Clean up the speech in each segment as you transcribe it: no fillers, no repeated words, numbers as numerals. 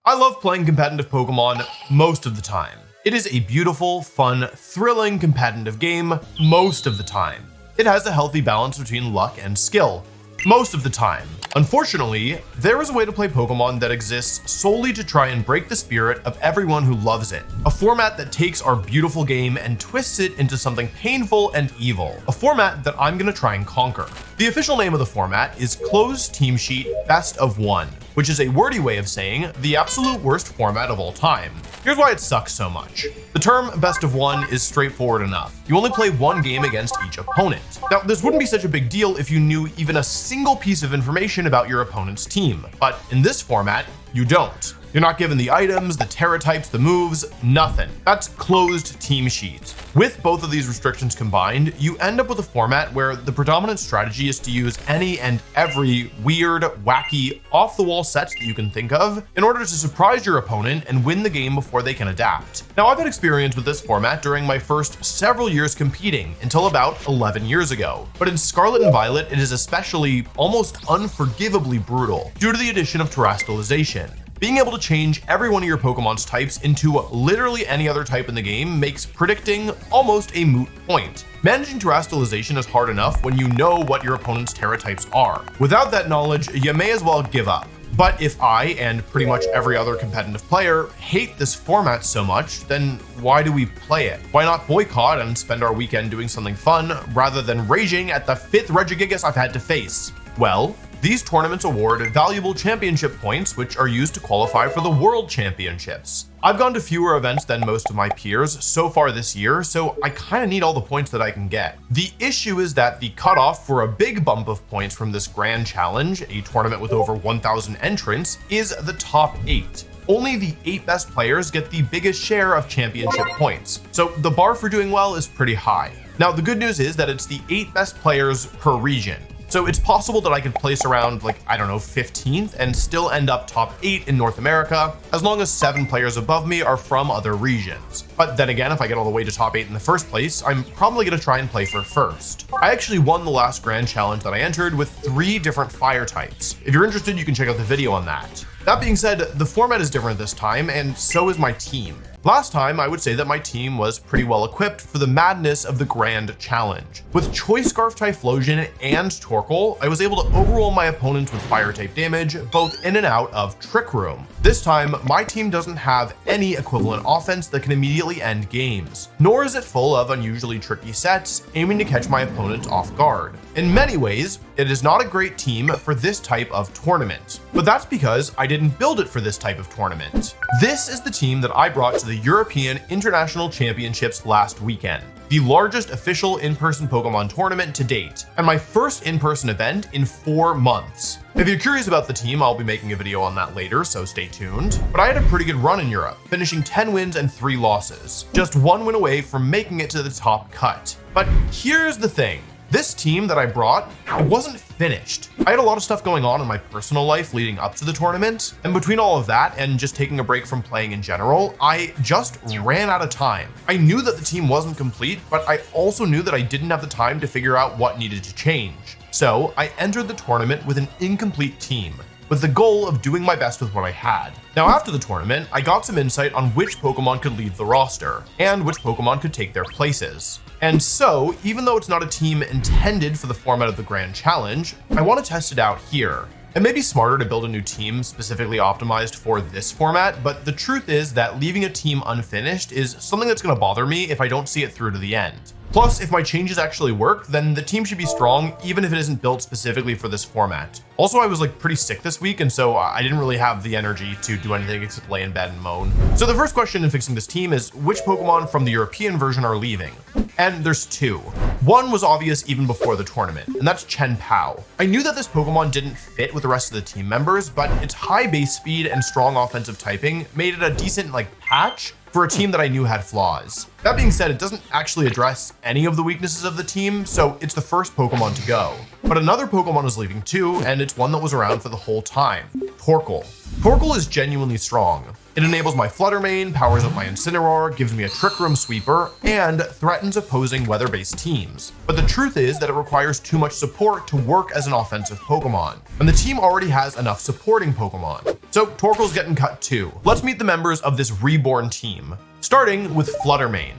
I love playing competitive Pokemon most of the time. It is a beautiful, fun, thrilling competitive game most of the time. It has a healthy balance between luck and skill most of the time. Unfortunately, there is a way to play Pokemon that exists solely to try and break the spirit of everyone who loves it. A format that takes our beautiful game and twists it into something painful and evil. A format that I'm gonna try and conquer. The official name of the format is Closed Team Sheet Best of One, which is a wordy way of saying the absolute worst format of all time. Here's why it sucks so much. The term best of one is straightforward enough. You only play one game against each opponent. Now, this wouldn't be such a big deal if you knew even a single piece of information about your opponent's team, but in this format, you don't. You're not given the items, the Terra types, the moves, nothing. That's closed team sheet. With both of these restrictions combined, you end up with a format where the predominant strategy is to use any and every weird, wacky, off-the-wall sets that you can think of in order to surprise your opponent and win the game before they can adapt. Now, I've had experience with this format during my first several years competing until about 11 years ago. But in Scarlet and Violet, it is especially almost unforgivably brutal due to the addition of terrestrialization. Being able to change every one of your Pokemon's types into literally any other type in the game makes predicting almost a moot point. Managing terrestrialization is hard enough when you know what your opponent's Terra types are. Without that knowledge, you may as well give up. But if I, and pretty much every other competitive player, hate this format so much, then why do we play it? Why not boycott and spend our weekend doing something fun, rather than raging at the 5th Regigigas I've had to face? Well, these tournaments award valuable championship points, which are used to qualify for the World Championships. I've gone to fewer events than most of my peers so far this year, so I kind of need all the points that I can get. The issue is that the cutoff for a big bump of points from this Grand Challenge, a tournament with over 1,000 entrants, is the top 8. Only the 8 best players get the biggest share of championship points, so the bar for doing well is pretty high. Now, the good news is that it's the 8 best players per region. So it's possible that I could place around, like, I don't know, 15th and still end up top 8 in North America, as long as 7 players above me are from other regions. But then again, if I get all the way to top 8 in the first place, I'm probably gonna try and play for first. I actually won the last Grand Challenge that I entered with 3 different fire types. If you're interested, you can check out the video on that. That being said, the format is different this time, and so is my team. Last time, I would say that my team was pretty well equipped for the madness of the Grand Challenge. With Choice Scarf Typhlosion and Torkoal, I was able to overrule my opponents with Fire-type damage, both in and out of Trick Room. This time, my team doesn't have any equivalent offense that can immediately end games, nor is it full of unusually tricky sets aiming to catch my opponent off guard. In many ways, it is not a great team for this type of tournament, but that's because I didn't build it for this type of tournament. This is the team that I brought to the European International Championships last weekend, the largest official in-person Pokemon tournament to date, and my first in-person event in 4 months. If you're curious about the team, I'll be making a video on that later, so stay tuned. But I had a pretty good run in Europe, finishing 10 wins and 3 losses, just 1 win away from making it to the top cut. But here's the thing. This team that I brought, it wasn't finished. I had a lot of stuff going on in my personal life leading up to the tournament, and between all of that and just taking a break from playing in general, I just ran out of time. I knew that the team wasn't complete, but I also knew that I didn't have the time to figure out what needed to change. So I entered the tournament with an incomplete team, with the goal of doing my best with what I had. Now, after the tournament, I got some insight on which Pokemon could leave the roster, and which Pokemon could take their places. And so, even though it's not a team intended for the format of the Grand Challenge, I want to test it out here. It may be smarter to build a new team specifically optimized for this format, but the truth is that leaving a team unfinished is something that's going to bother me if I don't see it through to the end. Plus, if my changes actually work, then the team should be strong even if it isn't built specifically for this format. Also, I was pretty sick this week, and so I didn't really have the energy to do anything except lay in bed and moan. So the first question in fixing this team is which Pokemon from the European version are leaving? And there's 2. One was obvious even before the tournament, and that's Chen Pao. I knew that this Pokemon didn't fit with the rest of the team members, but its high base speed and strong offensive typing made it a decent patch for a team that I knew had flaws. That being said, it doesn't actually address any of the weaknesses of the team, so it's the first Pokemon to go. But another Pokemon is leaving too, and it's one that was around for the whole time: Torkoal. Torkoal is genuinely strong. It enables my Flutter Mane, powers up my Incineroar, gives me a Trick Room Sweeper, and threatens opposing weather-based teams. But the truth is that it requires too much support to work as an offensive Pokemon, and the team already has enough supporting Pokemon. So Torkoal's getting cut too. Let's meet the members of this reborn team, starting with Flutter Mane.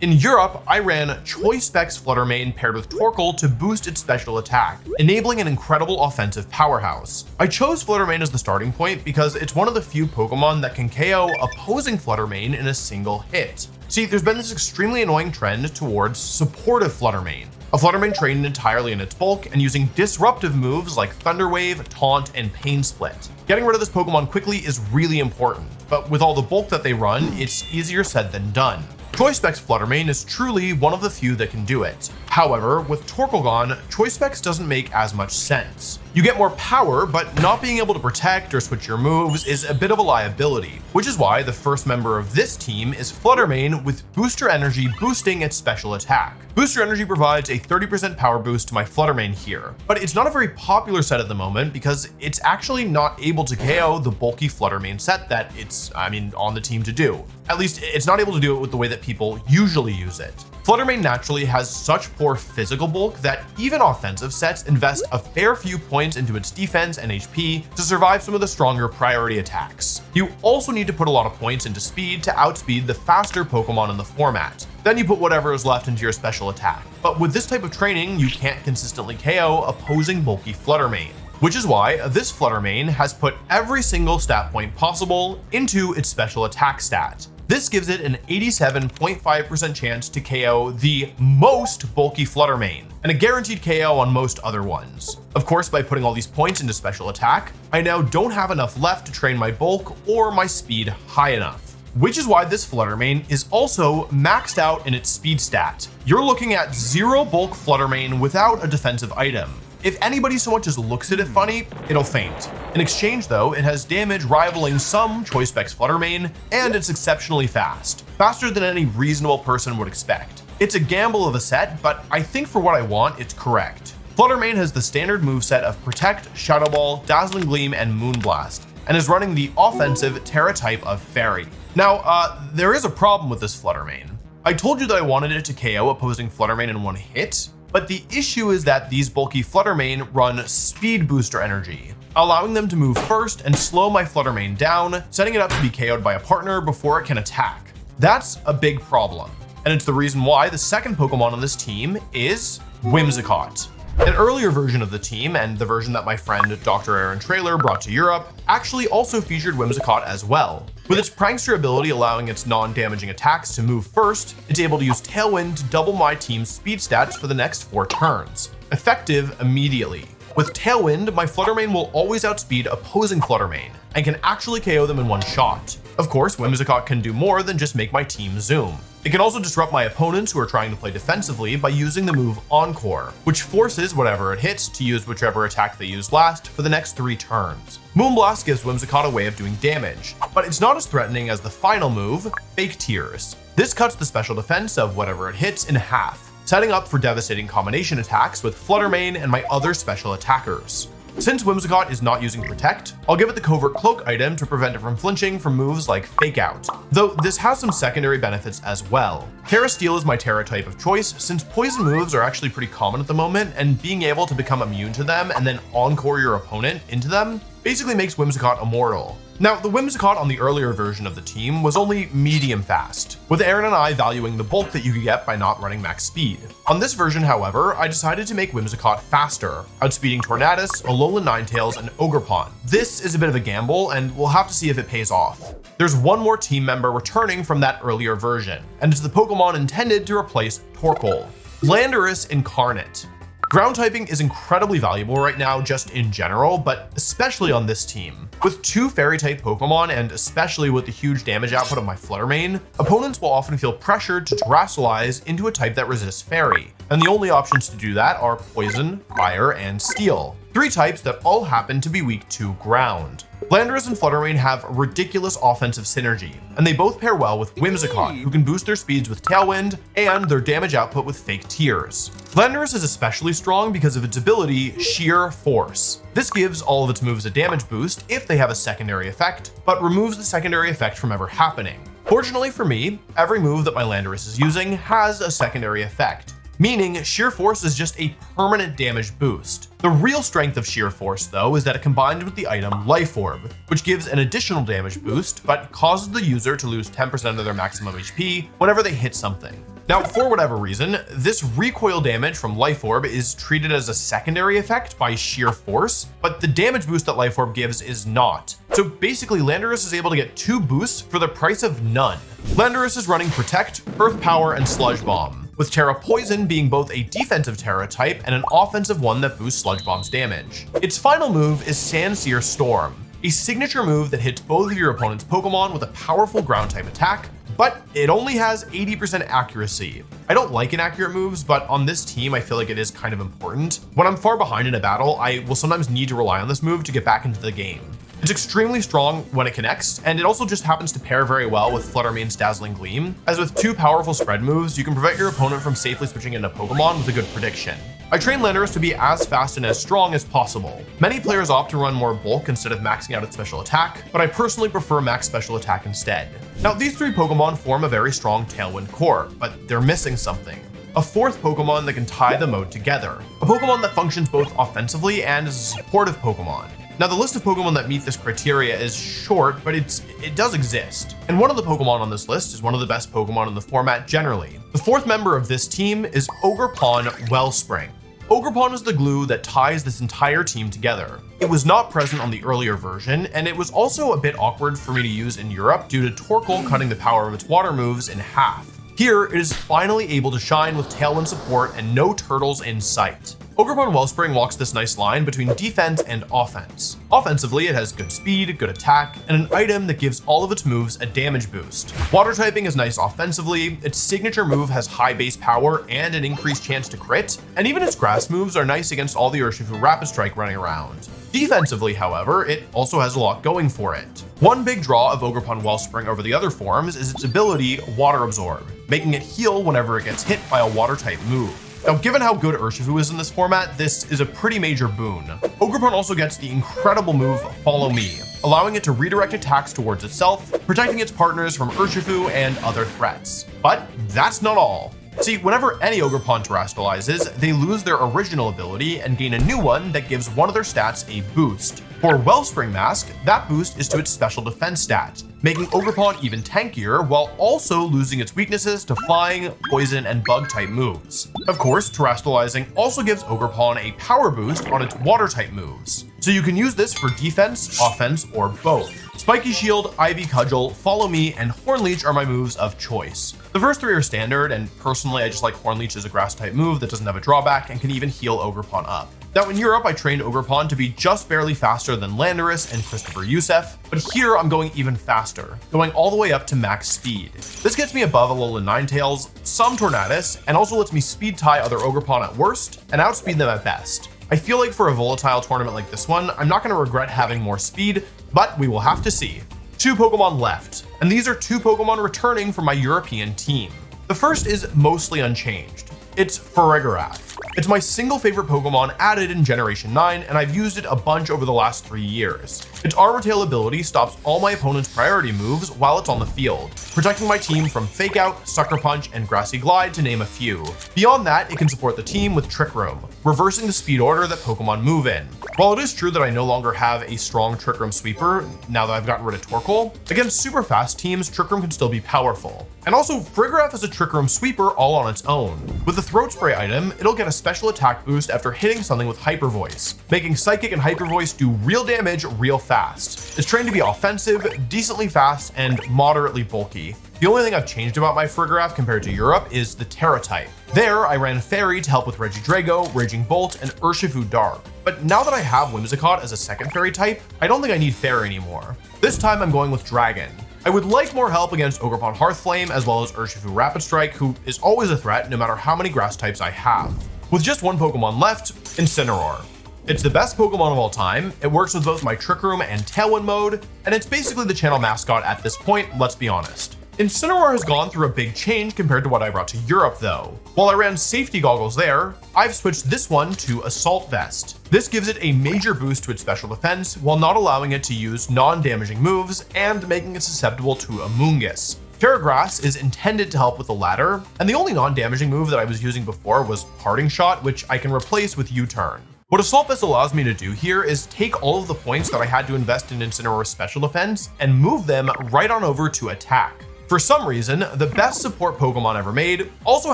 In Europe, I ran Choice Specs Flutter Mane paired with Torkoal to boost its special attack, enabling an incredible offensive powerhouse. I chose Flutter Mane as the starting point because it's one of the few Pokemon that can KO opposing Flutter Mane in a single hit. See, there's been this extremely annoying trend towards supportive Flutter Mane. A Flutter Mane trained entirely in its bulk and using disruptive moves like Thunder Wave, Taunt, and Pain Split. Getting rid of this Pokemon quickly is really important, but with all the bulk that they run, it's easier said than done. Choice Specs Flutter Mane is truly one of the few that can do it. However, with Torkoal gone, Choice Specs doesn't make as much sense. You get more power, but not being able to protect or switch your moves is a bit of a liability, which is why the first member of this team is Flutter Mane with Booster Energy boosting its special attack. Booster Energy provides a 30% power boost to my Flutter Mane here, but it's not a very popular set at the moment because it's actually not able to KO the bulky Flutter Mane set that it's, on the team to do. At least it's not able to do it with the way that people usually use it. Flutter Mane naturally has such poor physical bulk that even offensive sets invest a fair few points into its defense and HP to survive some of the stronger priority attacks. You also need to put a lot of points into speed to outspeed the faster Pokemon in the format. Then you put whatever is left into your special attack. But with this type of training, you can't consistently KO opposing bulky Flutter Mane, which is why this Flutter Mane has put every single stat point possible into its special attack stat. This gives it an 87.5% chance to KO the most bulky Flutter Mane, and a guaranteed KO on most other ones. Of course, by putting all these points into special attack, I now don't have enough left to train my bulk or my speed high enough. Which is why this Flutter Mane is also maxed out in its speed stat. You're looking at 0 bulk Flutter Mane without a defensive item. If anybody so much as looks at it funny, it'll faint. In exchange though, it has damage rivaling some Choice Specs Flutter Mane, and it's exceptionally fast. Faster than any reasonable person would expect. It's a gamble of a set, but I think for what I want, it's correct. Flutter Mane has the standard moveset of Protect, Shadow Ball, Dazzling Gleam, and Moonblast, and is running the offensive Terra type of Fairy. Now, there is a problem with this Flutter Mane. I told you that I wanted it to KO opposing Flutter Mane in one hit, but the issue is that these bulky Flutter Mane run Speed Booster Energy, allowing them to move first and slow my Flutter Mane down, setting it up to be KO'd by a partner before it can attack. That's a big problem, and it's the reason why the second Pokemon on this team is Whimsicott. An earlier version of the team, and the version that my friend Dr. Aaron Trailer brought to Europe, actually also featured Whimsicott as well. With its prankster ability allowing its non-damaging attacks to move first, it's able to use Tailwind to double my team's speed stats for the next 4 turns, effective immediately. With Tailwind, my Flutter Mane will always outspeed opposing Flutter Mane, and can actually KO them in one shot. Of course, Whimsicott can do more than just make my team zoom. It can also disrupt my opponents who are trying to play defensively by using the move Encore, which forces whatever it hits to use whichever attack they used last for the next 3 turns. Moonblast gives Whimsicott a way of doing damage, but it's not as threatening as the final move, Fake Tears. This cuts the special defense of whatever it hits in half, setting up for devastating combination attacks with Flutter Mane and my other special attackers. Since Whimsicott is not using Protect, I'll give it the Covert Cloak item to prevent it from flinching from moves like Fake Out, though this has some secondary benefits as well. Terra Steel is my Terra type of choice, since poison moves are actually pretty common at the moment, and being able to become immune to them and then encore your opponent into them basically makes Whimsicott immortal. Now, the Whimsicott on the earlier version of the team was only medium fast, with Aaron and I valuing the bulk that you could get by not running max speed. On this version, however, I decided to make Whimsicott faster, outspeeding Tornadus, Alolan Ninetales, and Ogerpon. This is a bit of a gamble, and we'll have to see if it pays off. There's one more team member returning from that earlier version, and it's the Pokemon intended to replace Torkoal, Landorus Incarnate. Ground typing is incredibly valuable right now just in general, but especially on this team. With 2 fairy type Pokemon, and especially with the huge damage output of my Flutter Mane, opponents will often feel pressured to Terastallize into a type that resists fairy, and the only options to do that are Poison, Fire, and Steel. 3 types that all happen to be weak to ground. Landorus and Fluttermane have ridiculous offensive synergy, and they both pair well with Whimsicott, who can boost their speeds with Tailwind and their damage output with Fake Tears. Landorus is especially strong because of its ability, Sheer Force. This gives all of its moves a damage boost if they have a secondary effect, but removes the secondary effect from ever happening. Fortunately for me, every move that my Landorus is using has a secondary effect, meaning Sheer Force is just a permanent damage boost. The real strength of Sheer Force, though, is that it combined with the item Life Orb, which gives an additional damage boost, but causes the user to lose 10% of their maximum HP whenever they hit something. Now, for whatever reason, this recoil damage from Life Orb is treated as a secondary effect by Sheer Force, but the damage boost that Life Orb gives is not. So basically, Landorus is able to get 2 boosts for the price of none. Landorus is running Protect, Earth Power, and Sludge Bomb, with Terra Poison being both a defensive Terra type and an offensive one that boosts Sludge Bomb's damage. Its final move is Sandsear Storm, a signature move that hits both of your opponent's Pokemon with a powerful ground type attack, but it only has 80% accuracy. I don't like inaccurate moves, but on this team, I feel like it is kind of important. When I'm far behind in a battle, I will sometimes need to rely on this move to get back into the game. It's extremely strong when it connects, and it also just happens to pair very well with Fluttermane's Dazzling Gleam, as with 2 powerful spread moves, you can prevent your opponent from safely switching into Pokemon with a good prediction. I train Landorus to be as fast and as strong as possible. Many players opt to run more bulk instead of maxing out its special attack, but I personally prefer max special attack instead. Now, these 3 Pokemon form a very strong Tailwind core, but they're missing something. A 4th Pokemon that can tie the mode together. A Pokemon that functions both offensively and as a supportive Pokemon. Now, the list of Pokemon that meet this criteria is short, but it does exist. And one of the Pokemon on this list is one of the best Pokemon in the format generally. The 4th member of this team is Ogerpon Wellspring. Ogerpon is the glue that ties this entire team together. It was not present on the earlier version, and it was also a bit awkward for me to use in Europe due to Torkoal cutting the power of its water moves in half. Here, it is finally able to shine with Tailwind support and no turtles in sight. Ogerpon Wellspring walks this nice line between defense and offense. Offensively, it has good speed, good attack, and an item that gives all of its moves a damage boost. Water typing is nice offensively, its signature move has high base power and an increased chance to crit, and even its grass moves are nice against all the Urshifu Rapid Strike running around. Defensively, however, it also has a lot going for it. One big draw of Ogerpon Wellspring over the other forms is its ability Water Absorb, making it heal whenever it gets hit by a water type move. Now, given how good Urshifu is in this format, this is a pretty major boon. Ogerpon also gets the incredible move Follow Me, allowing it to redirect attacks towards itself, protecting its partners from Urshifu and other threats. But that's not all. See, whenever any Ogerpon terastallizes, they lose their original ability and gain a new one that gives one of their stats a boost. For Wellspring Mask, that boost is to its special defense stat, making Ogerpon even tankier while also losing its weaknesses to flying, poison, and bug type moves. Of course, terastallizing also gives Ogerpon a power boost on its water type moves, so you can use this for defense, offense, or both. Spiky Shield, Ivy Cudgel, Follow Me, and Hornleech are my moves of choice. The first 3 are standard, and personally I just like Hornleech as a grass type move that doesn't have a drawback and can even heal Ogerpon up. Now, in Europe, I trained Ogerpon to be just barely faster than Landorus and Christopher Youssef, but here I'm going even faster, going all the way up to max speed. This gets me above Alolan Ninetales, some Tornadus, and also lets me speed tie other Ogerpon at worst and outspeed them at best. I feel like for a volatile tournament like this one, I'm not going to regret having more speed, but we will have to see. 2 Pokemon left, and these are 2 Pokemon returning from my European team. The first is mostly unchanged. It's Farigiraf. It's my single favorite Pokemon added in Generation 9, and I've used it a bunch over the last 3 years. Its Armor Tail ability stops all my opponent's priority moves while it's on the field, protecting my team from Fake Out, Sucker Punch, and Grassy Glide to name a few. Beyond that, it can support the team with Trick Room, reversing the speed order that Pokemon move in. While it is true that I no longer have a strong Trick Room sweeper now that I've gotten rid of Torkoal, against super fast teams, Trick Room can still be powerful. And also, Farigiraf is a Trick Room sweeper all on its own. With the Throat Spray item, it'll get a special attack boost after hitting something with Hyper Voice, making Psychic and Hyper Voice do real damage real fast. It's trained to be offensive, decently fast, and moderately bulky. The only thing I've changed about my Farigiraf compared to Europe is the Terra type. There, I ran Fairy to help with Regidrago, Raging Bolt, and Urshifu Dark. But now that I have Whimsicott as a second Fairy type, I don't think I need Fairy anymore. This time I'm going with Dragon. I would like more help against Ogerpon Hearthflame as well as Urshifu Rapid Strike, who is always a threat no matter how many grass types I have. With just 1 Pokemon left, Incineroar. It's the best Pokemon of all time. It works with both my Trick Room and Tailwind mode, and it's basically the channel mascot at this point, let's be honest. Incineroar has gone through a big change compared to what I brought to Europe though. While I ran safety goggles there, I've switched this one to Assault Vest. This gives it a major boost to its special defense while not allowing it to use non-damaging moves and making it susceptible to Amoonguss. Terra Grass is intended to help with the latter, and the only non-damaging move that I was using before was Parting Shot, which I can replace with U-Turn. What Assault Vest allows me to do here is take all of the points that I had to invest in Incineroar's special defense and move them right on over to attack. For some reason, the best support Pokemon ever made also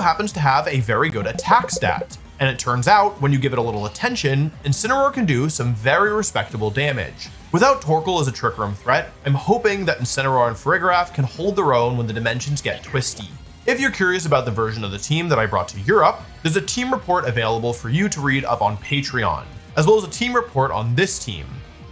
happens to have a very good attack stat. And it turns out, when you give it a little attention, Incineroar can do some very respectable damage. Without Torkoal as a Trick Room threat, I'm hoping that Incineroar and Farigiraf can hold their own when the dimensions get twisty. If you're curious about the version of the team that I brought to Europe, there's a team report available for you to read up on Patreon, as well as a team report on this team.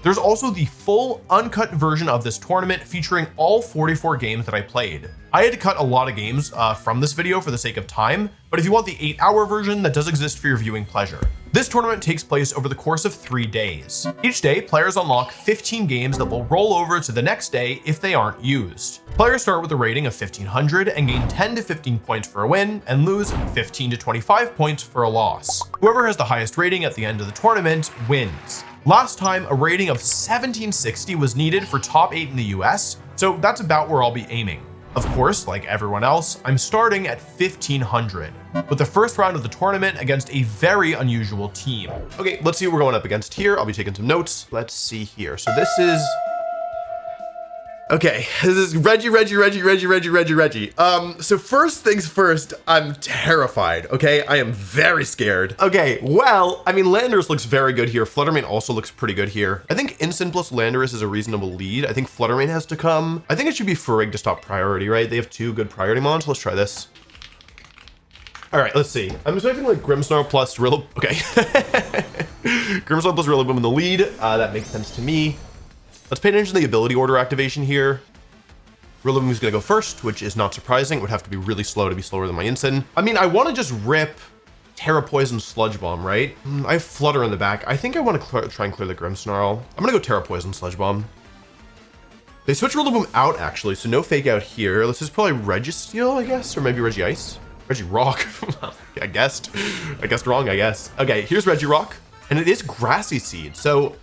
There's also the full uncut version of this tournament featuring all 44 games that I played. I had to cut a lot of games from this video for the sake of time, but if you want the 8-hour version, that does exist for your viewing pleasure. This tournament takes place over the course of 3 days. Each day, players unlock 15 games that will roll over to the next day if they aren't used. Players start with a rating of 1500 and gain 10 to 15 points for a win and lose 15 to 25 points for a loss. Whoever has the highest rating at the end of the tournament wins. Last time, a rating of 1760 was needed for top 8 in the US, so that's about where I'll be aiming. Of course, like everyone else, I'm starting at 1500, with the first round of the tournament against a very unusual team. Okay, let's see what we're going up against here. I'll be taking some notes. Let's see here. So this is... Okay, this is Reggie. So first things first, I'm terrified, okay? I am very scared. Okay, well, I mean, Landorus looks very good here. Fluttermane also looks pretty good here. I think Incin plus Landorus is a reasonable lead. I think Fluttermane has to come. I think it should be Farig to stop priority, right? They have 2 good priority mons. Let's try this. All right, let's see. I'm expecting like Grimmsnarl plus Rillaboom. Okay. Grimmsnarl plus Rillaboom in the lead. That makes sense to me. Let's pay attention to the ability order activation here. Rillaboom is going to go first, which is not surprising. It would have to be really slow to be slower than my Incin. I mean, I want to just rip Terra Poison Sludge Bomb, right? I have Flutter in the back. I think I want to try and clear the Grimmsnarl. I'm going to go Terra Poison Sludge Bomb. They switch Rillaboom out, actually, so no fake out here. This is probably Registeel, I guess, or maybe Regice. Regirock. I guessed wrong, I guess. Okay, here's Regirock, and it is Grassy Seed. So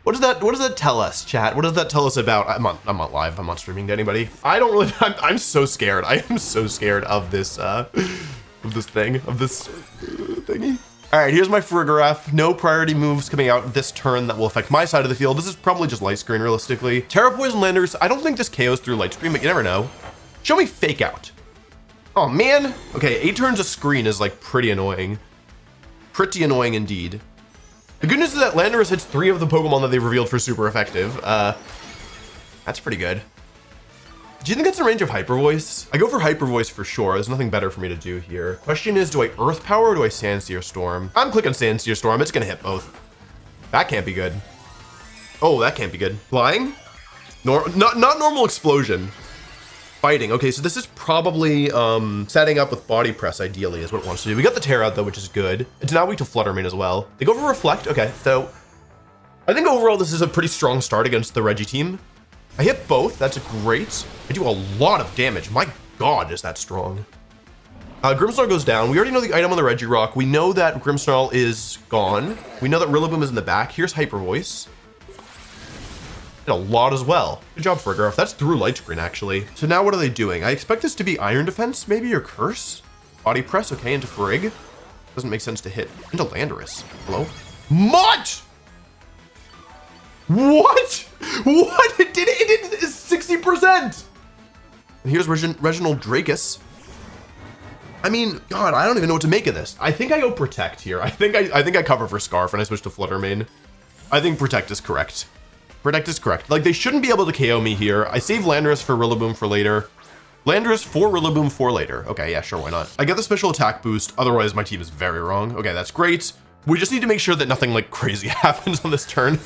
what does that tell us, chat? What does that tell us about? I'm not live. I'm not streaming to anybody. I'm so scared. I am so scared of this thingy. All right, here's my Farigiraf. No priority moves coming out this turn that will affect my side of the field. This is probably just Light Screen, realistically. Terra Poison Landorus. I don't think this KOs through Light Screen, but you never know. Show me Fake Out. Oh man. Okay, 8 turns of screen is like pretty annoying. Pretty annoying indeed. The good news is that Landorus hits 3 of the Pokemon that they've revealed for super effective. That's pretty good. Do you think that's the range of Hyper Voice? I go for Hyper Voice for sure. There's nothing better for me to do here. Question is, do I Earth Power or do I Sandsear Storm? I'm clicking Sandsear Storm. It's gonna hit both. That can't be good. Oh, that can't be good. Flying? Not normal explosion. Fighting. Okay, so this is probably setting up with Body Press, ideally, is what it wants to do. We got the Tear out, though, which is good. It's now weak to Fluttermane as well. They go for Reflect. Okay, so I think overall this is a pretty strong start against the Reggie team. I hit both. That's great. I do a lot of damage. My God, is that strong. Grimmsnarl goes down. We already know the item on the Regirock. We know that Grimmsnarl is gone. We know that Rillaboom is in the back. Here's Hyper Voice. Did a lot as well. Good job, Farigiraf. That's through Light Screen, actually. So now what are they doing? I expect this to be Iron Defense, maybe, or Curse? Body Press, okay, into Farig. Doesn't make sense to hit into Landorus. Hello? Mutt! What? What? It did 60%! And here's Reginald Dracus. I mean, God, I don't even know what to make of this. I think I go Protect here. I think I cover for Scarf and I switch to Fluttermane. I think Protect is correct. Protect is correct. Like, they shouldn't be able to KO me here. I save Landorus for Rillaboom for later. Landorus for Rillaboom for later. Okay, yeah, sure, why not? I get the special attack boost. Otherwise, my team is very wrong. Okay, that's great. We just need to make sure that nothing like crazy happens on this turn.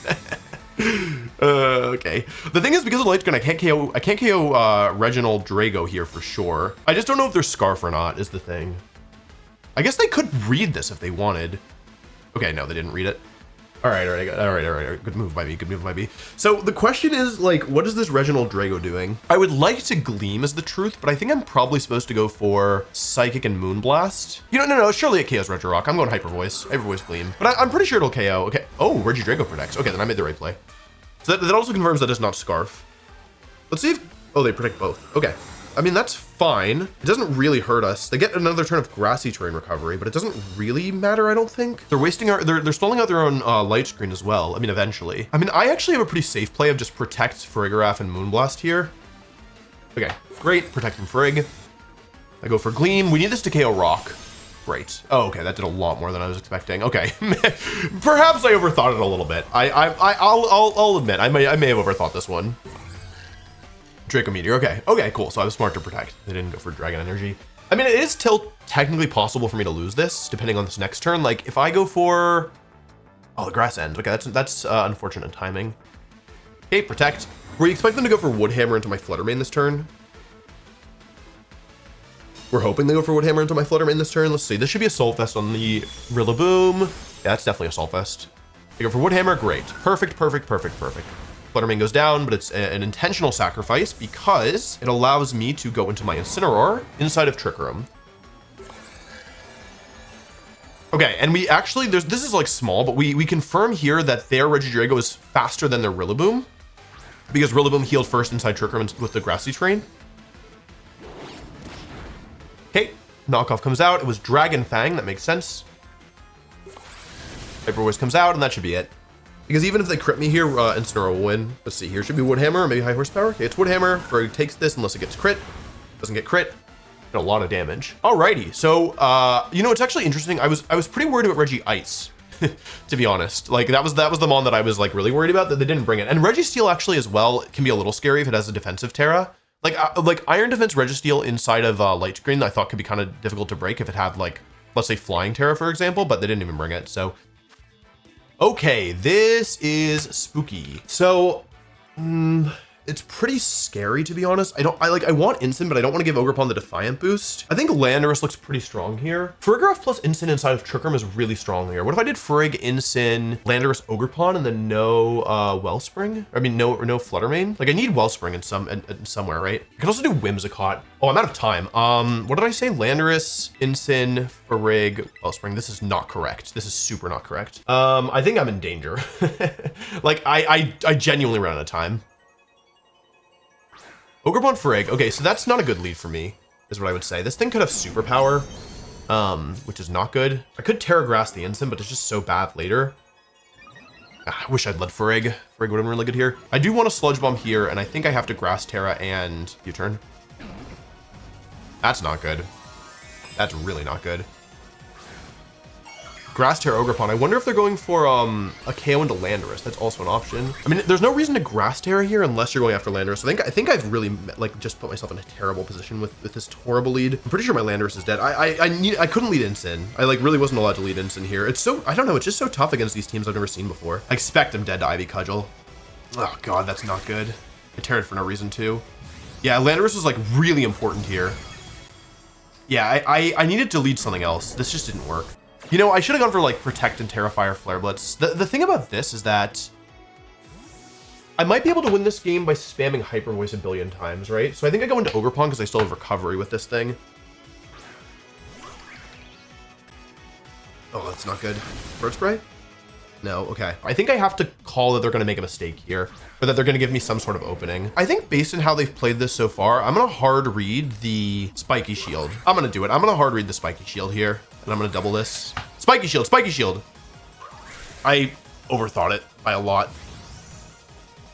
Okay. The thing is, because of Light Screen, I can't KO Reginald Drago here for sure. I just don't know if they're Scarf or not is the thing. I guess they could read this if they wanted. Okay, no, they didn't read it. All right, all right. Good move by me, good move by me. So the question is, like, what is this Reginald Drago doing? I would like to Gleam as the truth, but I think I'm probably supposed to go for Psychic and Moonblast. You know, no, surely it KOs Retro Rock. I'm going Hyper Voice Gleam. But I'm pretty sure it'll KO. Okay, oh, Regidrago protects. Okay, then I made the right play. So that also confirms that it's not Scarf. Let's see if, oh, they protect both. Okay. I mean, that's fine. It doesn't really hurt us. They get another turn of Grassy Terrain recovery, but it doesn't really matter, I don't think. They're wasting they're stalling out their own light screen as well. I mean, eventually. I mean, I actually have a pretty safe play of just Protect, Farigiraf, and Moonblast here. Okay, great. Protect from Farig. I go for Gleam. We need this to KO Rock. Great. Oh, okay, that did a lot more than I was expecting. Okay, perhaps I overthought it a little bit. I'll admit, I may have overthought this one. Draco Meteor, okay, cool. So I was smart to Protect. They didn't go for Dragon Energy. I mean, it is still technically possible for me to lose this, depending on this next turn. Like, if I go for, oh, the Grass End. Okay, that's unfortunate timing. Okay, Protect. Were you expecting them to go for Woodhammer into my Fluttermane this turn? We're hoping they go for Woodhammer into my Fluttermane this turn. Let's see. This should be a Soul Fest on the Rillaboom. Yeah, that's definitely a Soul Fest. They go for Woodhammer. Great. Perfect. Fluttermane goes down, but it's an intentional sacrifice because it allows me to go into my Incineroar inside of Trick Room. Okay, and we actually, this is like small, but we confirm here that their Regidrago is faster than their Rillaboom because Rillaboom healed first inside Trick Room with the Grassy Terrain. Okay, knockoff comes out. It was Dragon Fang. That makes sense. Hyper Voice comes out, and that should be it. Because even if they crit me here, Incineroar will win. Let's see, here should be Woodhammer, or maybe High Horsepower. Okay, it's Woodhammer. Frog takes this unless it gets crit. Doesn't get crit. Did a lot of damage. Alrighty, so you know, it's actually interesting. I was pretty worried about Reggie Ice, to be honest. Like that was the mon that I was like really worried about that they didn't bring it. And Registeel actually as well can be a little scary if it has a defensive Terra. Like Iron Defense Registeel inside of Light Screen, I thought could be kind of difficult to break if it had like, let's say Flying Terra, for example, but they didn't even bring it. So. Okay, this is spooky. So, it's pretty scary, to be honest. I want Instant, but I don't want to give Ogerpon the Defiant boost. I think Landorus looks pretty strong here. Farigiraf plus Instant inside of Trick Room is really strong here. What if I did Frig, Instant, Landorus, Ogerpon, and then no Wellspring? I mean, no Fluttermane? Like, I need Wellspring in somewhere, right? I could also do Whimsicott. Oh, I'm out of time. What did I say? Landorus, Instant, Farig, Wellspring. This is not correct. This is super not correct. I think I'm in danger. Like, I genuinely ran out of time. Ogerpon Farig. Okay, so that's not a good lead for me, is what I would say. This thing could have superpower, which is not good. I could Terra Grass the Instant, but it's just so bad later. I wish I'd led Farig. Farig would have been really good here. I do want a Sludge Bomb here, and I think I have to Grass Terra and U-turn. That's not good. That's really not good. Grass Terra Ogerpon. I wonder if they're going for a KO into Landorus. That's also an option. I mean, there's no reason to Grass Terra here unless you're going after Landorus. I think I've really like just put myself in a terrible position with this horrible lead. I'm pretty sure my Landorus is dead. I couldn't lead Instant. I like really wasn't allowed to lead Instant here. It's so, I don't know, it's just so tough against these teams I've never seen before. I expect I'm dead to Ivy Cudgel. Oh god, that's not good. I tear it for no reason too. Yeah, Landorus was like really important here. Yeah, I needed to lead something else. This just didn't work. You know, I should have gone for like Protect and Terrifier Flare Blitz. The thing about this is that I might be able to win this game by spamming Hyper Voice a billion times, right? So I think I go into Ogerpon because I still have recovery with this thing. Oh, that's not good. Bird Spray? No, okay. I think I have to call that they're going to make a mistake here, or that they're going to give me some sort of opening. I think based on how they've played this so far, I'm going to hard read the Spiky Shield. I'm going to do it. I'm going to hard read the Spiky Shield here, and I'm going to double this. Spiky Shield, Spiky Shield. I overthought it by a lot.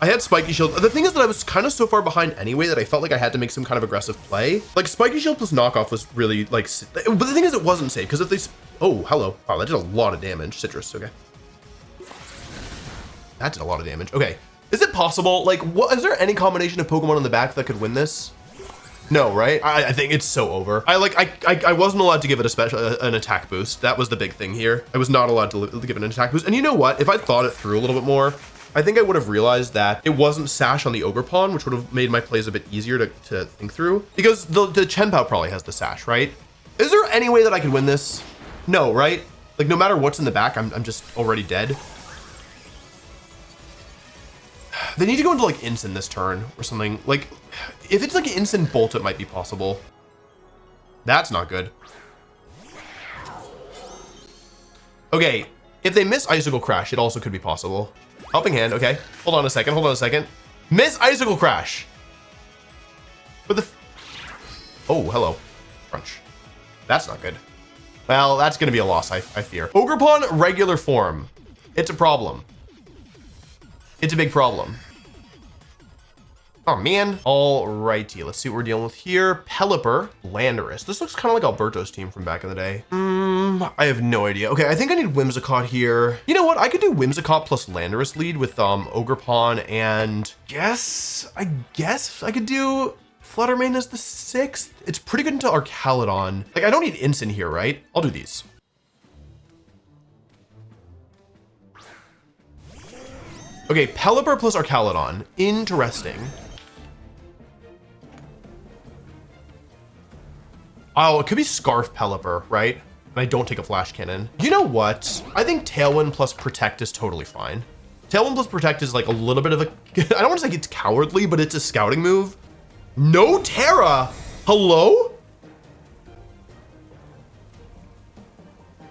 I had Spiky Shield. The thing is that I was kind of so far behind anyway that I felt like I had to make some kind of aggressive play. Like Spiky Shield plus knockoff was really like, but the thing is it wasn't safe because if they, oh, hello. Wow, that did a lot of damage. Citrus, okay. That did a lot of damage. Okay, is it possible? Like, what, is there any combination of Pokemon in the back that could win this? No, right? I think it's so over. I wasn't allowed to give it an attack boost. That was the big thing here. I was not allowed to give it an attack boost. And you know what? If I thought it through a little bit more, I think I would have realized that it wasn't Sash on the Ogerpon, which would have made my plays a bit easier to think through. Because the Chenpao probably has the Sash, right? Is there any way that I could win this? No, right? Like, no matter what's in the back, I'm just already dead. They need to go into like instant this turn or something. Like, if it's like an instant bolt, it might be possible. That's not good. Okay, if they miss Icicle Crash, it also could be possible. Helping Hand, okay. Hold on a second. Miss Icicle Crash. But the... Oh, hello. Crunch. That's not good. Well, that's going to be a loss, I fear. Ogerpon, regular form. It's a problem. It's a big problem. Oh, man. Alrighty, let's see what we're dealing with here. Pelipper, Landorus. This looks kind of like Alberto's team from back in the day. I have no idea. Okay, I think I need Whimsicott here. You know what? I could do Whimsicott plus Landorus lead with Ogerpon, and I guess I could do Fluttermane as the 6th. It's pretty good into Archaludon. Like, I don't need instant here, right? I'll do these. Okay, Pelipper plus Archaludon. Interesting. Oh, it could be Scarf Pelipper, right? And I don't take a Flash Cannon. You know what? I think Tailwind plus Protect is totally fine. Tailwind plus Protect is like a little bit of a... I don't want to say it's cowardly, but it's a scouting move. No Terra! Hello?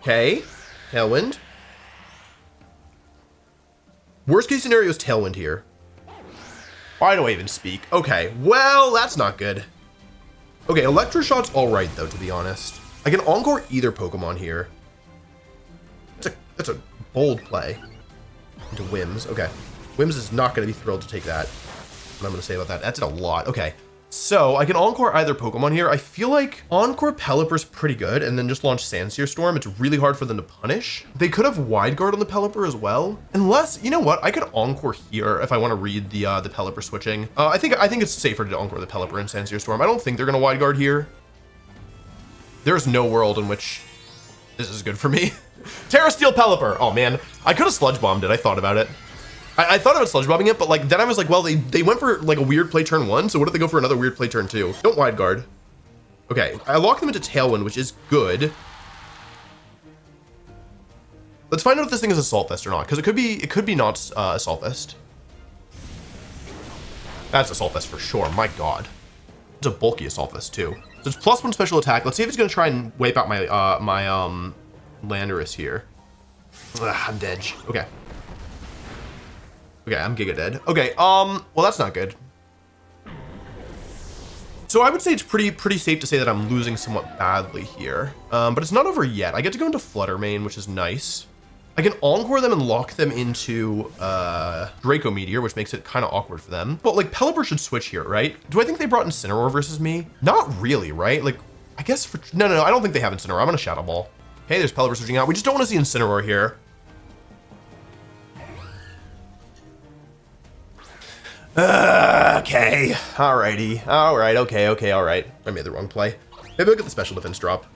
Okay. Tailwind. Worst case scenario is Tailwind here. Why do I even speak? Okay, well, that's not good. Okay, Electroshot's all right, though, to be honest. I can Encore either Pokemon here. That's a bold play. Into Whims. Okay. Whims is not going to be thrilled to take that. What I'm going to say about that. That's a lot. Okay. So I can Encore either Pokemon here. I feel like Encore Pelipper's pretty good, and then just launch Sandsear Storm. It's really hard for them to punish. They could have Wide Guard on the Pelipper as well. Unless, you know what? I could Encore here if I want to read the Pelipper switching. I think it's safer to Encore the Pelipper and Sandsear Storm. I don't think they're going to Wide Guard here. There's no world in which this is good for me. Terra Steel Pelipper. Oh man, I could have Sludge Bombed it. I thought about it. I thought about Sludge Bombing it, but like then I was like, well, they went for like a weird play turn 1, so what if they go for another weird play turn 2? Don't Wide Guard. Okay, I lock them into Tailwind, which is good. Let's find out if this thing is Assault Vest or not, because it could be not Assault Vest. That's Assault Vest for sure. My God, it's a bulky Assault Vest too. So it's +1 special attack. Let's see if it's gonna try and wipe out my Landorus here. Ugh, I'm dead. Okay. Okay, I'm Giga dead. Okay, well, that's not good. So I would say it's pretty safe to say that I'm losing somewhat badly here. But it's not over yet. I get to go into Fluttermane, which is nice. I can Encore them and lock them into Draco Meteor, which makes it kind of awkward for them. But like Pelipper should switch here, right? Do I think they brought Incineroar versus me? Not really, right? Like, I guess for... No, I don't think they have Incineroar. I'm gonna Shadow Ball. Okay, there's Pelipper switching out. We just don't want to see Incineroar here. Okay. Alrighty. Alright, okay, alright. I made the wrong play. Maybe I'll get the special defense drop.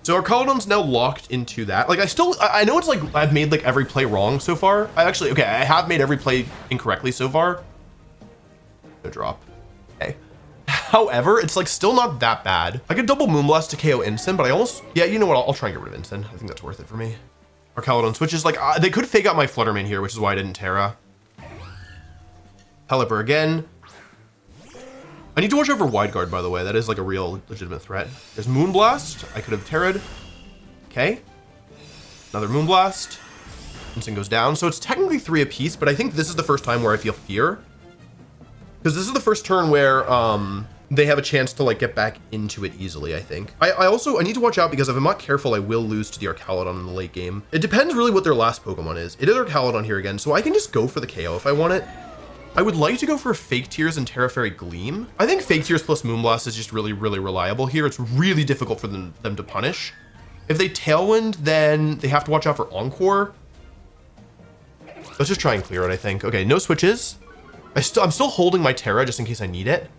So our Archaludon's now locked into that. Like I know it's like I've made like every play wrong so far. I have made every play incorrectly so far. No drop. Okay. However, it's like still not that bad. I could double Moonblast to KO Instant, but I almost, yeah, you know what? I'll try and get rid of Instant. I think that's worth it for me. Archaludon switches, like they could fake out my Fluttermane here, which is why I didn't Terra. Pelipper again. I need to watch out for Wide Guard, by the way. That is like a real legitimate threat. There's Moonblast. I could have Terra'd. Okay. Another Moonblast. Instant goes down. So it's technically 3 apiece, but I think this is the first time where I feel fear. Because this is the first turn where they have a chance to like get back into it easily, I think. I need to watch out because if I'm not careful, I will lose to the Archaludon in the late game. It depends really what their last Pokemon is. It is Archaludon here again, so I can just go for the KO if I want it. I would like to go for Fake Tears and Terra Fairy Gleam. I think Fake Tears plus Moonblast is just really reliable here. It's really difficult for them to punish. If they Tailwind, then they have to watch out for Encore. Let's just try and clear it, I think. Okay, no switches. I'm still holding my Terra just in case I need it.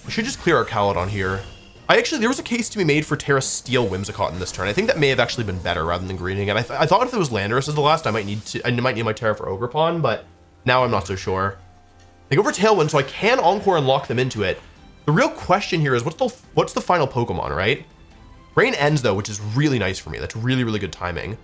I should just clear Archaludon here. There was a case to be made for Terra Steel Whimsicott in this turn. I think that may have actually been better rather than greening. And I thought if it was Landorus as the last, I might need my Terra for Ogerpon, but now I'm not so sure. They go for Tailwind, so I can Encore and lock them into it. The real question here is what's the final Pokemon, right? Rain ends though, which is really nice for me. That's really good timing.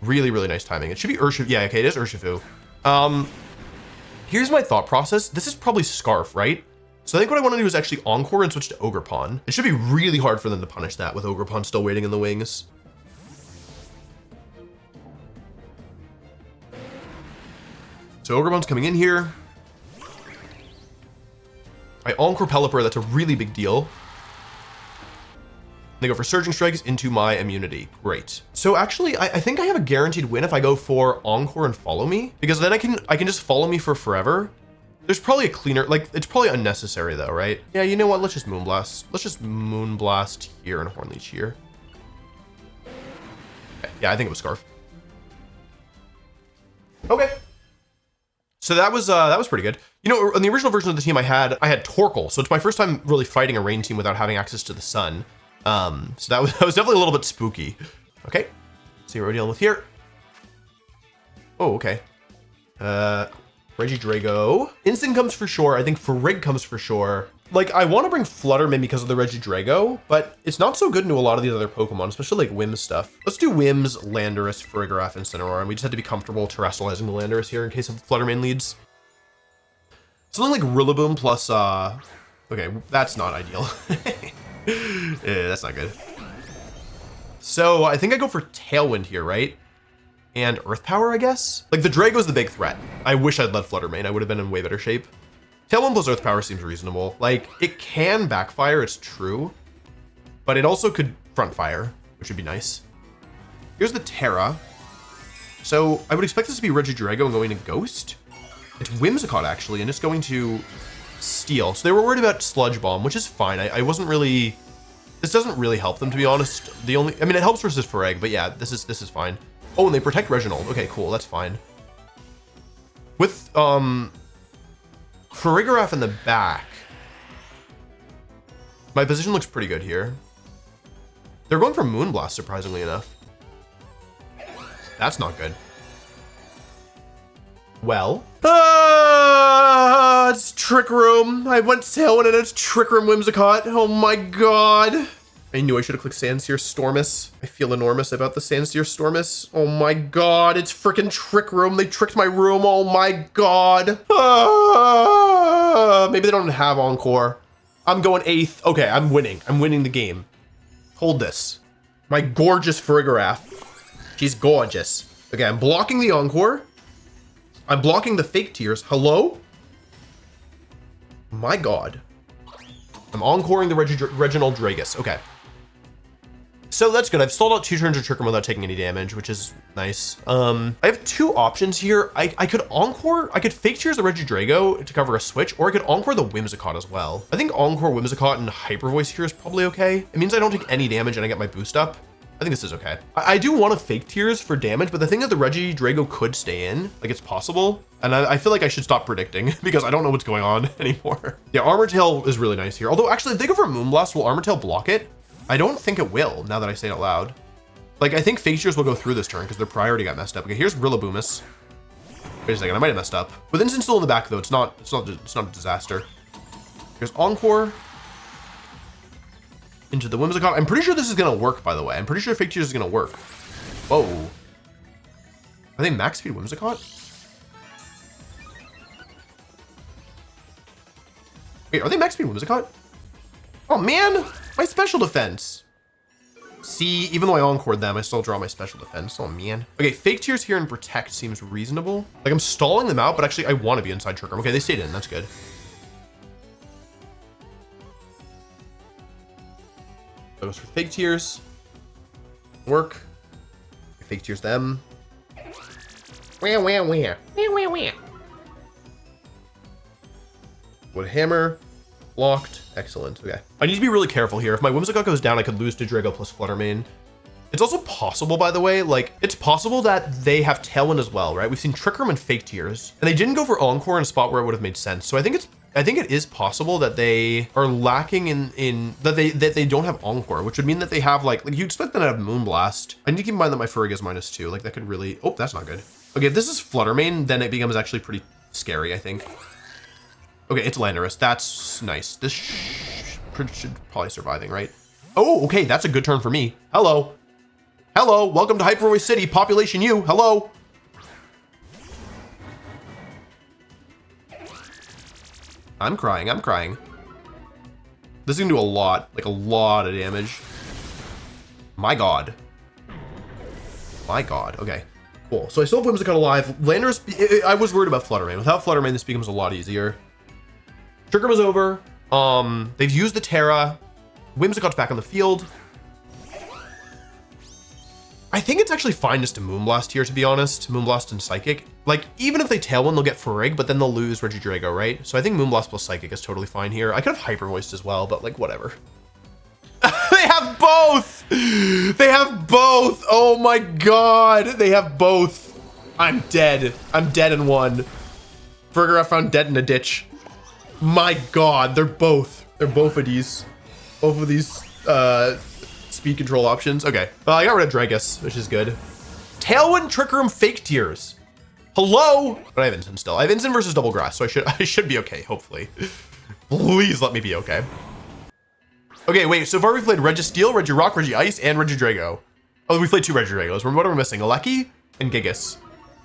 Really nice timing. It should be Urshifu. Yeah, okay, it is Urshifu. Here's my thought process. This is probably Scarf, right? So I think what I want to do is actually Encore and switch to Ogre Pawn. It should be really hard for them to punish that with Ogre Pawn still waiting in the wings. So Ogre Pawn's coming in here. I Encore Pelipper, that's a really big deal. They go for Surging Strikes into my immunity. Great. So actually, I think I have a guaranteed win if I go for Encore and Follow Me, because then I can just Follow Me for forever. There's probably a cleaner, like, it's probably unnecessary though, right? Yeah, you know what? Let's just Moonblast. Let's just Moonblast here and Hornleech here. Okay. Yeah, I think it was Scarf. Okay. So that was pretty good. You know, in the original version of the team I had Torkoal, so it's my first time really fighting a rain team without having access to the sun. So that was definitely a little bit spooky. Okay, see what we're dealing with here. Oh, okay. Regidrago. Instant comes for sure. I think Farig comes for sure. Like, I want to bring Flutterman because of the Regidrago, but it's not so good into a lot of these other Pokemon, especially like Wims stuff. Let's do Wims, Landorus, Farigiraf, and Cinnamoroar, and we just have to be comfortable terrestrializing the Landorus here in case of Flutterman leads. Something like Rillaboom plus, okay, that's not ideal. Yeah, that's not good. So I think I go for Tailwind here, right? And Earth Power, I guess? Like, the Drago's the big threat. I wish I'd led Fluttermane. I would have been in way better shape. Tailwind plus Earth Power seems reasonable. Like, it can backfire, it's true. But it also could front fire, which would be nice. Here's the Terra. So I would expect this to be Regidrago and going to Ghost. It's Whimsicott, actually, and it's going to Steel. So they were worried about Sludge Bomb, which is fine. I wasn't really... This doesn't really help them, to be honest. I mean, it helps versus Fareg, but yeah, this is fine. Oh, and they protect Reginald. Okay, cool, that's fine. With, Farigiraf in the back, my position looks pretty good here. They're going for Moonblast, surprisingly enough. That's not good. Well, it's Trick Room. I went Tailwind and it's Trick Room Whimsicott. Oh my god. I knew I should have clicked Sandsear Stormus. I feel enormous about the Sandsear Stormus. Oh my god, it's freaking Trick Room. They tricked my room. Oh my god. Maybe they don't have Encore. I'm going 8th. Okay, I'm winning. I'm winning the game. Hold this. My gorgeous Farigiraf. She's gorgeous. Okay, I'm blocking the Encore. I'm blocking the Fake Tears. Hello? My god. I'm encoring the Reginald Dragus. Okay. So that's good. I've stalled out 2 turns of Trick Room without taking any damage, which is nice. I have 2 options here. I could Encore, I could Fake Tears the Regidrago to cover a switch, or I could Encore the Whimsicott as well. I think Encore Whimsicott and Hyper Voice here is probably okay. It means I don't take any damage and I get my boost up. I think this is okay. I do want to Fake Tears for damage, but the thing is the Regidrago could stay in, like it's possible. And I feel like I should stop predicting because I don't know what's going on anymore. Yeah, Armor Tail is really nice here. Although actually if they go for Moonblast, will Armor Tail block it? I don't think it will, now that I say it out loud. Like, I think Fake Tears will go through this turn because their priority got messed up. Okay, here's Rillaboomus. Wait a second, I might have messed up. With Instant still in the back though, it's not a disaster. Here's Encore. Into the Whimsicott. I'm pretty sure this is gonna work, by the way. I'm pretty sure Fake Tears is gonna work. Whoa. Are they max speed Whimsicott? Wait, are they max speed Whimsicott? Oh man, my special defense. See, even though I encored them, I still draw my special defense. Oh man. Okay, Fake Tears here and Protect seems reasonable. Like I'm stalling them out, but actually I want to be inside Trick Room. Okay, they stayed in, that's good. That goes for Fake Tears. Work. Fake Tears them. Wah, wah, wah. Wah, wah, wah. Wood Hammer. Blocked. Excellent. Okay. I need to be really careful here. If my Whimsicott goes down, I could lose to Drago plus Fluttermane. It's also possible, by the way, like, it's possible that they have Tailwind as well, right? We've seen Trick Room and Fake Tears, and they didn't go for Encore in a spot where it would have made sense. So I think it is possible that they are lacking in that they don't have Encore, which would mean that they have like you expect them to have Moonblast. I need to keep in mind that my Furry is -2. Like that could really, oh, that's not good. Okay, if this is Fluttermane, then it becomes actually pretty scary, I think. Okay, it's Landorus. That's nice. This should probably surviving, right? Oh, okay, that's a good turn for me. Hello. Hello, welcome to Hyper Voice City, population U. Hello. I'm crying. I'm crying. This is gonna do a lot, like a lot of damage. My God. My God. Okay, cool. So I still have Whimsicott alive. Landorus, I was worried about Fluttermane. Without Fluttermane, this becomes a lot easier. Trick Room is over. They've used the Terra. Whimsicott's back on the field. I think it's actually fine just to Moonblast here, to be honest. Moonblast and Psychic. Like, even if they Tailwind, they'll get Farigg, but then they'll lose Regidrago, right? So I think Moonblast plus Psychic is totally fine here. I could have Hyper Voiced as well, but like, whatever. They have both! They have both! Oh my God! They have both. I'm dead. I'm dead in one. Farigg found dead in a ditch. My God, they're both. They're both of these. Both of these, speed control options. Okay. Well, I got rid of Dragus, which is good. Tailwind, Trick Room, Fake Tears. Hello? But I have Instant still. I have Instant versus Double Grass, so I should be okay, hopefully. Please let me be okay. Okay, wait, so far we've played Registeel, Regirock, Regice, and Regidrago. Oh, we played 2 Regidragos. What are we missing? Alecki and Gigas.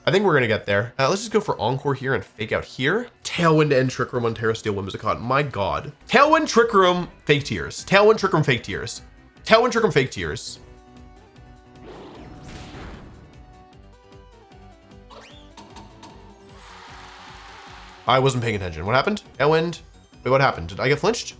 I think we're gonna get there. Let's just go for Encore here and Fake Out here. Tailwind and Trick Room on Terra Steel Whimsicott. My God. Tailwind, Trick Room, Fake Tears. Tailwind, Trick Room, Fake Tears. Tailwind, Trick Room, Fake Tears. I wasn't paying attention. What happened? Tailwind. Wait, what happened? Did I get flinched?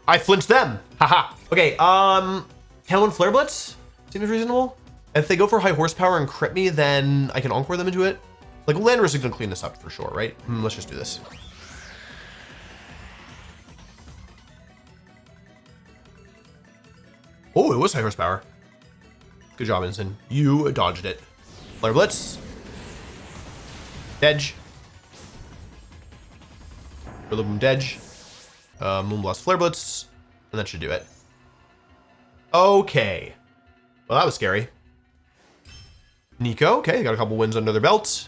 I flinched them. Haha. Okay, Tailwind Flare Blitz seems reasonable. If they go for high horsepower and crit me, then I can Encore them into it. Like, Landorus is gonna clean this up for sure, right? Let's just do this. Oh, it was high horsepower. Good job, Ensign. You dodged it. Flare Blitz. Dedge. Rillaboom Dedge. Moonblast Flare Blitz. And that should do it. Okay. Well, that was scary. Nico, okay, got a couple wins under their belt.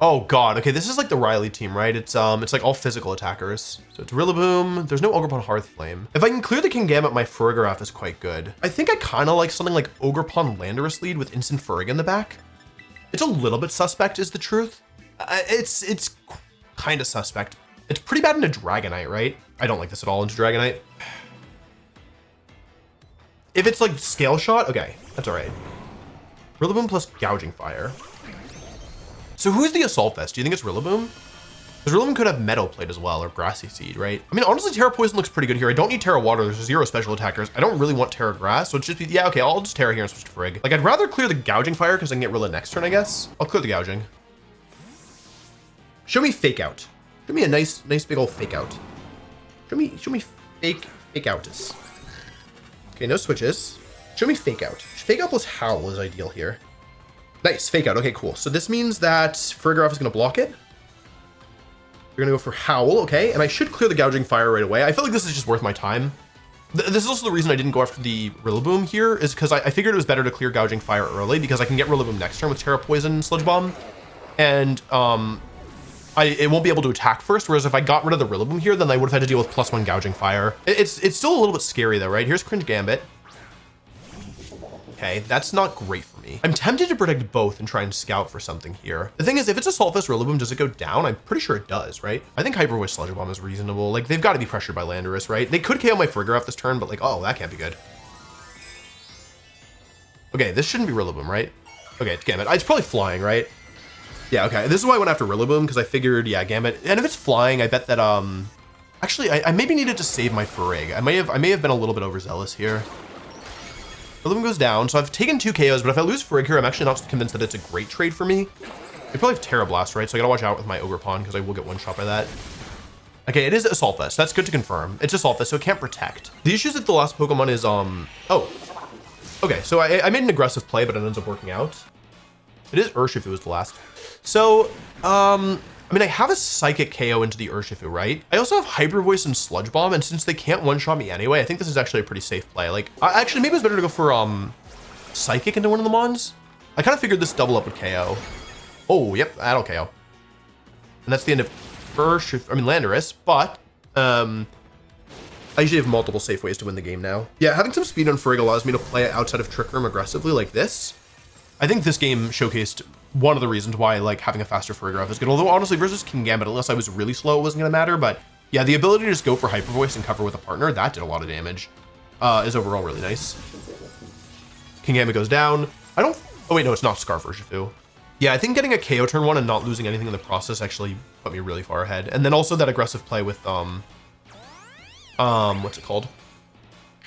Oh God, okay, this is like the Riley team, right? It's like all physical attackers. So it's Rillaboom. There's no Ogerpon Hearthflame. If I can clear the Kingambit, my Farigiraf is quite good. I think I kind of like something like Ogerpon Landorus lead with instant Farigg in the back. It's a little bit suspect, is the truth. It's kind of suspect. It's pretty bad into Dragonite, right? I don't like this at all into Dragonite. If it's like Scale Shot, okay, that's all right. Rillaboom plus Gouging Fire. So who's the Assault Vest? Do you think it's Rillaboom? Because Rillaboom could have Meadow Plate as well, or Grassy Seed, right? I mean, honestly, Terra Poison looks pretty good here. I don't need Terra Water. There's 0 special attackers. I don't really want Terra Grass, so it's just be, yeah, okay, I'll just Terra here and switch to Farigg. Like, I'd rather clear the Gouging Fire because I can get Rilla next turn, I guess. I'll clear the Gouging. Show me Fake Out. Show me a nice big old Fake Out. Show me Fake Outus. Okay, no switches. Show me Fake Out. Fake Out plus Howl is ideal here. Nice, Fake Out. Okay, cool. So this means that Farigiraf is going to block it. We're going to go for Howl, okay? And I should clear the Gouging Fire right away. I feel like this is just worth my time. This is also the reason I didn't go after the Rillaboom here, is because I figured it was better to clear Gouging Fire early, because I can get Rillaboom next turn with Terra Poison Sludge Bomb. And it won't be able to attack first, whereas if I got rid of the Rillaboom here, then I would have had to deal with +1 Gouging Fire. It's still a little bit scary though, right? Here's Cringe Gambit. Okay, that's not great for me. I'm tempted to protect both and try and scout for something here. The thing is, if it's Assault Vest Rillaboom, does it go down? I'm pretty sure it does, right? I think Hyper Voice Sludge Bomb is reasonable. Like, they've got to be pressured by Landorus, right? They could KO my Farigiraf this turn, but like, oh, that can't be good. Okay, this shouldn't be Rillaboom, right? Okay, it's Gambit. It's probably flying, right? Yeah, okay. This is why I went after Rillaboom, because I figured, yeah, Gambit. And if it's flying, I bet that, actually, I maybe needed to save my Farigg. I may have been a little bit overzealous here. Rillaboom goes down, so I've taken 2 KOs, but if I lose Farigg here, I'm actually not convinced that it's a great trade for me. I probably have Terra Blast, right? So I gotta watch out with my Ogerpon, because I will get one shot by that. Okay, it is Assault Vest. That's good to confirm. It's Assault Vest, so it can't protect. The issue is that the last Pokemon is, oh. Okay, so I made an aggressive play, but it ends up working out. It is Urshifu was the last. So, I mean, I have a Psychic KO into the Urshifu, right? I also have Hyper Voice and Sludge Bomb, and since they can't one-shot me anyway, I think this is actually a pretty safe play. Like, actually, maybe it's better to go for, Psychic into one of the Mons. I kind of figured this double up would KO. Oh, yep, that'll KO. And that's the end of Landorus, but, I usually have multiple safe ways to win the game now. Yeah, having some speed on Farigg allows me to play it outside of Trick Room aggressively like this. I think this game showcased one of the reasons why like having a faster Farigiraf is good. Although honestly, versus King Gambit, unless I was really slow, it wasn't gonna matter. But yeah, the ability to just go for Hyper Voice and cover with a partner, that did a lot of damage, is overall really nice. King Gambit goes down. Oh wait, no, it's not Scarf Urshifu. Yeah, I think getting a KO turn 1 and not losing anything in the process actually put me really far ahead. And then also that aggressive play with, what's it called?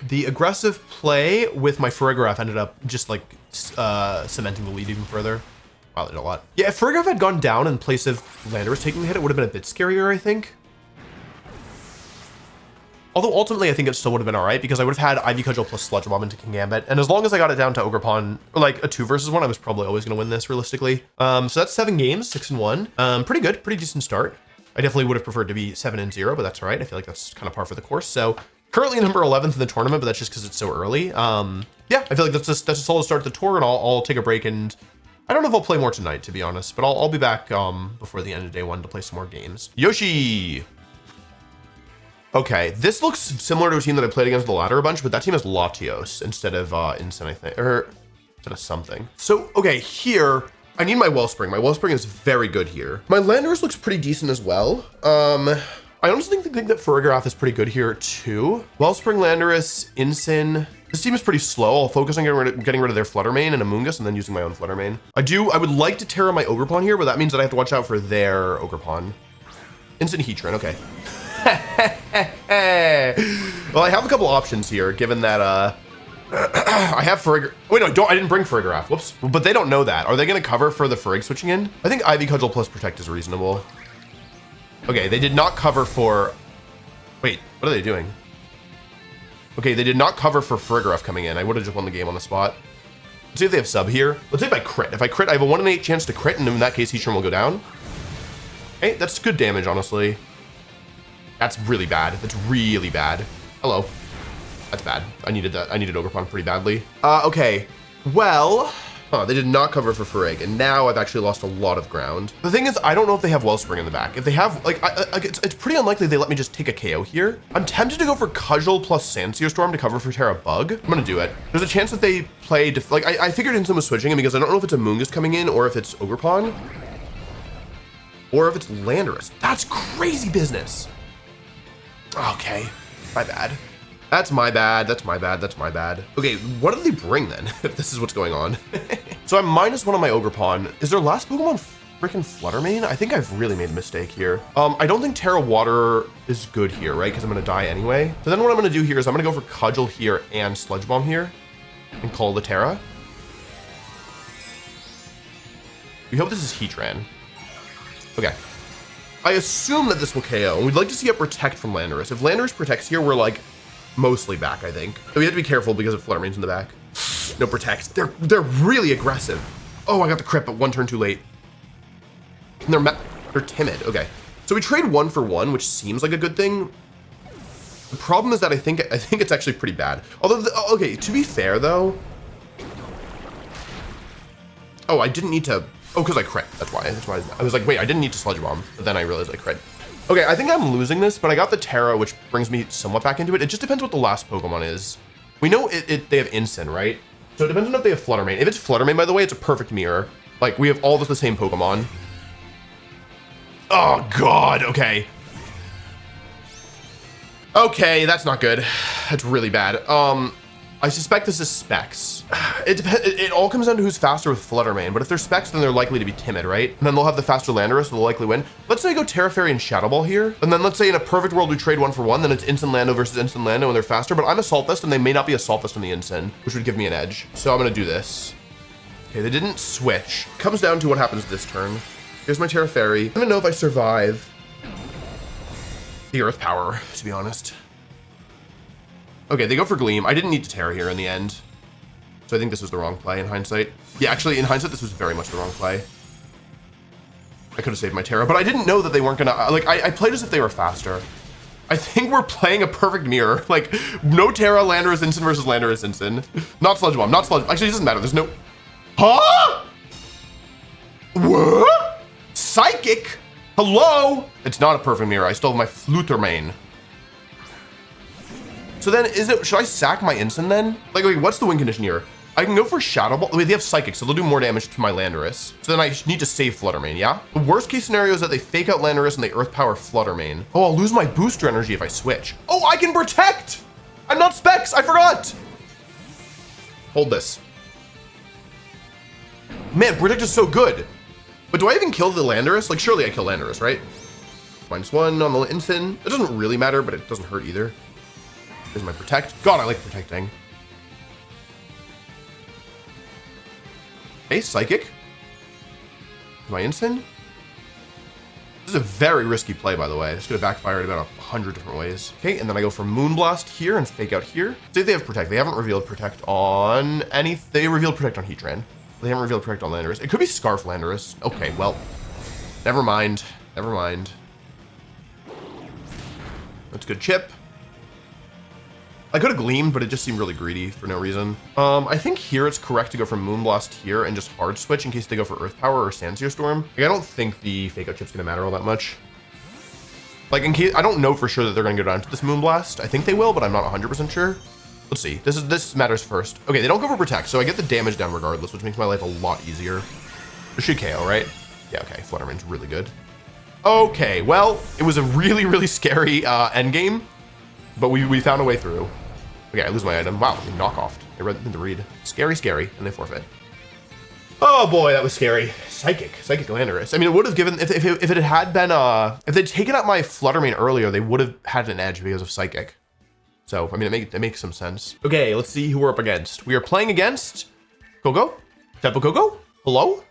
The aggressive play with my Farigiraf ended up just like cementing the lead even further. Wow, that did a lot. Yeah, if Farigiraf had gone down in place of Landorus taking the hit, it would have been a bit scarier, I think. Although ultimately, I think it still would have been all right because I would have had Ivy Cudgel plus Sludge Bomb into King Gambit. And as long as I got it down to Ogerpon, or like a 2 versus 1, I was probably always going to win this realistically. So that's 7 games, 6-1. Pretty good, pretty decent start. I definitely would have preferred to be 7-0, but that's all right. I feel like that's kind of par for the course. So currently number 11th in the tournament, but that's just because it's so early. Yeah, I feel like that's a solid start to the tour, and I'll take a break, and I don't know if I'll play more tonight, to be honest, but I'll be back before the end of day 1 to play some more games. Yoshi! Okay, this looks similar to a team that I played against the ladder a bunch, but that team has Latios instead of Incin, I think, or instead of something. So, okay, here, I need my Wellspring. My Wellspring is very good here. My Landorus looks pretty decent as well. I honestly think that Farigiraf is pretty good here too. Wellspring, Landorus, Incin. This team is pretty slow. I'll focus on getting rid of their Flutter Mane and Amoonguss and then using my own Flutter Mane. I would like to Terra my Ogerpon here, but that means that I have to watch out for their Ogerpon. Instant Heatran, okay. Well, I have a couple options here, given that I have Farigiraf. Wait, no, I didn't bring Farigiraf. Whoops. But they don't know that. Are they going to cover for the Farig switching in? I think Ivy Cudgel plus Protect is reasonable. Okay, they did not cover for. Wait, what are they doing? Okay, they did not cover for Farigiraf coming in. I would have just won the game on the spot. Let's see if they have sub here. Let's say if I crit. If I crit, I have a 1 in 8 chance to crit, and in that case, Heatran will go down. Okay, that's good damage, honestly. That's really bad. That's really bad. Hello. That's bad. I needed that. I needed Ogerpon pretty badly. Okay. Well, they did not cover for Farig, and now I've actually lost a lot of ground. The thing is, I don't know if they have Wellspring in the back. If they have, like, it's pretty unlikely they let me just take a KO here. I'm tempted to go for Cudgel plus Sandsear Storm to cover for Terra Bug. I'm gonna do it. There's a chance that they play, like, I figured Incin was switching in because I don't know if it's Amoonguss coming in or if it's Ogerpon or if it's Landorus. That's crazy business. Okay, my bad. That's my bad, that's my bad, that's my bad. Okay, what do they bring then, if this is what's going on? So I'm -1 on my Ogerpon. Is their last Pokemon freaking Flutter Mane? I think I've really made a mistake here. I don't think Terra Water is good here, right? Because I'm gonna die anyway. So then what I'm gonna do here is I'm gonna go for Cudgel here and Sludge Bomb here and call the Terra. We hope this is Heatran. Okay. I assume that this will KO, and we'd like to see a Protect from Landorus. If Landorus protects here, we're like mostly back, I think. But we have to be careful because of Flutter Mane's in the back. No Protect. They're really aggressive. Oh, I got the crit, but 1 turn too late. And they're timid. Okay, so we trade 1 for 1, which seems like a good thing. The problem is that I think it's actually pretty bad. Although, okay, to be fair though. Oh, I didn't need to. Oh, because I crit. That's why. I was like, wait, I didn't need to Sludge Bomb. But then I realized I crit. Okay, I think I'm losing this, but I got the Terra, which brings me somewhat back into it. It just depends what the last Pokemon is. We know they have Incin, right? So it depends on if they have Flutter Mane. If it's Flutter Mane, by the way, it's a perfect mirror. Like, we have all the same Pokemon. Oh, God. Okay. Okay, that's not good. That's really bad. I suspect this is Specs. It all comes down to who's faster with Flutter Mane, but if they're Specs, then they're likely to be timid, right? And then they'll have the faster Landorus, so they'll likely win. Let's say I go Terra Fairy and Shadow Ball here, and then let's say in a perfect world we trade 1 for 1, then it's Instant Lando versus Instant Lando, and they're faster, but I'm Assault Vest, and they may not be Assault Vest on the Incin, which would give me an edge. So I'm gonna do this. Okay, they didn't switch. Comes down to what happens this turn. Here's my Terra Fairy. I don't know if I survive the Earth Power, to be honest. Okay, they go for Gleam. I didn't need to Terra here in the end. So I think this was the wrong play in hindsight. Yeah, actually, in hindsight, this was very much the wrong play. I could have saved my Terra, but I didn't know that they weren't gonna, like, I played as if they were faster. I think we're playing a perfect mirror. Like, no Terra, Landorus, Incin versus Landorus, Incin. Not Sludge Bomb, not Sludge. Actually, it doesn't matter. There's no, huh? What? Psychic? Hello? It's not a perfect mirror. I still have my Flutter Mane. So then, should I sack my Incin then? Like, wait, what's the win condition here? I can go for Shadow Ball. Wait, they have Psychic, so they'll do more damage to my Landorus. So then I need to save Fluttermane, yeah? The worst case scenario is that they fake out Landorus and they Earth Power Fluttermane. Oh, I'll lose my booster energy if I switch. Oh, I can Protect! I'm not Specs, I forgot! Hold this. Man, Protect is so good. But do I even kill the Landorus? Like, surely I kill Landorus, right? -1 on the instant. It doesn't really matter, but it doesn't hurt either. Here's my Protect. God, I like protecting. Okay, Psychic. My instant. This is a very risky play, by the way. This could have backfired about 100 different ways. Okay, and then I go for Moonblast here and fake out here. Say they have Protect. They haven't revealed Protect on any. They revealed Protect on Heatran. They haven't revealed Protect on Landorus. It could be Scarf Landorus. Okay, well, never mind. Never mind. That's a good chip. I could have Gleamed, but it just seemed really greedy for no reason. I think here it's correct to go for Moonblast here and just hard switch in case they go for Earth Power or Sandsear Storm. Like, I don't think the fake out chip's gonna matter all that much. Like, in case, I don't know for sure that they're gonna go down to this Moonblast. I think they will, but I'm not 100% sure. Let's see. This matters first. Okay, they don't go for Protect, so I get the damage down regardless, which makes my life a lot easier. This should KO, right? Yeah, okay. Fluttermane's really good. Okay, well, it was a really, really scary endgame, but we found a way through. Okay, I lose my item. Wow, they knock off. I read the read. Scary, scary, and they forfeit. Oh boy, that was scary. Psychic Landorus. I mean, it would have given, if it had been, if they'd taken out my Fluttermane earlier, they would have had an edge because of Psychic. So, I mean, it makes some sense. Okay, let's see who we're up against. We are playing against Kogo, Tapu Kogo. Hello?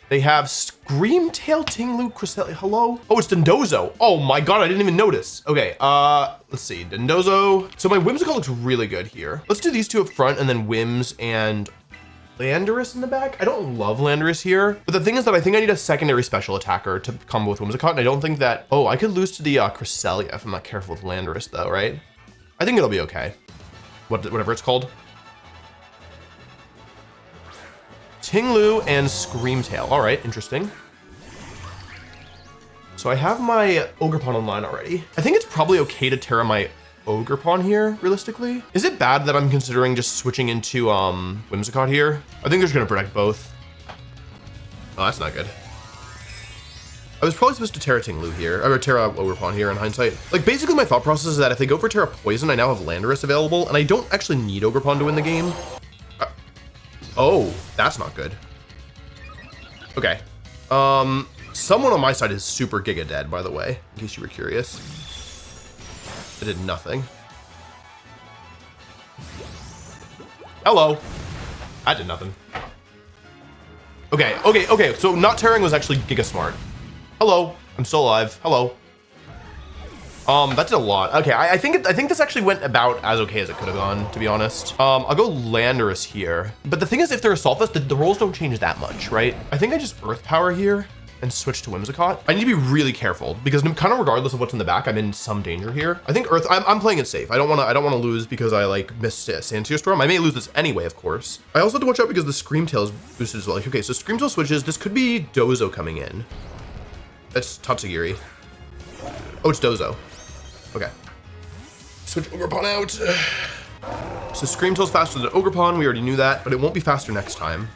They have Screamtail, Tinglu, Cresselia. Hello? Oh, it's Dondozo. Oh my god, I didn't even notice. Okay, let's see. Dondozo. So my Whimsicott looks really good here. Let's do these two up front and then Whims and Landorus in the back. I don't love Landorus here, but the thing is that I think I need a secondary special attacker to combo with Whimsicott, and I don't think that... Oh, I could lose to the Cresselia if I'm not careful with Landorus though, right? I think it'll be okay. Whatever it's called. Tinglu and Screamtail. All right, interesting. So I have my Ogerpon online already. I think it's probably okay to Terra my Ogerpon here, realistically. Is it bad that I'm considering just switching into Whimsicott here? I think they're just gonna protect both. Oh, that's not good. I was probably supposed to Terra Tinglu here, or Terra Ogerpon here in hindsight. Like, basically my thought process is that if they go for Terra Poison, I now have Landorus available, and I don't actually need Ogerpon to win the game. Oh, that's not good. Okay. Someone on my side is super giga dead, by the way, in case you were curious. I did nothing. Hello. I did nothing. Okay. So not tearing was actually giga smart. Hello. I'm still alive. Hello. That did a lot. Okay, I think this actually went about as okay as it could have gone, to be honest. I'll go Landorus here. But the thing is, if they're Assault Vest, the rolls don't change that much, right? I think I just Earth Power here and switch to Whimsicott. I need to be really careful because kind of regardless of what's in the back, I'm in some danger here. I think I'm playing it safe. I don't want to lose because I like missed Sandsear Storm. I may lose this anyway, of course. I also have to watch out because the Screamtail is boosted as well. Okay, so Screamtail switches. This could be Dozo coming in. That's Tatsugiri. Oh, it's Dozo. Okay. Switch Ogerpon out. So Screamtail's faster than Ogerpon. We already knew that, but it won't be faster next time.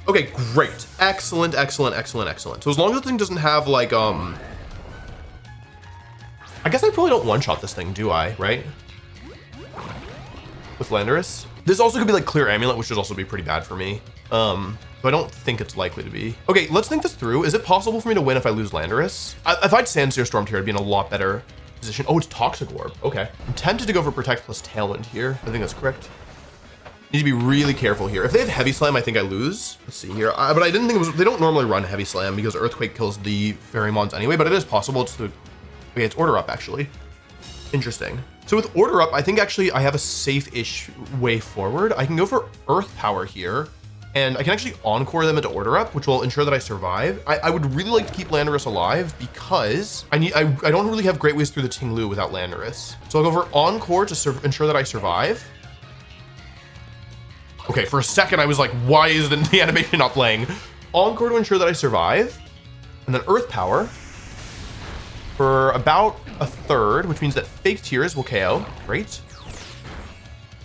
Okay, great. Excellent. So as long as this thing doesn't have like, I guess I probably don't one-shot this thing, do I? Right? With Landorus. This also could be like Clear Amulet, which would also be pretty bad for me. But I don't think it's likely to be. Okay, let's think this through. Is it possible for me to win if I lose Landorus? If I'd Sandsear Stormed here, I'd be in a lot better position. Oh, it's Toxic Orb. Okay. I'm tempted to go for Protect plus Tailwind here. I think that's correct. Need to be really careful here. If they have Heavy Slam, I think I lose. Let's see here. But I didn't think it was, they don't normally run Heavy Slam because Earthquake kills the Fairy-mons anyway, but it is possible. Okay, it's Order Up actually. Interesting. So with Order Up, I think actually I have a safe-ish way forward. I can go for Earth Power here, and I can actually Encore them into Order Up, which will ensure that I survive. I would really like to keep Landorus alive because I don't really have great ways through the Tinglu without Landorus. So I'll go for Encore to ensure that I survive. Okay, for a second I was like, why is the animation not playing? Encore to ensure that I survive, and then Earth Power for about a third, which means that Fake Tears will KO. Great.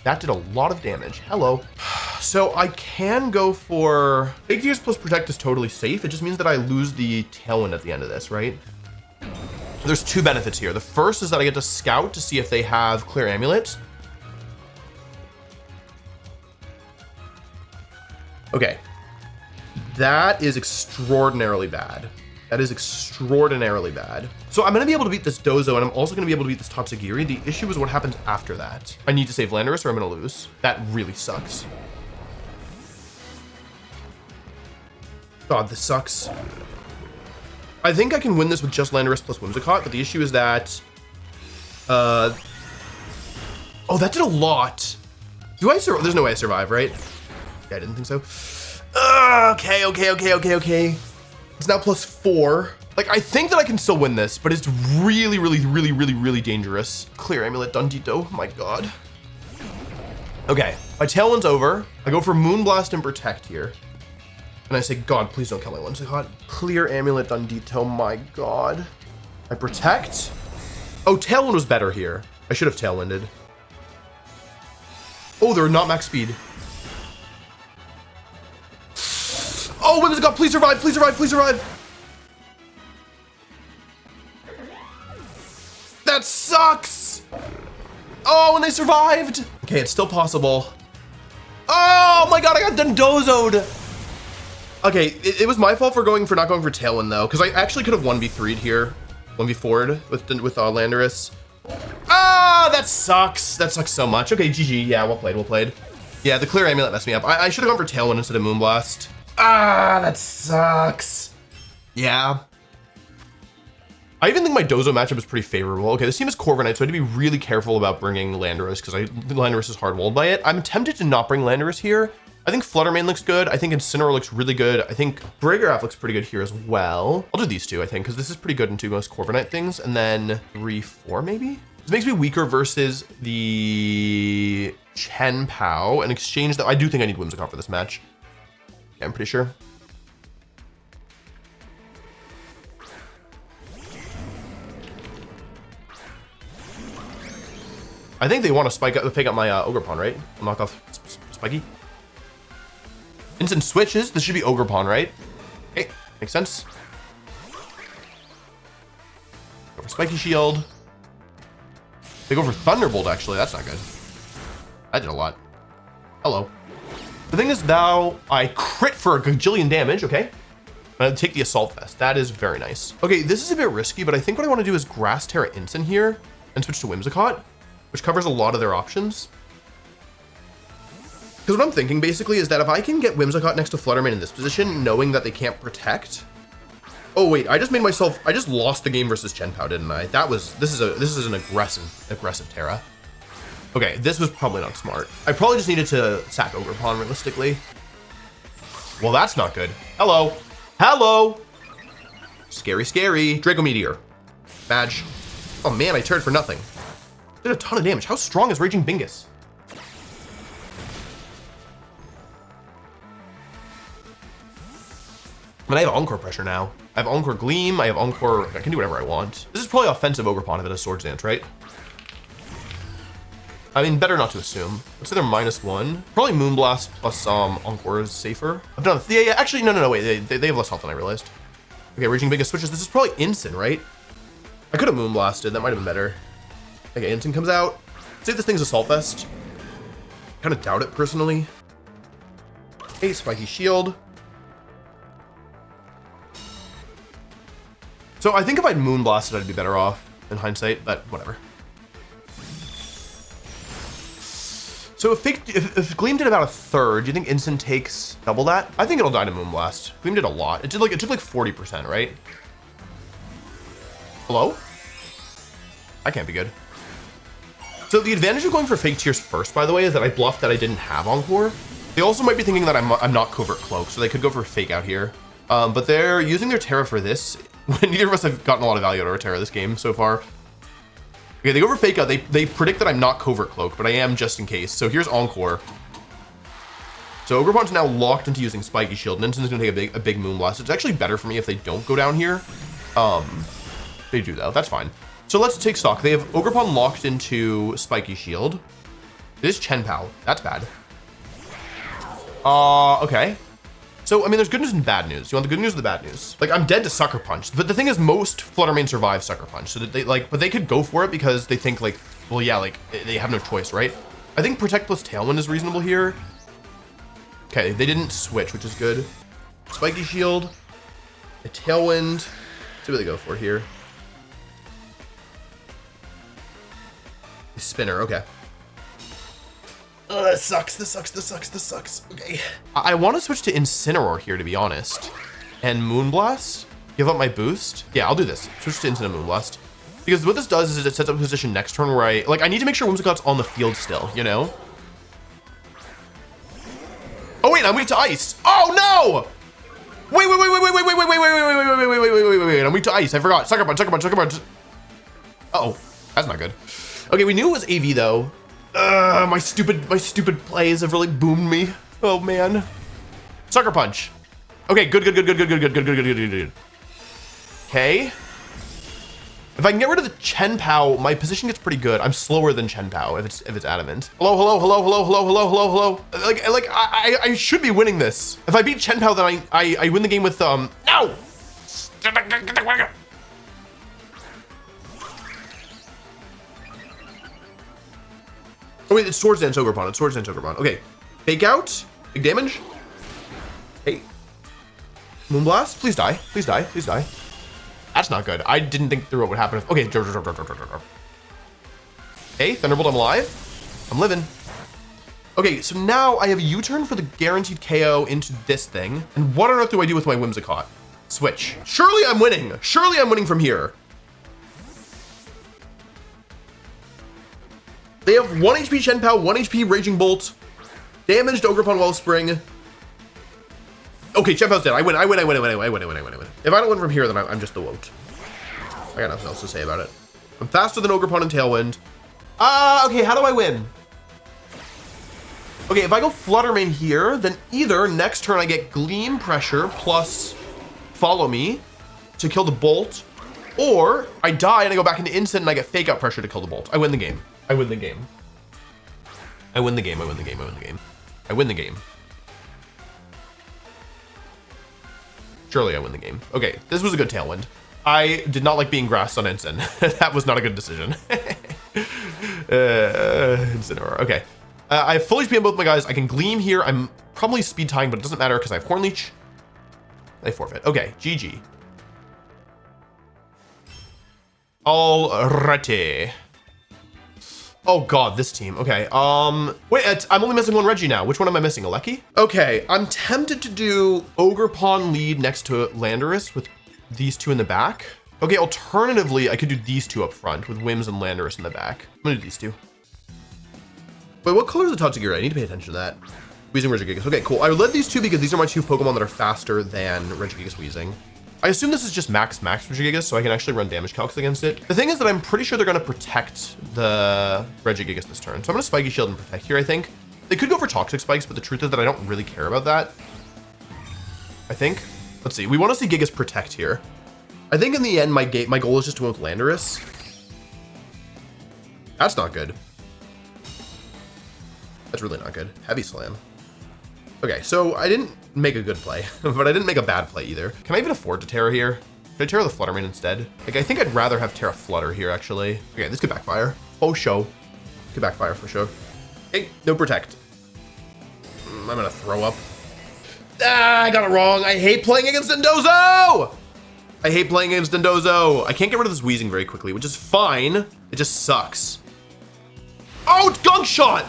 That did a lot of damage. Hello. So I can go for Fake Tears plus Protect is totally safe. It just means that I lose the Tailwind at the end of this, right? There's two benefits here. The first is that I get to scout to see if they have Clear Amulet. Okay. That is extraordinarily bad. That is extraordinarily bad. So I'm going to be able to beat this Dozo, and I'm also going to be able to beat this Tatsugiri. The issue is what happens after that. I need to save Landorus or I'm going to lose. That really sucks. God, this sucks. I think I can win this with just Landorus plus Whimsicott, but the issue is that... Oh, that did a lot. Do I survive? There's no way I survive, right? Yeah, I didn't think so. Okay. It's now +4. Like, I think that I can still win this, but it's really dangerous. Clear Amulet Dundito. Oh my god. Okay, my Tailwind's over. I go for Moonblast and Protect here. And I say, God, please don't kill my Whimsicott. Clear Amulet Dundito. My god. I Protect. Oh, Tailwind was better here. I should have Tailwinded. Oh, they're not max speed. Oh, Whimsicott, please survive, please survive, please survive. That sucks. Oh, and they survived. Okay, it's still possible. Oh my god, I got Dundozo'd. Okay, it was my fault for not going for Tailwind though, because I actually could have 1v3'd here. 1v4'd with Landorus. Ah, that sucks. That sucks so much. Okay, GG. Yeah, well played, well played. Yeah, the Clear Amulet messed me up. I should have gone for Tailwind instead of Moonblast. Ah, that sucks. Yeah. I even think my Dozo matchup is pretty favorable. Okay, this team is Corviknight, so I have to be really careful about bringing Landorus because Landorus is hard walled by it. I'm tempted to not bring Landorus here. I think Fluttermane looks good. I think Incineroar looks really good. I think Breakout looks pretty good here as well. I'll do these two, I think, because this is pretty good in two most Corviknight things. And then 3-4 maybe? This makes me weaker versus the Chien-Pao. In exchange, that I do think I need Whimsicott for this match. Yeah, I'm pretty sure. I think they want to pick up my Ogerpon, right? I'll knock off Spiky. Instant switches. This should be Ogerpon, right? Okay, makes sense. Go for Spiky Shield. They go for Thunderbolt, actually. That's not good. I did a lot. Hello. The thing is, now I crit for a gajillion damage. Okay. I'm gonna take the Assault Vest. That is very nice. Okay, this is a bit risky, but I think what I want to do is Grass Terra Instant here and switch to Whimsicott, which covers a lot of their options. Because what I'm thinking basically is that if I can get Whimsicott next to Fluttermane in this position, knowing that they can't protect. Oh wait, I just lost the game versus Chien-Pao, didn't I? This is an aggressive Terra. Okay, this was probably not smart. I probably just needed to sack Ogerpon realistically. Well, that's not good. Hello. Hello. Scary. Draco Meteor. Badge. Oh man, I turned for nothing. Did a ton of damage. How strong is Raging Bingus? I mean, I have Encore Pressure now. I have Encore Gleam. I have Encore. I can do whatever I want. This is probably offensive Ogerpon if it has Swords Dance, right? I mean, better not to assume. Let's say they're -1. Probably Moonblast plus Encore is safer. I've done. Yeah. Actually, no. Wait. They have less health than I realized. Okay, Raging Bingus switches. This is probably Instant, right? I could have Moonblasted. That might have been better. Okay, Instant comes out. Say this thing's Assault Vest. Kind of doubt it personally. Okay, Spiky Shield. So I think if I'd Moonblasted, I'd be better off in hindsight, but whatever. So if Gleam did about 1/3, do you think Instant takes double that? I think it'll die to Moonblast. Gleam did a lot. It took like 40%, right? Hello? I can't be good. So the advantage of going for Fake Tears first, by the way, is that I bluffed that I didn't have Encore. They also might be thinking that I'm not Covert Cloak, so they could go for Fake out here. But they're using their Terra for this. Neither of us have gotten a lot of value out of our Terra this game so far. Okay, they go for Fake Out. They predict that I'm not Covert Cloak, but I am just in case. So here's Encore. So Ogerpon's now locked into using Spiky Shield, and Instin's gonna take a big Moonblast. It's actually better for me if they don't go down here. They do though, that's fine. So let's take stock. They have Ogerpon locked into Spiky Shield. It is Chen Pao. That's bad. Okay. So, I mean, there's good news and bad news. You want the good news or the bad news? Like, I'm dead to Sucker Punch. But the thing is, most Fluttermane survive Sucker Punch. So that they, like, but they could go for it because they think, like, well, yeah, like, they have no choice, right? I think Protect plus Tailwind is reasonable here. Okay, they didn't switch, which is good. Spiky Shield. A Tailwind. Let's see what they go for here. A Spinner, okay. Oh, that sucks. This sucks. Okay. I want to switch to Incineroar here, to be honest. And Moonblast. Give up my boost. Yeah, I'll do this. Switch to Incineroar Moonblast. Because what this does is it sets up a position next turn where I need to make sure Whimsicott's on the field still, you know? Oh, wait, I'm weak to ice. Oh, no! Wait. I'm weak to ice. I forgot. Sucker Punch. Uh-oh. That's not good. Okay, we knew it was AV, though. My stupid plays have really boomed me. Oh man. Sucker Punch. Okay, good. Okay. If I can get rid of the Chen Pao, my position gets pretty good. I'm slower than Chen Pao if it's adamant. Hello. Like I should be winning this. If I beat Chen Pao, then I win the game with no. Oh wait, it's Swords Dance Ogerpon. Okay. Fake out. Big damage. Hey. Moonblast. Please die. That's not good. I didn't think through what would happen if... Okay. Hey, Thunderbolt, I'm alive. I'm living. Okay, so now I have a U-turn for the guaranteed KO into this thing. And what on earth do I do with my Whimsicott? Switch. Surely I'm winning from here. They have 1 HP Chen Pao, 1 HP Raging Bolt, damaged Ogerpon Wellspring. Okay, Chen Pao's dead. I win. If I don't win from here, then I'm just the woat. I got nothing else to say about it. I'm faster than Ogerpon and Tailwind. Okay, how do I win? Okay, if I go Fluttermane here, then either next turn I get Gleam Pressure plus Follow Me to kill the Bolt, or I die and I go back into Instant and I get Fake Out Pressure to kill the Bolt. I win the game. Surely I win the game. Okay, this was a good Tailwind. I did not like being grassed on Ensign. That was not a good decision. Incineroar. Okay. I have full HP on both my guys. I can Gleam here. I'm probably speed tying, but it doesn't matter because I have Horn Leech. I forfeit. Okay, GG. Alrighty. Oh god, this team. Okay. Wait, I'm only missing one Reggie now. Which one am I missing? Aleki? Okay, I'm tempted to do Ogerpon lead next to Landorus with these two in the back. Okay, alternatively, I could do these two up front with Wims and Landorus in the back. I'm gonna do these two. Wait, what color is the Tatsugira? I need to pay attention to that. Weezing, Regigigas. Okay, cool. I led these two because these are my two Pokemon that are faster than Regigigas Weezing. I assume this is just max Regigigas, so I can actually run damage calcs against it. The thing is that I'm pretty sure they're going to protect the Regigigas this turn. So I'm going to Spiky Shield and protect here, I think. They could go for Toxic Spikes, but the truth is that I don't really care about that. I think. Let's see. We want to see Gigas protect here. I think in the end, my goal is just to win with Landorus. That's not good. That's really not good. Heavy Slam. Okay, so I didn't make a good play, but I didn't make a bad play either. Can I even afford to Terra here? Should I Terra the Fluttermane instead? Like, I think I'd rather have Terra Flutter here, actually. Okay, this could backfire. Oh, show. Could backfire for sure. Hey, no protect. I'm gonna throw up. Ah, I got it wrong. I hate playing against Dondozo! I can't get rid of this Weezing very quickly, which is fine. It just sucks. Oh, Gunk Shot!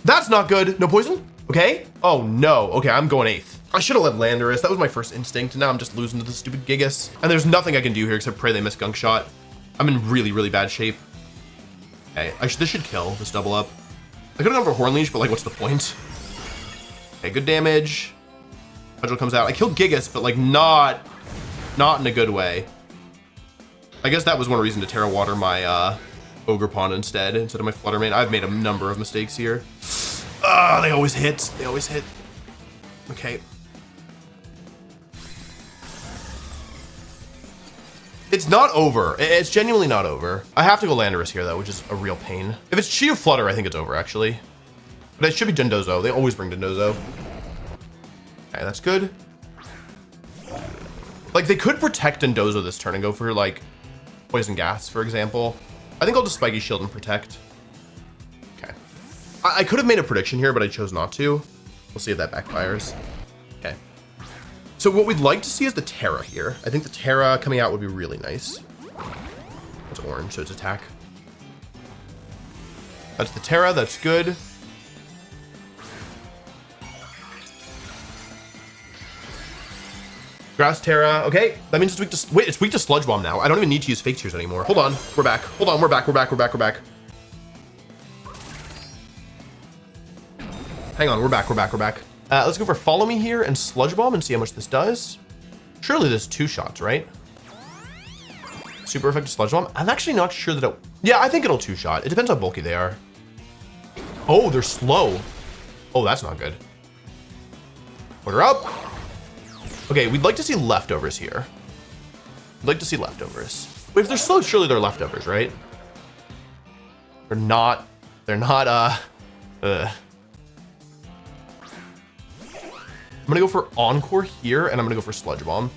That's not good. No poison? Okay. Oh no. Okay, I'm going 8th. I should have led Landorus. That was my first instinct. And now I'm just losing to the stupid Gigas. And there's nothing I can do here except pray they miss Gunk Shot. I'm in really, really bad shape. Okay, this should kill, this double up. I could have gone for Horn Leech, but like, what's the point? Okay, good damage. Cudgel comes out. I killed Gigas, but like not in a good way. I guess that was one reason to Terra Water my Ogerpon instead of my Fluttermane. I've made a number of mistakes here. They always hit. Okay. It's not over. It's genuinely not over. I have to go Landorus here, though, which is a real pain. If it's Chi of Flutter, I think it's over, actually. But it should be Dondozo. They always bring Dondozo. Okay, that's good. Like, they could protect Dondozo this turn and go for, like, Poison Gas, for example. I think I'll just Spiky Shield and protect. Okay. I could have made a prediction here, but I chose not to. We'll see if that backfires. Okay. So what we'd like to see is the Terra here. I think the Terra coming out would be really nice. It's orange, so it's attack. That's the Terra, that's good. Grass Terra, okay. That means it's weak to, wait, it's weak to Sludge Bomb now. I don't even need to use Fake Tears anymore. Hold on, we're back. Hold on, we're back. Hang on, we're back. Let's go for Follow Me here and Sludge Bomb and see how much this does. Surely there's 2 shots, right? Super effective Sludge Bomb. I'm actually not sure that it, yeah, I think it'll 2-shot. It depends how bulky they are. Oh, they're slow. Oh, that's not good. Order up. Okay, we'd like to see leftovers here. We'd like to see leftovers. Wait, if they're slow, surely they're leftovers, right? They're not, I'm gonna go for Encore here, and I'm gonna go for Sludge Bomb.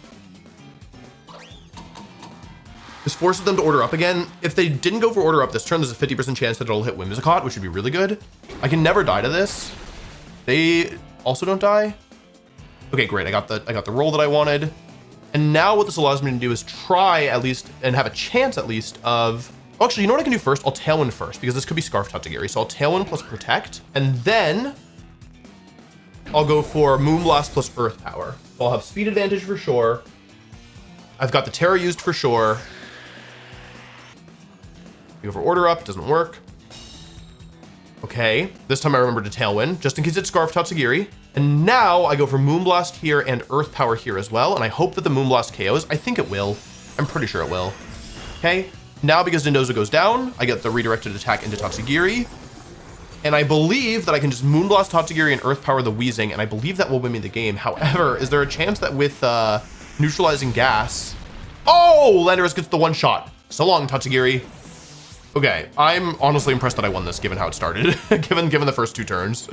This forces them to order up again. If they didn't go for order up this turn, there's a 50% chance that it'll hit Whimsicott, which would be really good. I can never die to this. They also don't die. Okay, great. I got the roll that I wanted. And now what this allows me to do is try at least, and have a chance at least of, oh, actually, you know what I can do first? I'll Tailwind first, because this could be Scarf Tatsugiri. So I'll Tailwind plus Protect, and then I'll go for Moonblast plus Earth Power. So I'll have speed advantage for sure. I've got the Terra used for sure. We go for Order Up, doesn't work. Okay, this time I remember to Tailwind, just in case it's Scarf Tatsugiri. And now I go for Moonblast here and Earth Power here as well, and I hope that the Moonblast KOs. I think it will. I'm pretty sure it will. Okay, now because Dondozo goes down, I get the redirected attack into Tatsugiri. And I believe that I can just Moonblast Tatsugiri and Earth Power the Wheezing, and I believe that will win me the game. However, is there a chance that with neutralizing gas... Oh, Landorus gets the 1-shot. So long, Tatsugiri. Okay, I'm honestly impressed that I won this, given how it started. given the first 2 turns.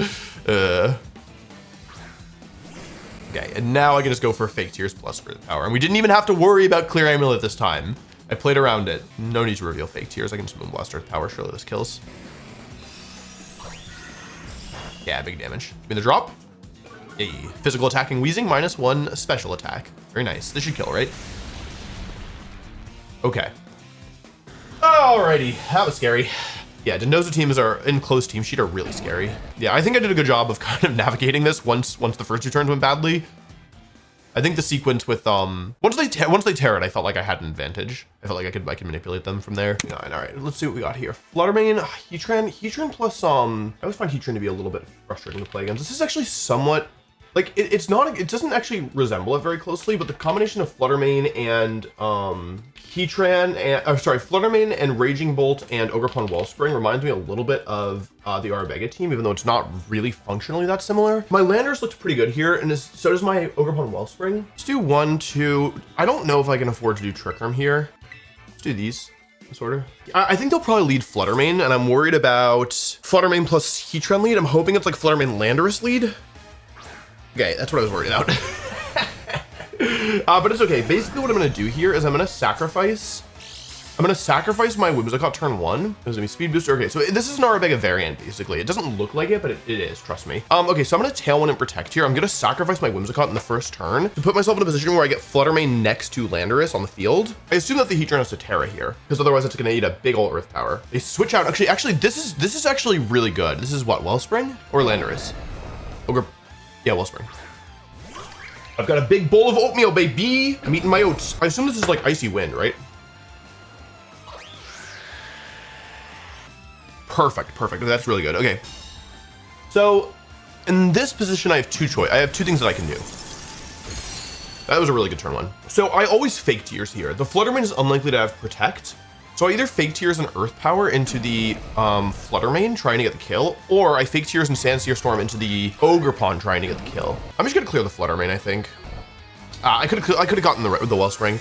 Okay, and now I can just go for Fake Tears plus Earth Power. And we didn't even have to worry about Clear Amulet this time. I played around it. No need to reveal Fake Tears. I can just Moonblast Earth Power. Surely this kills. Yeah, big damage. Give me the drop. Yay. Physical attacking Wheezing, -1 special attack. Very nice. This should kill, right? Okay. Alrighty, that was scary. Yeah, Dondozo teams are in close team sheet are really scary. Yeah, I think I did a good job of kind of navigating this once the first 2 turns went badly. I think the sequence with once they tear it, I felt like I had an advantage. I felt like I could manipulate them from there. All right, let's see what we got here. Fluttermane, Heatran plus I always find Heatran to be a little bit frustrating to play against. This is actually somewhat like it doesn't actually resemble it very closely, but the combination of Fluttermane and Heatran and Fluttermane and Raging Bolt and Ogerpon Wellspring reminds me a little bit of the Arabega team, even though it's not really functionally that similar. My Landorus looks pretty good here, and so does my Ogerpon Wellspring. Let's do 1, 2. I don't know if I can afford to do Trick Room here. Let's do these. This order. I think they'll probably lead Fluttermane, and I'm worried about Fluttermane plus Heatran lead. I'm hoping it's like Fluttermane Landorus lead. Okay, that's what I was worried about. But it's okay. Basically what I'm going to do here is I'm going to sacrifice my Whimsicott turn 1. There's going to be speed booster. Okay, so this is an Arabega variant, basically. It doesn't look like it, but it is, trust me. Okay, so I'm going to Tailwind and Protect here. I'm going to sacrifice my Whimsicott in the first turn to put myself in a position where I get Fluttermane next to Landorus on the field. I assume that the Heatran has to Terra here, because otherwise it's going to eat a big ol' Earth Power. They switch out. Actually, this is actually really good. This is what, Wellspring or Landorus? Yeah, Wellspring. I've got a big bowl of oatmeal, baby. I'm eating my oats. I assume this is like Icy Wind, right? Perfect. That's really good. Okay. So in this position, I have 2 things that I can do. That was a really good turn 1. So I always Fake Tears here. The Fluttermane is unlikely to have Protect. So I either Fake Tears and Earth Power into the Fluttermane, trying to get the kill, or I Fake Tears and Sandsear Storm into the Ogerpon, trying to get the kill. I'm just gonna clear the Fluttermane, I think. I could have gotten the Wellspring.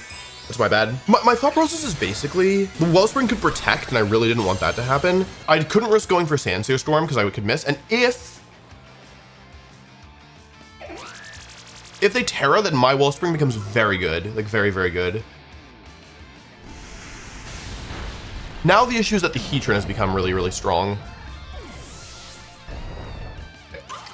That's my bad. My thought process is basically the Wellspring could protect, and I really didn't want that to happen. I couldn't risk going for Sandseer Storm because I could miss. And if they Terra, then my Wellspring becomes very good, like very, very good. Now the issue is that the Heatran has become really, really strong.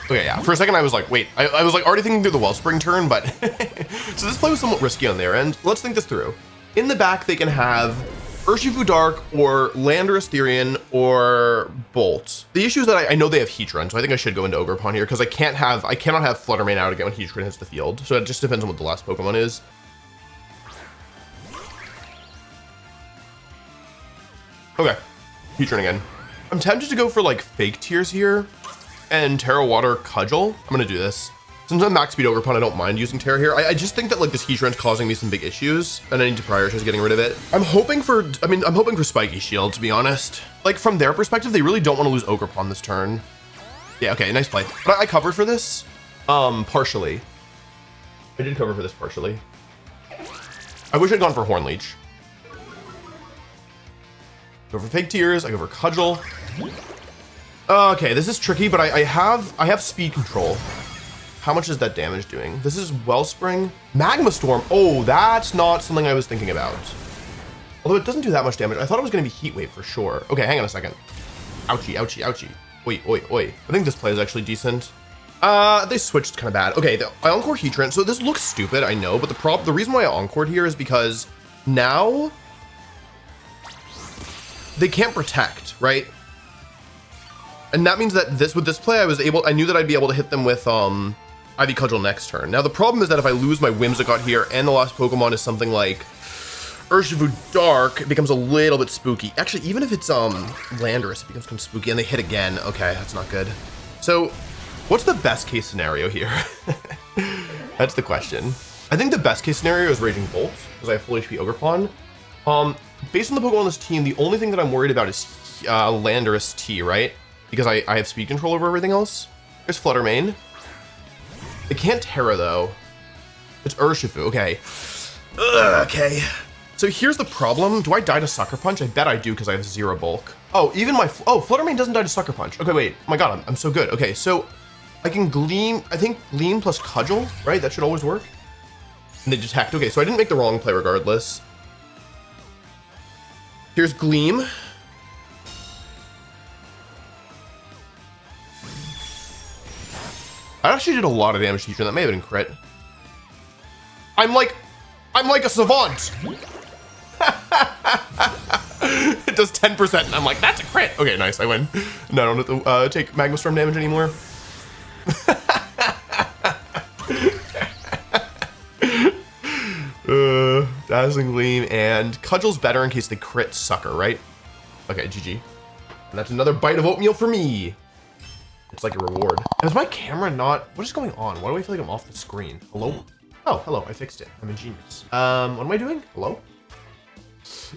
Okay, yeah. For a second, I was like, wait. I was like already thinking through the Wellspring turn, but so this play was somewhat risky on their end. Let's think this through. In the back, they can have Urshifu Dark or Landorus Therian or Bolt. The issue is that I know they have Heatran, so I think I should go into Ogerpon here because I cannot have Flutter Mane out again when Heatran hits the field. So it just depends on what the last Pokemon is. Okay, Heatran again. I'm tempted to go for like fake tears here and Terra Water Cudgel. I'm gonna do this. Since I'm max speed Ogerpon, I don't mind using Terra here. I just think that like this Heatran's causing me some big issues and I need to prioritize getting rid of it. I'm hoping for Spiky Shield, to be honest. Like from their perspective, they really don't want to lose Ogerpon this turn. Yeah, okay, nice play. But I covered for this, partially. I did cover for this partially. I wish I'd gone for Horn Leech. Go for Fake Tears, I go for Cudgel. Okay, this is tricky, but I have speed control. How much is that damage doing? This is Wellspring. Magma Storm. Oh, that's not something I was thinking about. Although it doesn't do that much damage. I thought it was going to be Heat Wave for sure. Okay, hang on a second. Ouchie, ouchie, ouchie. Oi, oi, oi. I think this play is actually decent. They switched kind of bad. Okay, I Encore Heatran. So this looks stupid, I know, but the reason why I Encored here is because now they can't protect, right? And that means that with this play, I knew that I'd be able to hit them with Ivy Cudgel next turn. Now the problem is that if I lose my Whimsicott here and the last Pokemon is something like Urshifu Dark, it becomes a little bit spooky. Actually, even if it's Landorus, it becomes kind of spooky and they hit again. Okay, that's not good. So what's the best case scenario here? That's the question. I think the best case scenario is Raging Bolt because I have full HP Ogerpon. Based on the Pokemon on this team, the only thing that I'm worried about is Landorus T, right? Because I have speed control over everything else. There's Flutter Mane. They can't Terra though. It's Urshifu, okay. Ugh, okay. So here's the problem. Do I die to Sucker Punch? I bet I do because I have 0 bulk. Oh, even Flutter Mane doesn't die to Sucker Punch. Okay, wait. Oh my god, I'm so good. Okay, so I can Gleam, I think Gleam plus Cudgel, right? That should always work. And they detect. Okay, so I didn't make the wrong play regardless. Here's Gleam. I actually did a lot of damage to Heatran. That may have been crit. I'm like a savant. It does 10%, and I'm like, that's a crit. Okay, nice, I win. No, I don't have to take Magma Storm damage anymore. Dazzling Gleam and Cudgel's better in case they crit Sucker, right? Okay, GG. And that's another bite of oatmeal for me. It's like a reward. And is my camera not... What is going on? Why do I feel like I'm off the screen? Hello? Oh, hello. I fixed it. I'm a genius. What am I doing? Hello?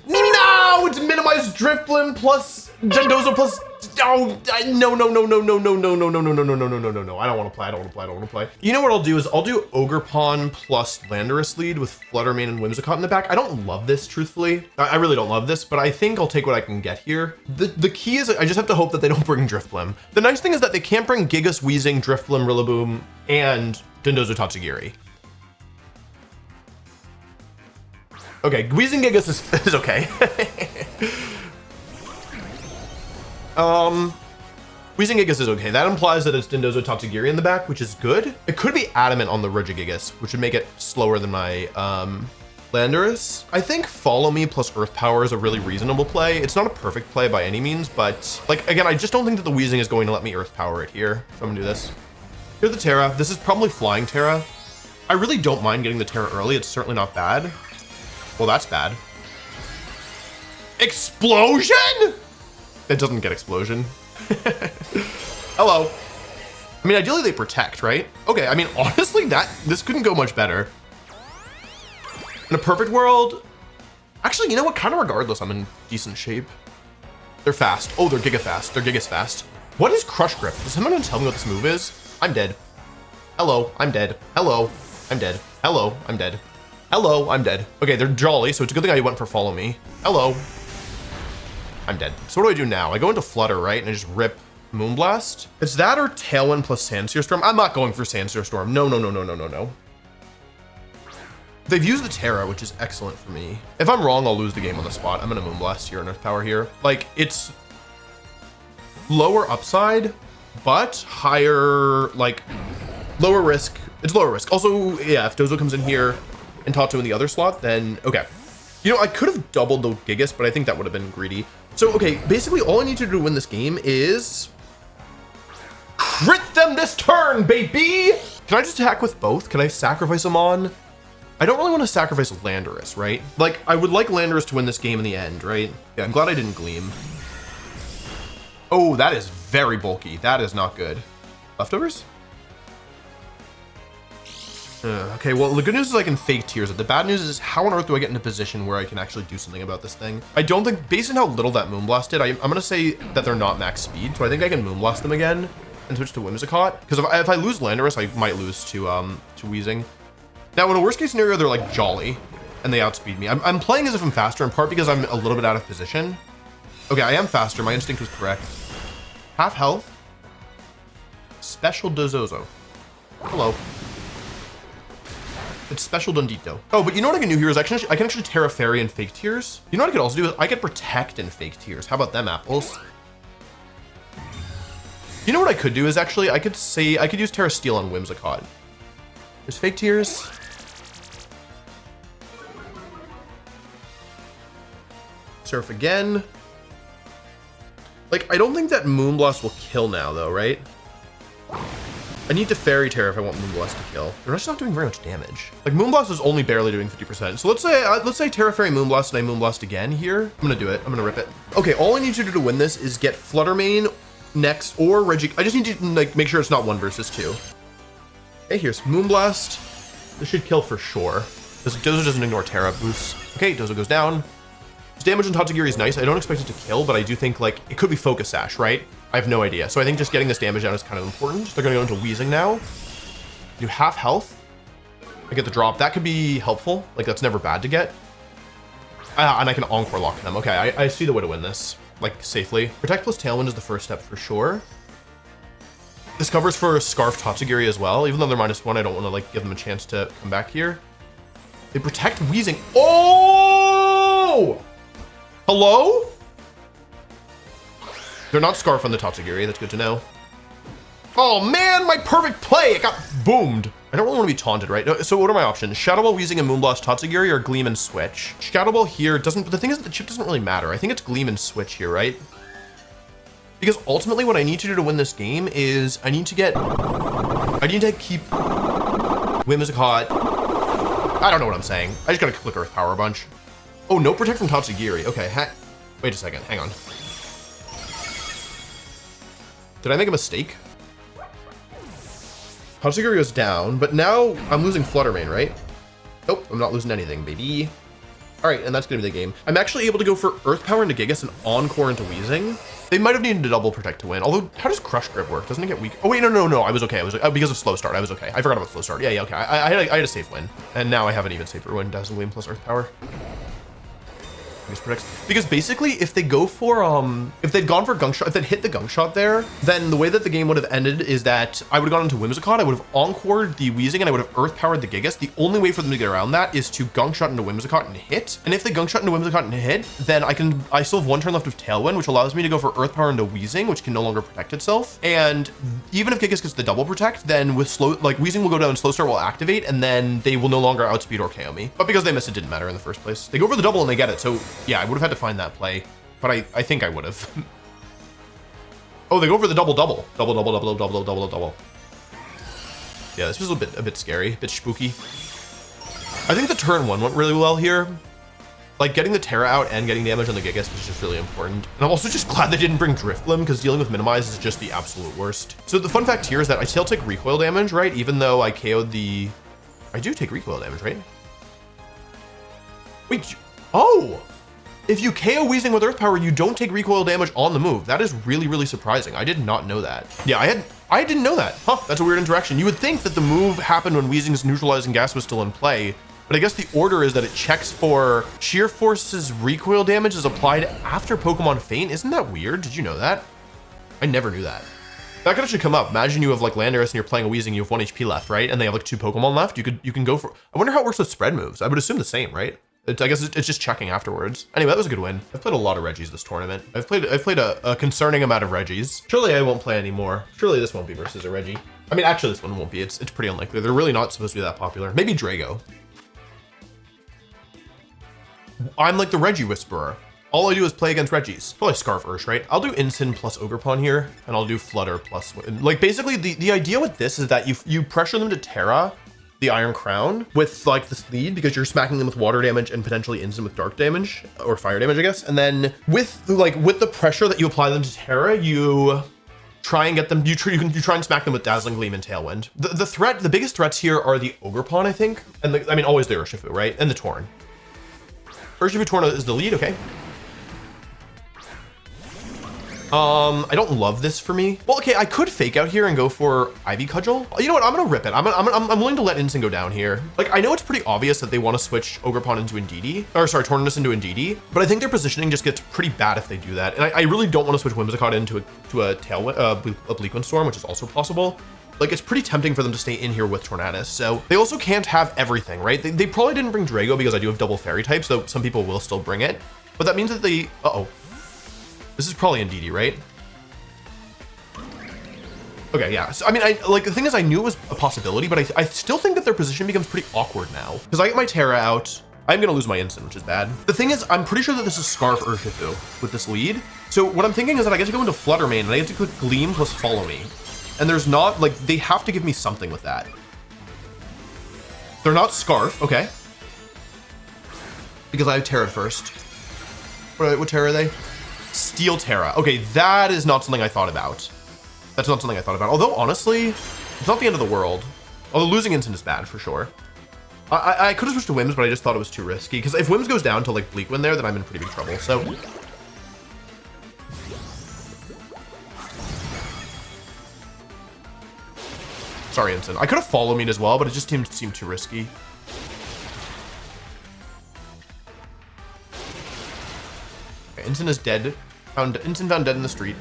No! It's minimized Drifblim plus Dondozo plus... Oh, no. I don't want to play. You know what I'll do is I'll do Ogerpon plus Landorus lead with Flutter Mane and Whimsicott in the back. I don't love this, truthfully. I really don't love this, but I think I'll take what I can get here. The key is I just have to hope that they don't bring Drifblim. The nice thing is that they can't bring Gigas, Weezing, Drifblim, Rillaboom, and Dondozo Tatsugiri. Okay, Weezing Gigas is okay. Weezing Gigas is okay. That implies that it's Dondozo Tatsugiri in the back, which is good. It could be Adamant on the Regigigas, which would make it slower than my Landorus. I think Follow Me plus Earth Power is a really reasonable play. It's not a perfect play by any means, but like again, I just don't think that the Weezing is going to let me Earth Power it here. So I'm gonna do this. Here's the Terra. This is probably Flying Terra. I really don't mind getting the Terra early. It's certainly not bad. Well, that's bad. Explosion? It doesn't get Explosion. Hello. I mean, ideally they protect, right? Okay, I mean, honestly, this couldn't go much better. In a perfect world, actually, you know what? Kind of regardless, I'm in decent shape. They're fast. Oh, they're Giga fast. They're Gigas fast. What is Crush Grip? Does someone tell me what this move is? I'm dead. Hello, I'm dead. Hello, I'm dead. Hello, I'm dead. Hello, I'm dead. Okay, they're jolly, so it's a good thing I went for follow me. Hello. I'm dead. So what do I do now? I go into Flutter, right? And I just rip Moonblast. It's that or Tailwind plus Sandsear Storm. I'm not going for Sandsear Storm. No, no, no, no, no, no, no. They've used the Terra, which is excellent for me. If I'm wrong, I'll lose the game on the spot. I'm gonna Moonblast here and Earth Power here. Like, it's lower upside, but higher, like, lower risk. It's lower risk. Also, yeah, if Dozo comes in here and Tatsu in the other slot, then okay. You know, I could have doubled the Gigas, but I think that would have been greedy. So, okay, basically all I need to do to win this game is crit them this turn, baby! Can I just attack with both? Can I sacrifice them on? I don't really want to sacrifice Landorus, right? Like, I would like Landorus to win this game in the end, right? Yeah, I'm glad I didn't Gleam. Oh, that is very bulky. That is not good. Leftovers? Okay, well, the good news is I can fake Tears. The bad news is how on earth do I get in a position where I can actually do something about this thing? I don't think, based on how little that Moonblast did, I'm going to say that they're not max speed, so I think I can Moonblast them again and switch to Whimsicott. Because if I lose Landorus, I might lose to Weezing. Now, in a worst case scenario, they're like jolly and they outspeed me. I'm playing as if I'm faster, in part because I'm a little bit out of position. Okay, I am faster. My instinct was correct. Half health. Special Dozozo. Hello. It's Special Dundito. Oh, but you know what I can do here is I can actually Terra Fairy and Fake Tears. You know what I could also do is I could Protect and Fake Tears. How about them apples? You know what I could do is actually I could use Terra Steel on Whimsicott. There's Fake Tears. Surf again. Like, I don't think that Moonblast will kill now, though, right? I need to Fairy Terror if I want Moonblast to kill. They're just not doing very much damage. Like, Moonblast is only barely doing 50%. So let's say Terra Fairy Moonblast and I Moonblast again here. I'm gonna do it. I'm gonna rip it. Okay, all I need to do to win this is get Fluttermane next or Reggie. I just need to like make sure it's not 1 versus 2. Okay, here's Moonblast. This should kill for sure. Dozo doesn't ignore Terra boosts. Okay, Dozo goes down. This damage on Tatsugiri is nice. I don't expect it to kill, but I do think like it could be Focus Sash, right? I have no idea. So I think just getting this damage down is kind of important. They're gonna go into Weezing now. Do half health. I get the drop. That could be helpful. Like that's never bad to get. And I can Encore lock them. Okay, I see the way to win this, like safely. Protect plus Tailwind is the first step for sure. This covers for Scarf Tatsugiri as well. Even though they're -1, I don't want to like give them a chance to come back here. They protect Weezing. Oh! Hello? They're not Scarf on the Tatsugiri. That's good to know. Oh man, my perfect play! It got boomed. I don't really want to be taunted, right? So what are my options? Shadow Ball, Weezing, and Moonblast Tatsugiri, or Gleam and Switch? Shadow Ball here doesn't, but the thing is that the chip doesn't really matter. I think it's Gleam and Switch here, right? Because ultimately what I need to do to win this game is I need to keep Whimsicott. I don't know what I'm saying. I just gotta click Earth Power a bunch. Oh, no Protect from Tatsugiri. Okay, wait a second, hang on. Did I make a mistake? Tatsugiri goes down, but now I'm losing Fluttermane, right? Nope, I'm not losing anything, baby. All right, and that's gonna be the game. I'm actually able to go for Earth Power into Gigas and Encore into Weezing. They might have needed to double Protect to win. Although, how does Crush Grip work? Doesn't it get weak? Oh wait, no. I was okay. I was because of Slow Start. I was okay. I forgot about Slow Start. Yeah. Okay. I had a safe win, and now I have an even safer win. Dazzle Gleam plus Earth Power. Because basically, if they go for if they'd gone for Gunk Shot, if they'd hit the Gunk Shot there, then the way that the game would have ended is that I would have gone into Whimsicott, I would have Encored the Weezing, and I would have Earth Powered the Gigas. The only way for them to get around that is to Gunk Shot into Whimsicott and hit. And if they Gunk Shot into Whimsicott and hit, then I still have 1 turn left of Tailwind, which allows me to go for Earth Power into Weezing, which can no longer protect itself. And even if Gigas gets the double protect, then with Weezing will go down and Slow Start will activate, and then they will no longer outspeed or KO me. But because they missed, it didn't matter in the first place. They go for the double and they get it. So yeah, I would have had to find that play, but I think I would have. Oh, they go for the double. Yeah, this was a bit scary, a bit spooky. I think the turn 1 went really well here. Like getting the Terra out and getting damage on the Gigas was just really important. And I'm also just glad they didn't bring Driftblim because dealing with Minimize is just the absolute worst. So the fun fact here is that I still take recoil damage, right? Even though I KO'd the, I do take recoil damage, right? Wait, oh! If you KO Weezing with Earth Power, you don't take recoil damage on the move. That is really, really surprising. I did not know that. Yeah, I didn't know that. Huh, that's a weird interaction. You would think that the move happened when Weezing's neutralizing gas was still in play, But I guess the order is that it checks for sheer force's recoil damage is applied after Pokemon faint. Isn't that weird? Did you know that? I never knew that. That could actually come up. Imagine you have like Landorus and you're playing a Weezing, you have 1 HP left, right? And they have like 2 Pokemon left. You can go for, I wonder how it works with spread moves. I would assume the same, right? I guess it's just checking afterwards. Anyway, that was a good win. I've played a lot of Reggies this tournament. I've played a concerning amount of Reggies. Surely I won't play anymore. Surely this won't be versus a Reggie. I mean, actually this one won't be. It's pretty unlikely. They're really not supposed to be that popular. Maybe Drago. I'm like the Reggie Whisperer. All I do is play against Reggies. Probably Scarf Ursh, right? I'll do Incin plus Ogerpon here, and I'll do Flutter plus, like basically the idea with this is that you pressure them to Terra the Iron Crown with like this lead because you're smacking them with water damage and potentially Incin with dark damage or fire damage, I guess. And then with the pressure that you apply them to Terra, you try and get them, you try and smack them with Dazzling Gleam and Tailwind. The biggest threats here are the Ogerpon, I think. And I mean, always the Urshifu, right? And the Torn. Urshifu Torn is the lead, okay. I don't love this for me. Well, okay, I could fake out here and go for Ivy Cudgel. You know what? I'm gonna rip it. I'm willing to let Incin go down here. Like, I know it's pretty obvious that they want to switch Ogerpon into Indeedee, or sorry, Tornadus into Indeedee, but I think their positioning just gets pretty bad if they do that. And I really don't want to switch Whimsicott into a Bleak Storm, which is also possible. Like, it's pretty tempting for them to stay in here with Tornadus. So they also can't have everything, right? They probably didn't bring Drago because I do have double fairy types, though some people will still bring it. But that means that they, uh-oh. This is probably Indeedee, right? Okay, yeah. So, I mean, like the thing is I knew it was a possibility, but I still think that their position becomes pretty awkward now. Because I get my Terra out, I'm gonna lose my Incin, which is bad. The thing is, I'm pretty sure that this is Scarf Urshifu with this lead. So what I'm thinking is that I get to go into Flutter Mane and I get to click Gleam plus Follow Me. And there's not, like, they have to give me something with that. They're not Scarf, okay. Because I have Terra first. What Terra are they? Steel Terra. Okay, that is not something I thought about. That's not something I thought about. Although, honestly, it's not the end of the world. Although losing Incin is bad for sure. I could have switched to Wims, but I just thought it was too risky. Because if Wims goes down to like Bleak Wind there, then I'm in pretty big trouble. So. Sorry, Incin. I could have Follow Me as well, but it just seemed too risky. Okay, Incin is dead. Incin found dead in the street.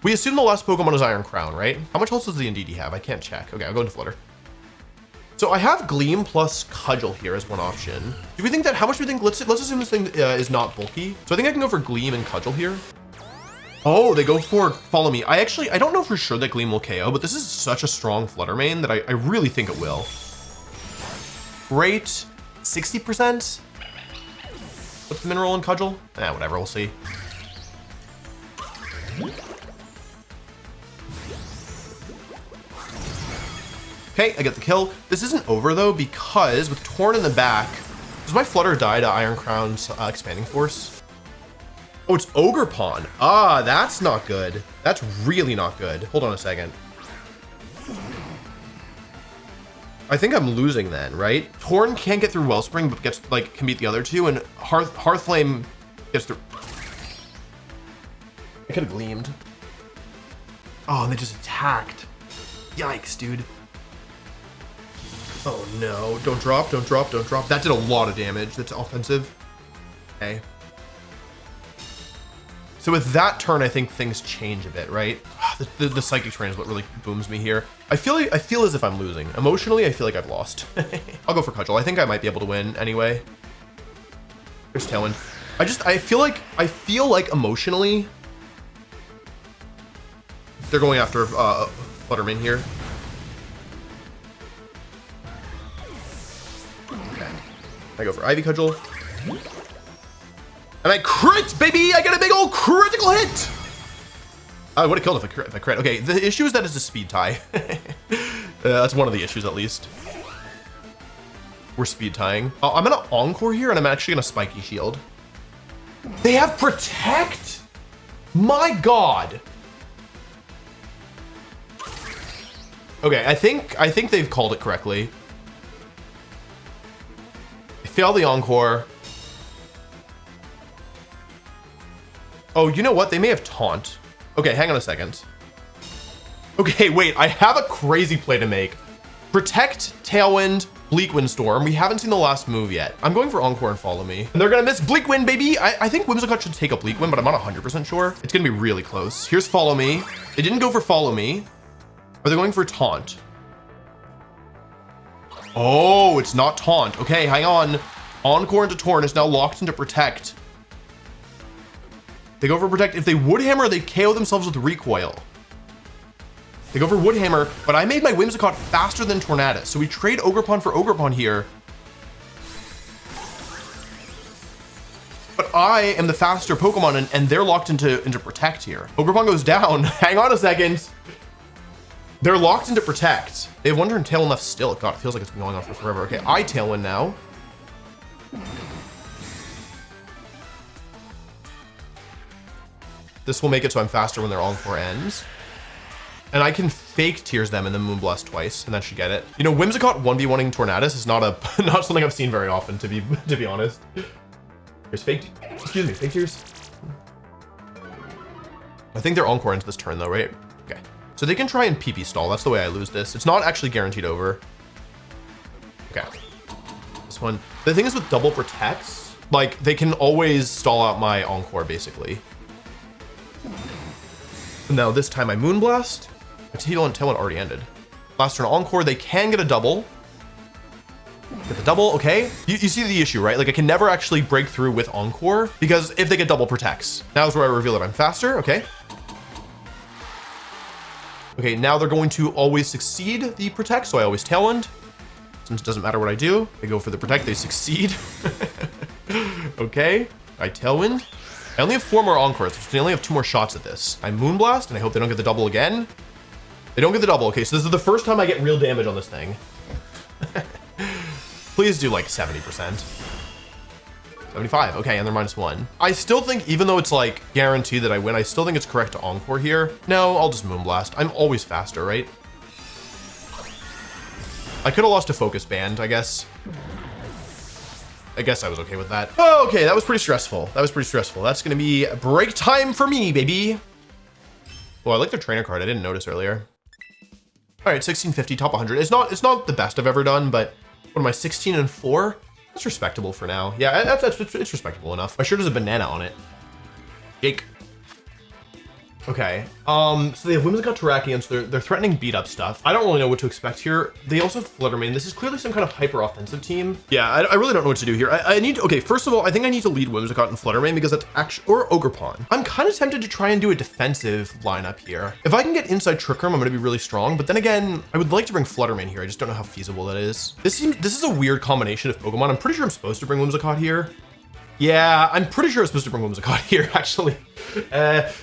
We assume the last Pokemon is Iron Crown, right? How much health does the Indeedee have? I can't check. Okay, I'll go into Flutter. So I have Gleam plus Cudgel here as one option. Do we think that, how much do we think, let's assume this thing is not bulky. So I think I can go for Gleam and Cudgel here. Oh, they go for Follow Me. I don't know for sure that Gleam will KO, but this is such a strong Flutter Mane that I really think it will. Great, 60%. What's the mineral in Cudgel? Whatever, we'll see. Okay, I get the kill. This isn't over though, because with Torn in the back, does my Flutter die to Iron Crown's Expanding Force? Oh, it's Ogerpon. Ah, that's not good. That's really not good. Hold on a second. I think I'm losing then, right? Torn can't get through Wellspring, but gets like can beat the other two, and Hearthflame gets through. I could have gleamed. Oh, and they just attacked. Yikes, dude. Oh no, don't drop, don't drop, don't drop. That did a lot of damage. That's offensive. Okay. So with that turn, I think things change a bit, right? The psychic terrain is what really booms me here. I feel as if I'm losing. Emotionally, I feel like I've lost. I'll go for Cudgel. I think I might be able to win anyway. There's Tailwind. I feel like emotionally they're going after Flutter Mane here. Okay. I go for Ivy Cudgel. And I crit, baby! I got a big old critical hit! I would have killed if I crit. Okay, the issue is that it's a speed tie. That's one of the issues, at least. We're speed tying. I'm gonna Encore here, and I'm actually gonna Spiky Shield. They have Protect? My God! Okay, I think they've called it correctly. I fail the Encore. Oh, you know what? They may have Taunt. Okay, hang on a second. Okay, wait, I have a crazy play to make. Protect, Tailwind, Bleak Windstorm. We haven't seen the last move yet. I'm going for Encore and Follow Me. And they're gonna miss Bleak Wind, baby. I think Whimsicott should take a Bleak Wind, but I'm not 100% sure. It's gonna be really close. Here's Follow Me. They didn't go for Follow Me. Are they going for Taunt? Oh, it's not Taunt. Okay, hang on. Encore into Torn is now locked into Protect. They go for Protect. If they Wood Hammer, they KO themselves with Recoil. They go for Wood Hammer, but I made my Whimsicott faster than Tornadus, so we trade Ogerpon for Ogerpon here. But I am the faster Pokemon, and they're locked into Protect here. Ogerpon goes down. Hang on a second. They're locked into Protect. They have one turn Tailwind left still. God, it feels like it's been going on for forever. Okay, I Tailwind now. This will make it so I'm faster when their Encore ends. And I can fake Tears them and then Moonblast twice, and that should get it. You know, Whimsicott 1v1ing Tornadus is not something I've seen very often, to be honest. Here's fake Tears. I think they're Encore ends this turn though, right? Okay. So they can try and PP stall. That's the way I lose this. It's not actually guaranteed over. Okay. This one. The thing is with double protects, like they can always stall out my Encore basically. Now this time I Moonblast. Tail and Tailwind already ended. Last turn Encore, they can get a double. Get the double, okay. You see the issue, right? Like I can never actually break through with Encore because if they get double protects. Now is where I reveal that I'm faster, okay. Okay, now they're going to always succeed the protect, so I always Tailwind. Since it doesn't matter what I do, they go for the protect, they succeed. Okay, I Tailwind. I only have 4 more Encores, so they only have 2 more shots at this. I Moonblast, and I hope they don't get the double again. They don't get the double. Okay, so this is the first time I get real damage on this thing. Please do like 70%. 75, okay, and they're -1. I still think, even though it's like guaranteed that I win, I still think it's correct to Encore here. No, I'll just Moonblast. I'm always faster, right? I could have lost a Focus Band, I guess. I guess I was okay with that. Oh, okay, that was pretty stressful. That's gonna be break time for me, baby. Well, I like their trainer card. I didn't notice earlier. All right, 1650, top 100. It's not the best I've ever done, but what am I, 16 and 4? That's respectable for now. Yeah, it's respectable enough. My shirt has a banana on it. Jake. Okay, so they have Whimsicott Terrakion, so they're threatening beat up stuff. I don't really know what to expect here. They also have Fluttermane. This is clearly some kind of hyper offensive team. Yeah, I really don't know what to do here. I need to, okay, first of all, I think I need to lead Whimsicott and Fluttermane because that's actually, or Ogerpon. I'm kind of tempted to try and do a defensive lineup here. If I can get inside Trick Room, I'm gonna be really strong, but then again, I would like to bring Fluttermane here. I just don't know how feasible that is. This is a weird combination of Pokemon. I'm pretty sure I'm supposed to bring Whimsicott here. Yeah, I'm pretty sure I'm supposed to bring Whimsicott here, actually.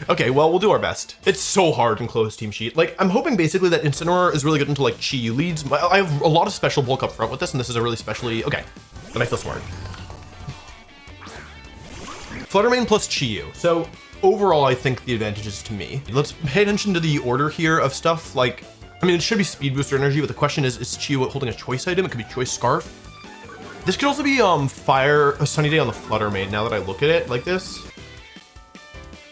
Okay, well, we'll do our best. It's so hard in closed team sheet. Like, I'm hoping basically that Incineroar is really good into, like, Chi-Yu leads. I have a lot of special bulk up front with this, and this is a really specially... Okay, then I feel smart. Fluttermane plus Chi-Yu. So, overall, I think the advantage is to me. Let's pay attention to the order here of stuff. Like, I mean, it should be Speed Booster Energy, but the question is Chi-Yu holding a choice item? It could be Choice Scarf. This could also be Fire, a Sunny Day on the Fluttermane, now that I look at it like this.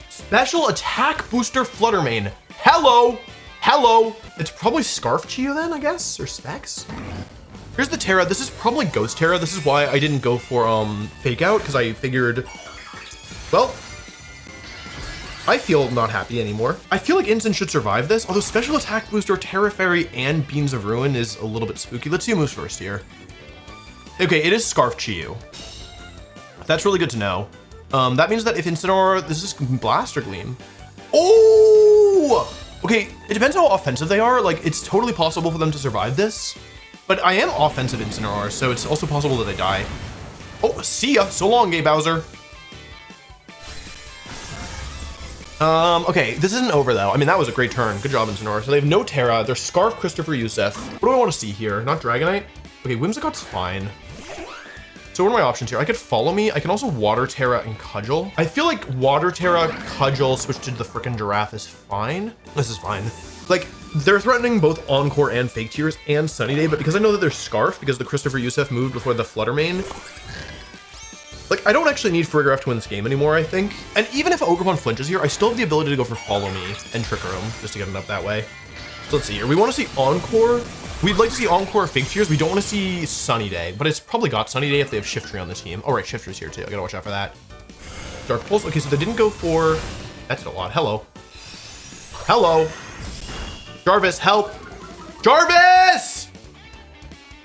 Special Attack Booster Fluttermane. Hello! Hello! It's probably Scarf Chi-Yu then, I guess? Or Specs? Here's the Terra. This is probably Ghost Terra. This is why I didn't go for Fake Out, because I figured... Well... I feel not happy anymore. I feel like Instant should survive this, although Special Attack Booster, Terra Fairy, and Beams of Ruin is a little bit spooky. Let's see who moves first here. Okay, it is Scarf Chi-Yu. That's really good to know. That means that if Incineroar, this is Blast or Gleam. Oh! Okay, it depends how offensive they are. Like, it's totally possible for them to survive this. But I am offensive Incineroar, so it's also possible that they die. Oh, see ya. So long, Gay Bowser. Okay, this isn't over though. I mean, that was a great turn. Good job, Incineroar. So they have no Terra. They're Scarf Christopher Youssef. What do I want to see here? Not Dragonite? Okay, Whimsicott's fine. So what are my options here? I could Follow Me. I can also Water Terra and Cudgel. I feel like Water Terra, Cudgel, switch to the frickin' Giraffe is fine. This is fine. Like, they're threatening both Encore and Fake Tears and Sunny Day, but because I know that they're Scarf, because the Christopher Youssef moved before the Fluttermane, like, I don't actually need Farigiraf to win this game anymore, I think. And even if Ogerpon flinches here, I still have the ability to go for Follow Me and Trick Room, just to get it up that way. So let's see here. We want to see Encore. We'd like to see Encore Fake Tears. We don't want to see Sunny Day, but it's probably got Sunny Day if they have Shiftry on the team. Oh, right, Shiftry's here too. I gotta watch out for that. Dark Pulse. Okay, so they didn't go for... That's a lot. Hello. Hello. Jarvis, help. Jarvis!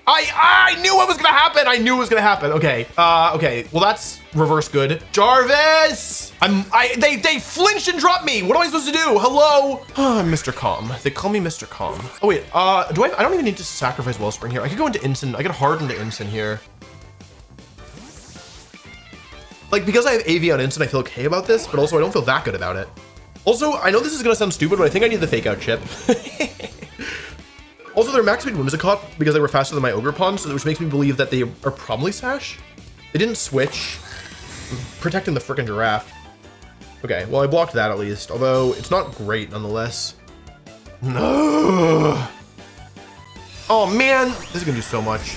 I knew it was gonna happen. I knew it was gonna happen. Okay. Okay. Well, that's reverse good. Jarvis! They flinched and dropped me. What am I supposed to do? Hello? I'm Mr. Calm. They call me Mr. Calm. Oh wait, I don't even need to sacrifice Wellspring here. I could go into Instant. I could harden to Instant here. Like, because I have AV on Instant, I feel okay about this, but also I don't feel that good about it. Also, I know this is gonna sound stupid, but I think I need the fake out chip. Also, they're max speed Whimsicott because they were faster than my Ogerpon, so which makes me believe that they are probably Sash. They didn't switch. I'm protecting the frickin' giraffe. Okay, well, I blocked that at least, although it's not great nonetheless. No. Oh man, this is gonna do so much.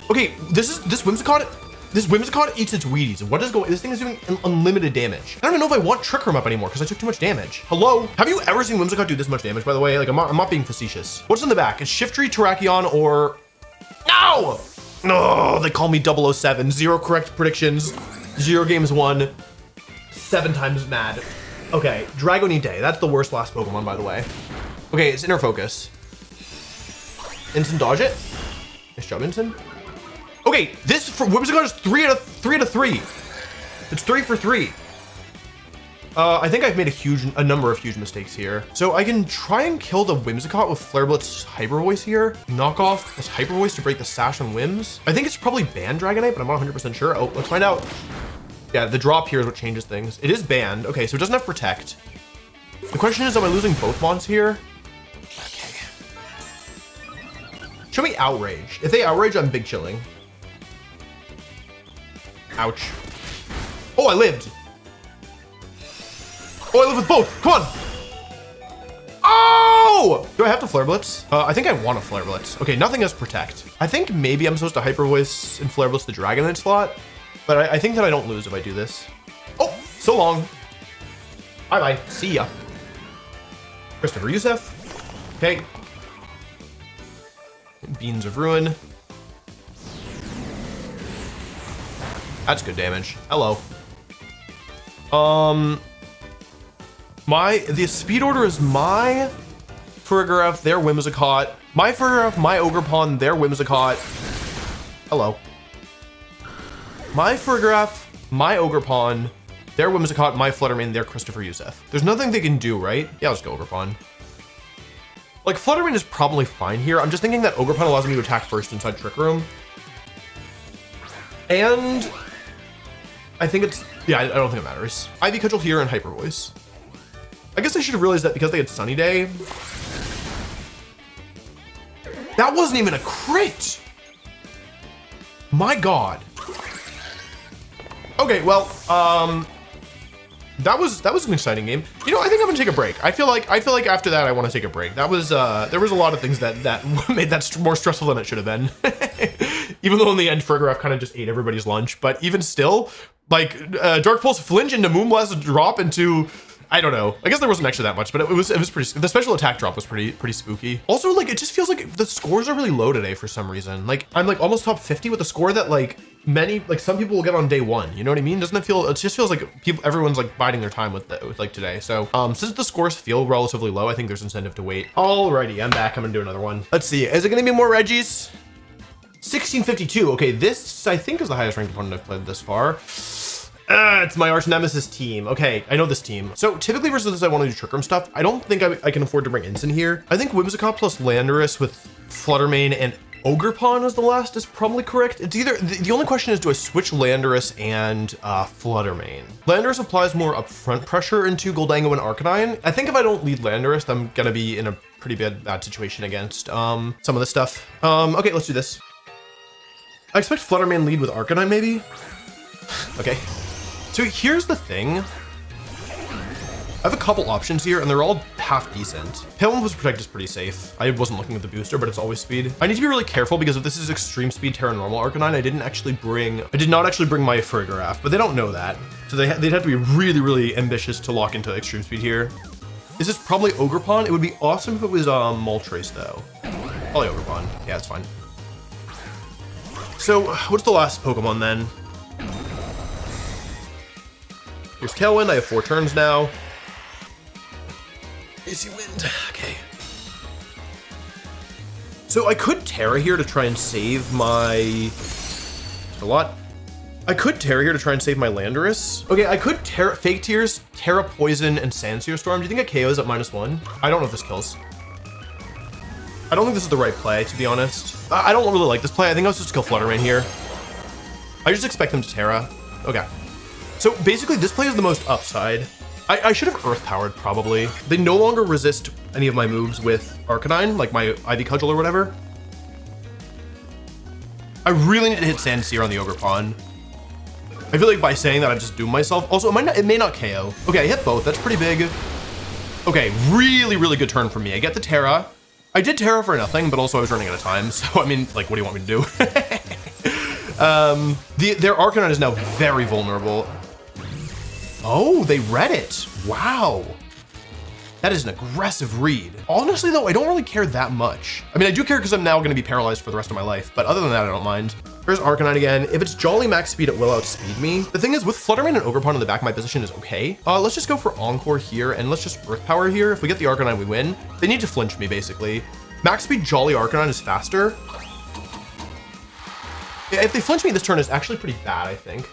Okay, this Whimsicott eats its Wheaties. What is going? This thing is doing unlimited damage. I don't even know if I want Trick Room up anymore because I took too much damage. Hello? Have you ever seen Whimsicott do this much damage? By the way, like I'm not being facetious. What's in the back? Is Shiftry, Terrakion, or no? No, they call me 007. 0 correct predictions, 0 games won, 7 times mad. Okay, Dragonite. That's the worst last Pokemon, by the way. Okay, it's Inner Focus. Instant dodge it. Nice job, Instant. Okay, this for Whimsicott is 3 out of 3. It's 3 for 3. I think I've made a number of huge mistakes here. So I can try and kill the Whimsicott with Flare Blitz Hyper Voice here. Knock off this Hyper Voice to break the Sash on Whims. I think it's probably banned Dragonite, but I'm not 100% sure. Oh, let's find out. Yeah, the drop here is what changes things. It is banned. Okay, so it doesn't have Protect. The question is, am I losing both Mons here? Okay. Show me Outrage. If they Outrage, I'm big chilling. Ouch. Oh, I lived. Oh, I live with both. Come on. Oh! Do I have to Flare Blitz? I think I want to Flare Blitz. Okay, nothing has Protect. I think maybe I'm supposed to Hyper Voice and Flare Blitz the Dragonite slot, but I think that I don't lose if I do this. Oh, so long. Bye-bye. See ya. Christopher Youssef. Okay. Beans of Ruin. That's good damage. Hello. The speed order is my Farigiraf, their Whimsicott. My Farigiraf, my Ogerpon, their Whimsicott. Hello. My Farigiraf, my Ogerpon, their Whimsicott, my Fluttermane, their Christopher Youssef. There's nothing they can do, right? Yeah, I'll just go Ogerpon. Like, Fluttermane is probably fine here. I'm just thinking that Ogerpon allows me to attack first inside Trick Room. And I think it's, yeah, I don't think it matters. Ivy Cudgel here and Hyper Voice. I guess I should have realized that because they had Sunny Day. That wasn't even a crit. My God. Okay, well, that was an exciting game. You know, I think I'm gonna take a break. I feel like after that I want to take a break. That was there was a lot of things that made that more stressful than it should have been. Even though in the end Farigiraf kind of just ate everybody's lunch, but even still, like Dark Pulse flinch into Moonblast drop into, I don't know. I guess there wasn't actually that much, but it was pretty. The special attack drop was pretty spooky. Also, like, it just feels like the scores are really low today for some reason. Like, I'm like almost top 50 with a score that like some people will get on day 1. You know what I mean? Doesn't it feel? It just feels like everyone's like biding their time with like today. So since the scores feel relatively low, I think there's incentive to wait. Alrighty, I'm back. I'm gonna do another one. Let's see. Is it gonna be more Reggies? 1652. Okay, this I think is the highest ranked opponent I've played this far. It's my arch nemesis team. Okay, I know this team. So typically versus this, I want to do Trick Room stuff. I don't think I can afford to bring Instant here. I think Whimsicott plus Landorus with Fluttermane and Ogerpon as the last is probably correct. It's either, the only question is, do I switch Landorus and Fluttermane? Landorus applies more upfront pressure into Goldango and Arcanine. I think if I don't lead Landorus, I'm gonna be in a pretty bad situation against some of this stuff. Okay, let's do this. I expect Fluttermane lead with Arcanine maybe? Okay. So here's the thing. I have a couple options here and they're all half decent. Pale was Protect is pretty safe. I wasn't looking at the booster, but it's always speed. I need to be really careful because if this is extreme speed Terra Normal Arcanine, I did not actually bring my Farigiraf, but they don't know that. So they'd have to be really, really ambitious to lock into extreme speed here. Is this probably Ogerpon? It would be awesome if it was Moltres though. Probably Ogerpon. Yeah, it's fine. So what's the last Pokemon then? Here's Tailwind. I have 4 turns now. Icy Wind. Okay. So I could Terra here to try and save my... a lot. I could Terra here to try and save my Landorus. Okay, I could Fake Tears, Terra Poison, and Sandsear Storm. Do you think it KOs at -1? I don't know if this kills. I don't think this is the right play, to be honest. I don't really like this play. I think I was supposed to kill Flutter Mane here. I just expect them to Terra. Okay. So basically, this play is the most upside. I should have Earth Powered, probably. They no longer resist any of my moves with Arcanine, like my Ivy Cudgel or whatever. I really need to hit Sandsear on the Ogerpon. I feel like by saying that, I'm just doomed myself. Also, it may not KO. Okay, I hit both. That's pretty big. Okay, really, really good turn for me. I get the Terra. I did Terra for nothing, but also I was running out of time. So, I mean, like, what do you want me to do? Their Arcanine is now very vulnerable. Oh, they read it. Wow. That is an aggressive read. Honestly, though, I don't really care that much. I mean, I do care because I'm now going to be paralyzed for the rest of my life. But other than that, I don't mind. Here's Arcanine again. If it's Jolly max speed, it will outspeed me. The thing is, with Flutter Mane and Ogerpon in the back, my position is okay. Let's just go for Encore here, and let's just Earth Power here. If we get the Arcanine, we win. They need to flinch me, basically. Max speed Jolly Arcanine is faster. Yeah, if they flinch me this turn, it's actually pretty bad, I think.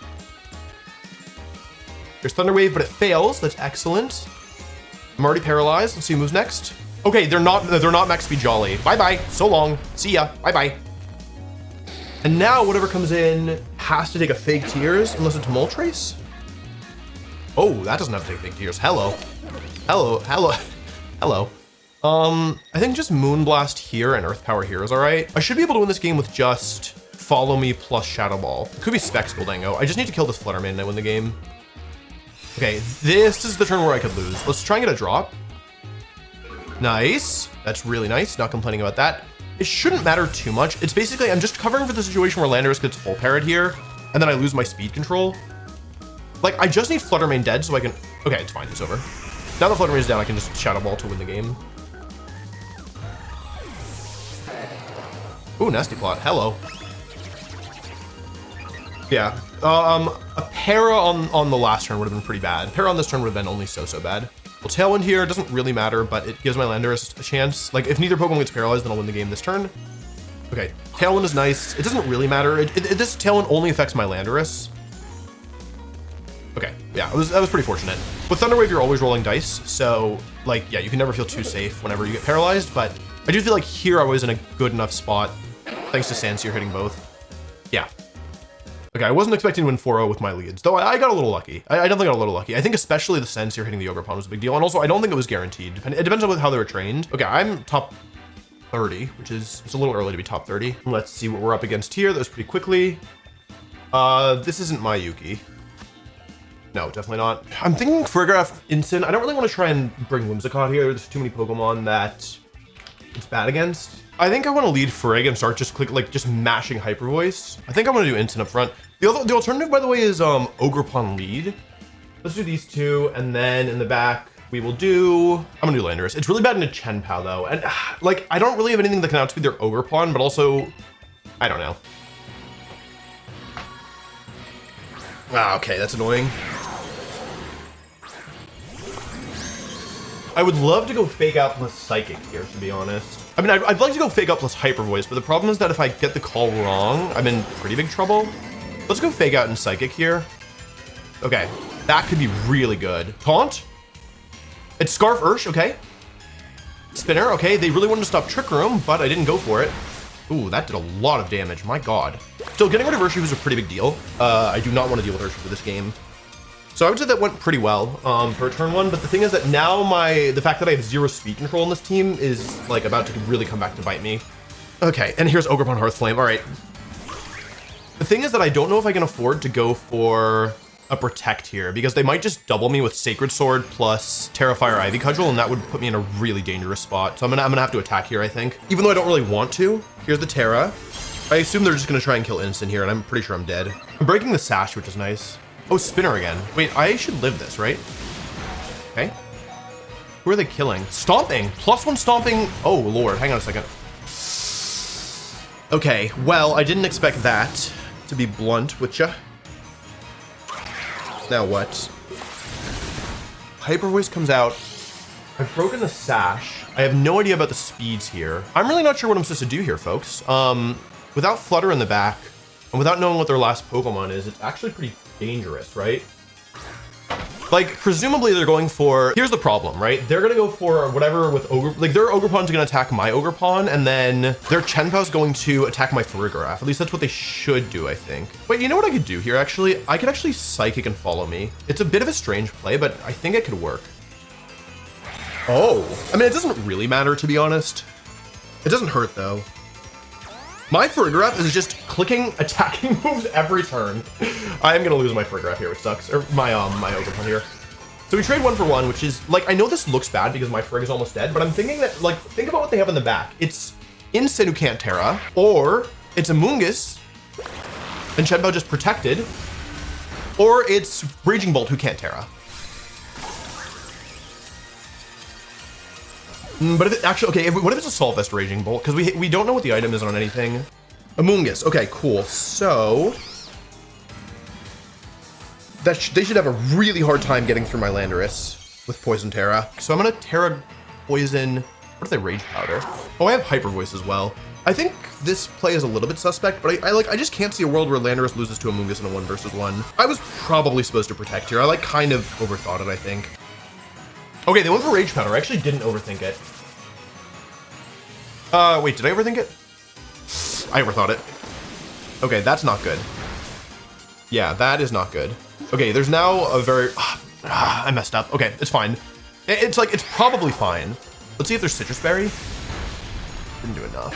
There's Thunder Wave, but it fails. That's excellent. I'm already paralyzed. Let's see who moves next. Okay, they're not max speed Jolly. Bye-bye. So long. See ya. Bye-bye. And now whatever comes in has to take a Fake Tears, unless it's Moltres. Oh, that doesn't have to take Fake Tears. Hello. Hello. Hello. Hello. I think just Moonblast here and Earth Power here is all right. I should be able to win this game with just Follow Me plus Shadow Ball. It could be Specs Goldango. I just need to kill this Flutter Mane and I win the game. Okay, this is the turn where I could lose. Let's try and get a drop. Nice. That's really nice. Not complaining about that. It shouldn't matter too much. It's basically, I'm just covering for the situation where Landorus gets full parried here, and then I lose my speed control. Like, I just need Flutter Mane dead so I can... Okay, it's fine. It's over. Now that Flutter Mane is down, I can just Shadow Ball to win the game. Ooh, nasty plot. Hello. Yeah. A para on the last turn would have been pretty bad. Para on this turn would have been only so bad. Well, Tailwind here doesn't really matter, but it gives my Landorus a chance. Like, if neither Pokemon gets paralyzed, then I'll win the game this turn. Okay, Tailwind is nice. It doesn't really matter. This Tailwind only affects my Landorus. Okay, yeah, that was pretty fortunate. With Thunder Wave, you're always rolling dice, so, like, yeah, you can never feel too safe whenever you get paralyzed, but I do feel like here I was in a good enough spot, thanks to Sandsear hitting both. Yeah. Okay, I wasn't expecting to win 4-0 with my leads, though I got a little lucky. I definitely got a little lucky. I think especially the Sandsear hitting the Ogerpon was a big deal, and also I don't think it was guaranteed. It depends on how they were trained. Okay, I'm top 30, which is, it's a little early to be top 30. Let's see what we're up against here. That was pretty quickly. This isn't my Yuki. No, definitely not. I'm thinking Farigiraf Instant. I don't really want to try and bring Whimsicott here. There's too many Pokemon that it's bad against. I think I want to lead Frigg and start just mashing Hyper Voice. I think I'm going to do Instant up front. The alternative, by the way, is Ogerpon lead. Let's do these two, and then in the back we will do. I'm gonna do Landorus. It's really bad in a Chen-Pao though, and like I don't really have anything that can outspeed their Ogerpon, but also I don't know. Ah, okay, that's annoying. I would love to go Fake Out plus Psychic here, to be honest. I mean, I'd like to go Fake Out plus Hyper Voice, but the problem is that if I get the call wrong, I'm in pretty big trouble. Let's go Fake Out and Psychic here. Okay, that could be really good. Taunt? It's Scarf Ursh, okay. Spinner, okay. They really wanted to stop Trick Room, but I didn't go for it. Ooh, that did a lot of damage, my god. So getting rid of Urshifu was a pretty big deal. I do not want to deal with Urshifu this game. So I would say that went pretty well for turn one, but the thing is that now the fact that I have 0 speed control on this team is like about to really come back to bite me. Okay, and here's Ogerpon Hearthflame, all right. The thing is that I don't know if I can afford to go for a Protect here because they might just double me with Sacred Sword plus Terrifier Ivy Cudgel, and that would put me in a really dangerous spot. So I'm gonna have to attack here, I think. Even though I don't really want to. Here's the Terra. I assume they're just gonna try and kill Instant here, and I'm pretty sure I'm dead. I'm breaking the Sash, which is nice. Oh, Spinner again. Wait, I should live this, right? Okay. Who are they killing? Stomping. +1 stomping. Oh, Lord. Hang on a second. Okay, well, I didn't expect that, to be blunt with ya. Now what? Hyper Voice comes out. I've broken the sash. I have no idea about the speeds here. I'm really not sure what I'm supposed to do here, folks. Without Flutter in the back, and without knowing what their last Pokemon is, it's actually pretty dangerous, right? Like, presumably they're going for, here's the problem, right? They're gonna go for whatever with Ogre, like their Ogrepon's gonna attack my Ogerpon, and then their Chenpau's going to attack my Farigiraf. At least that's what they should do, I think. Wait, you know what I could do here, actually? I could actually Psychic and Follow Me. It's a bit of a strange play, but I think it could work. Oh, I mean, it doesn't really matter, to be honest. It doesn't hurt, though. My Farigiraf is just clicking attacking moves every turn. I am gonna lose my Farigiraf here, which sucks. Or my Ogerpon here. So we trade 1 for 1, which is like, I know this looks bad because my Frig is almost dead, but I'm thinking that, like, think about what they have in the back. It's Incin who can't Terra, or it's a Moongus and Chenpao just protected, or it's Raging Bolt who can't Terra. But if it actually, okay, what if it's a Solvest Raging Bolt? Because we don't know what the item is on anything. Amoonguss. Okay, cool. So that they should have a really hard time getting through my Landorus with Poison Terra. So I'm gonna Terra Poison. What if they Rage Powder? Oh, I have Hyper Voice as well. I think this play is a little bit suspect, but I just can't see a world where Landorus loses to Amoonguss in a 1 versus 1. I was probably supposed to protect here. I like kind of overthought it, I think. Okay, they went for Rage Powder. I actually didn't overthink it. Wait, did I overthink it? I overthought it. Okay, that's not good. Yeah, that is not good. Okay, there's now a very... I messed up. Okay, it's fine. It's like, it's probably fine. Let's see if there's Citrus Berry. Didn't do enough.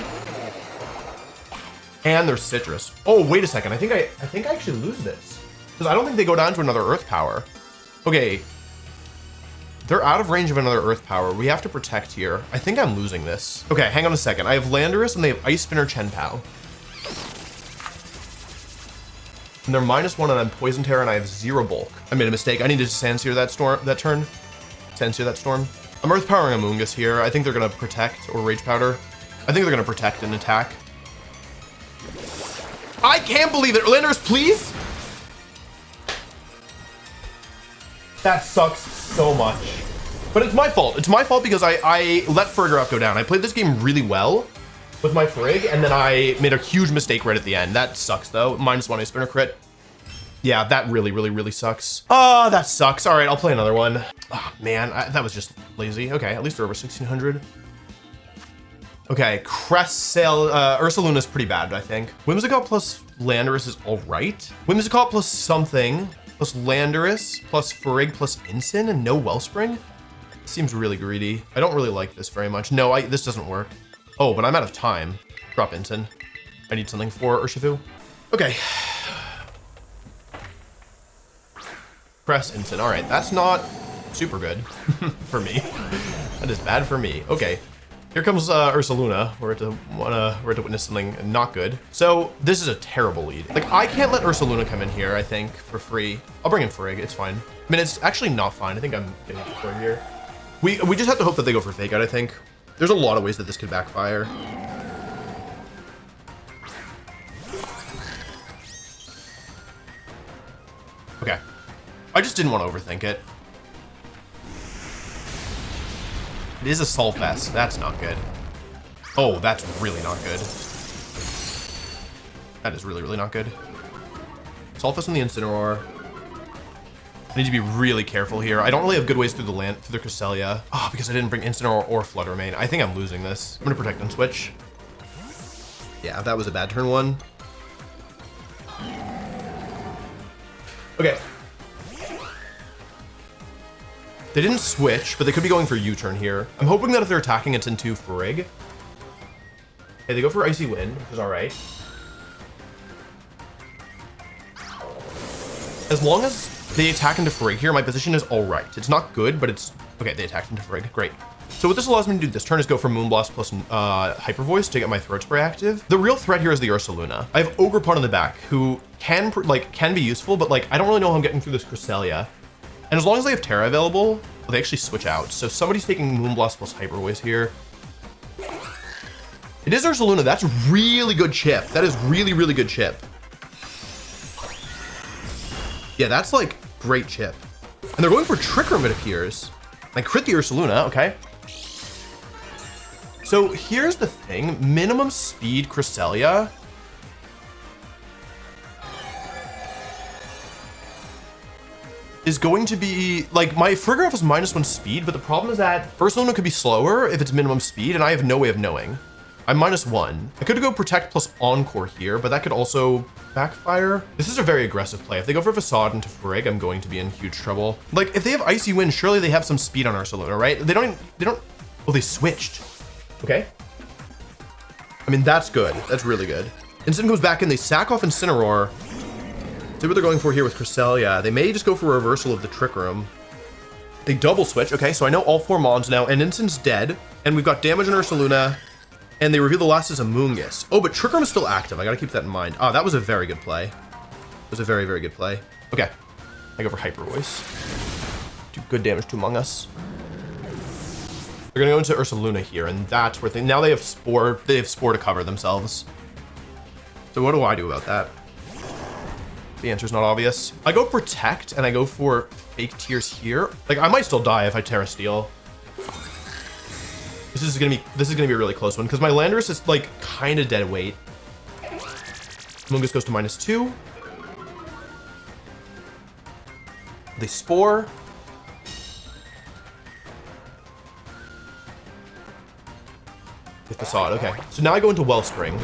And there's Citrus. Oh, wait a second. I think I actually lose this. Because I don't think they go down to another Earth Power. Okay. They're out of range of another Earth Power. We have to protect here. I think I'm losing this. Okay, hang on a second. I have Landorus and they have Ice Spinner Chenpao. And they're -1 and I'm Poison Terra and I have 0 bulk. I made a mistake. I need to Sandsear that turn. Sandsear that storm. I'm Earth Powering Amoonguss here. I think they're gonna protect or Rage Powder. I think they're gonna protect and attack. I can't believe it. Landorus, please. That sucks so much. But it's my fault. It's my fault because I let Farigiraf go down. I played this game really well with my Frig, and then I made a huge mistake right at the end. That sucks, though. -1 Ice Spinner crit. Yeah, that really sucks. Oh, that sucks. All right, I'll play another one. Oh, man, that was just lazy. Okay, at least they're over 1600. Okay, Ursaluna's pretty bad, I think. Whimsicott plus Landorus is all right. Whimsicott plus something, plus Landorus, plus Farig, plus Incin, and no Wellspring? Seems really greedy. I don't really like this very much. No, this doesn't work. Oh, but I'm out of time. Drop Incin. I need something for Urshifu. Okay. Press Incin. All right, that's not super good for me. That is bad for me. Okay. Here comes Ursaluna. We're to witness something not good. So this is a terrible lead. Like, I can't let Ursaluna come in here, I think, for free. I'll bring in Farig, it's fine. I mean, it's actually not fine. I think I'm getting Farig here. We just have to hope that they go for Fake Out, I think. There's a lot of ways that this could backfire. Okay. I just didn't want to overthink it. It is a Solfest. That's not good. Oh, that's really not good. That is really not good. Solfest and the Incineroar. I need to be really careful here. I don't really have good ways through the Cresselia. Oh, because I didn't bring Incineroar or Flutter Mane. I think I'm losing this. I'm gonna protect and switch. Yeah, that was a bad turn 1. Okay. They didn't switch, but they could be going for U-turn here. I'm hoping that if they're attacking, it's into Farig. Okay, they go for Icy Wind, which is all right. As long as they attack into Farig here, my position is all right. It's not good, but it's... Okay, they attacked into Farig. Great. So what this allows me to do this turn is go for Moonblast plus Hyper Voice to get my Throat Spray active. The real threat here is the Ursaluna. I have Ogerpon in the back, who can be useful, but like I don't really know how I'm getting through this Cresselia. And as long as they have Terra available, Oh, they actually switch out. So somebody's taking Moonblast plus Hyper Voice here. It is Ursaluna. That's really good chip. That is really, really good chip. Yeah, that's like great chip. And they're going for Trick Room, it appears. I crit the Ursaluna, okay. So here's the thing, minimum speed Cresselia. Is going to be, like, my Farigiraf is -1 speed, but the problem is that Ursaluna could be slower if it's minimum speed, and I have no way of knowing. I'm -1. I could go Protect plus Encore here, but that could also backfire. This is a very aggressive play. If they go for Facade into Farig, I'm going to be in huge trouble. Like, if they have Icy Wind, surely they have some speed on Ursaluna, right? They don't, oh, they switched. Okay. I mean, that's good. That's really good. Instant goes back in, they sack off Incineroar. See what they're going for here with Cresselia. They may just go for a reversal of the Trick Room. They double switch. Okay, so I know all 4 Mons now, and Instant's dead. And we've got damage on Ursaluna. And they reveal the last is a Moongus. Oh, but Trick Room is still active. I gotta keep that in mind. Oh, that was a very good play. It was a very, very good play. Okay, I go for Hyper Voice. Do good damage to Among Us. They're gonna go into Ursaluna here, and that's where now they have Spore. They have Spore to cover themselves. So what do I do about that? The answer's not obvious. I go Protect, and I go for Fake Tears here. Like, I might still die if I Terra Steel. This is gonna be a really close one because my Landorus is like kind of dead weight. Moongus goes to -2. They Spore. With Facade. Okay, so now I go into Wellspring.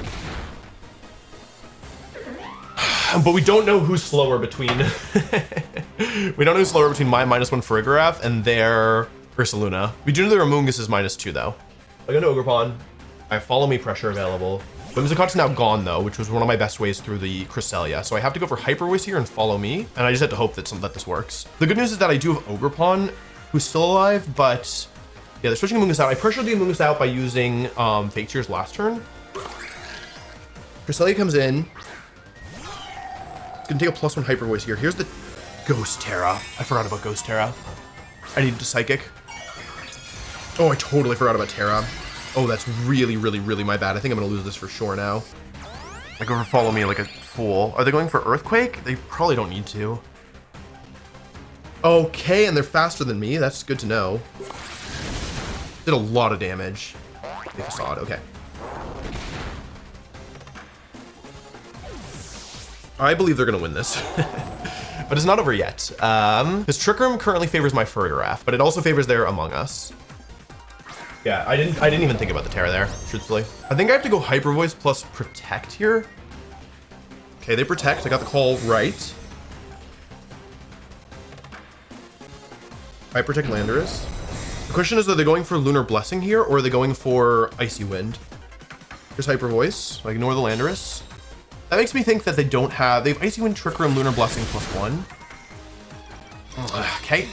But we don't know who's slower between we don't know who's slower between my -1 Farigiraf and their Ursaluna. We do know their Amoongus is -2 though. I go to Ogerpon. I have Follow Me Pressure available. Whimsicott's now gone though, which was one of my best ways through the Cresselia. So I have to go for Hyper Voice here and Follow Me, and I just have to hope that this works. The good news is that I do have Ogerpon, who's still alive, but yeah, they're switching Amoongus out. I pressured the Amoongus out by using Fake Tears last turn. Cresselia comes in. It's gonna take a +1 Hyper Voice here. Here's the Ghost Terra. I forgot about Ghost Terra. I needed to Psychic. Oh, I totally forgot about Terra. Oh, that's really, really, really my bad. I think I'm gonna lose this for sure now. I go for Follow Me like a fool. Are they going for Earthquake? They probably don't need to. Okay, and they're faster than me. That's good to know. Did a lot of damage. They Facade, okay. I believe they're gonna win this. But it's not over yet. This Trick Room currently favors my Farigiraf, but it also favors their Among Us. Yeah, I didn't even think about the Terra there, truthfully. I think I have to go Hyper Voice plus Protect here. Okay, they Protect. I got the call right. I Protect Landorus. The question is, are they going for Lunar Blessing here, or are they going for Icy Wind? Here's Hyper Voice. I ignore the Landorus. That makes me think that they don't have... They have Icy Wind, Trick Room, Lunar Blessing +1. Okay.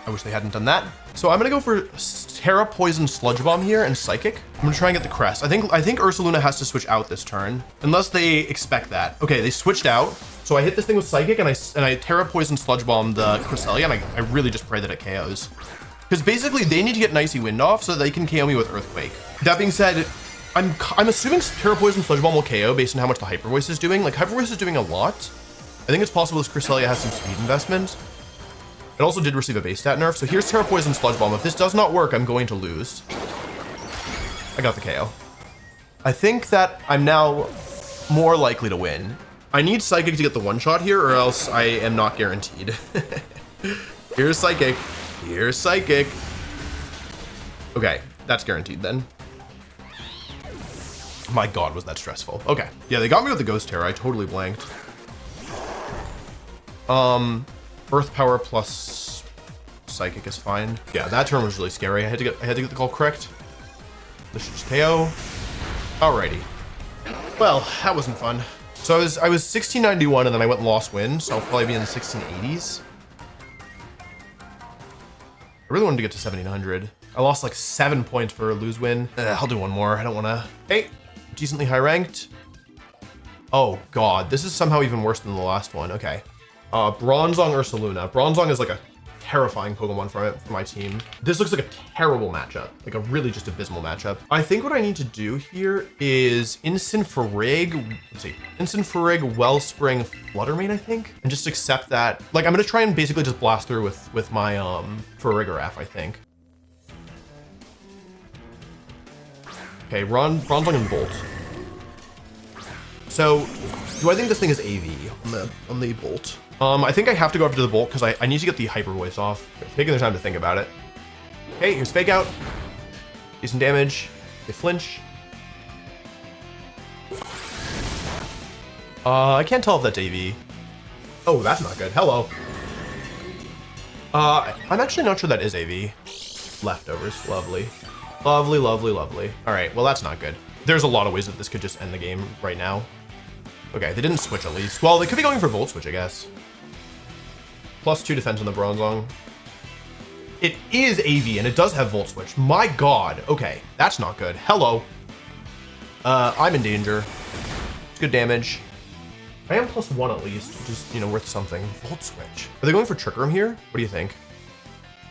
I wish they hadn't done that. So I'm gonna go for Terra, Poison, Sludge Bomb here, and Psychic. I'm gonna try and get the Crest. I think Ursaluna has to switch out this turn, unless they expect that. Okay, they switched out. So I hit this thing with Psychic, and I Terra, Poison, Sludge Bomb the Cresselia, and I really just pray that it KOs. Because basically they need to get an Icy Wind off so that they can KO me with Earthquake. That being said, I'm assuming Terra, Poison, Sludge Bomb will KO based on how much the Hyper Voice is doing. Like, Hyper Voice is doing a lot. I think it's possible this Cresselia has some speed investment. It also did receive a base stat nerf, so here's Terra, Poison, Sludge Bomb. If this does not work, I'm going to lose. I got the KO. I think that I'm now more likely to win. I need Psychic to get the one-shot here, or else I am not guaranteed. Here's Psychic. Here's Psychic. Okay, that's guaranteed then. My God, was that stressful. Okay, yeah, they got me with the Ghost Terror. I totally blanked. Earth Power plus Psychic is fine. Yeah, that turn was really scary. I had to get the call correct. This should just KO. Alrighty. Well, that wasn't fun. So I was 1691 and then I went Lost Win, so I'll probably be in the 1680s. I really wanted to get to 1700. I lost like 7 points for a lose win. I'll do one more. I don't want to. Hey, decently high ranked. Oh god, this is somehow even worse than the last one. Okay. Bronzong Ursaluna. Bronzong is like a terrifying Pokemon for my team. This looks like a terrible matchup, like a really just abysmal matchup. I think what I need to do here is Incineroar, let's see, Incineroar, Wellspring, Fluttermane, I think, and just accept that. Like, I'm gonna try and basically just blast through with my Farigiraf, I think. Okay, Bronzong and Bolt. So, do I think this thing is AV on the Bolt? I think I have to go over to the Bolt because I need to get the Hyper Voice off. Taking the time to think about it. Okay, here's Fake Out. Decent damage. They flinch. I can't tell if that's AV. Oh, that's not good. Hello. I'm actually not sure that is AV. Leftovers. Lovely. Lovely, lovely, lovely. All right, well, that's not good. There's a lot of ways that this could just end the game right now. Okay, they didn't switch at least. Well, they could be going for Volt Switch, I guess. +2 defense on the Bronzong. It is AV, and it does have Volt Switch. My god. Okay, that's not good. Hello. I'm in danger. It's good damage. I am +1 at least, which is, you know, worth something. Volt Switch. Are they going for Trick Room here? What do you think?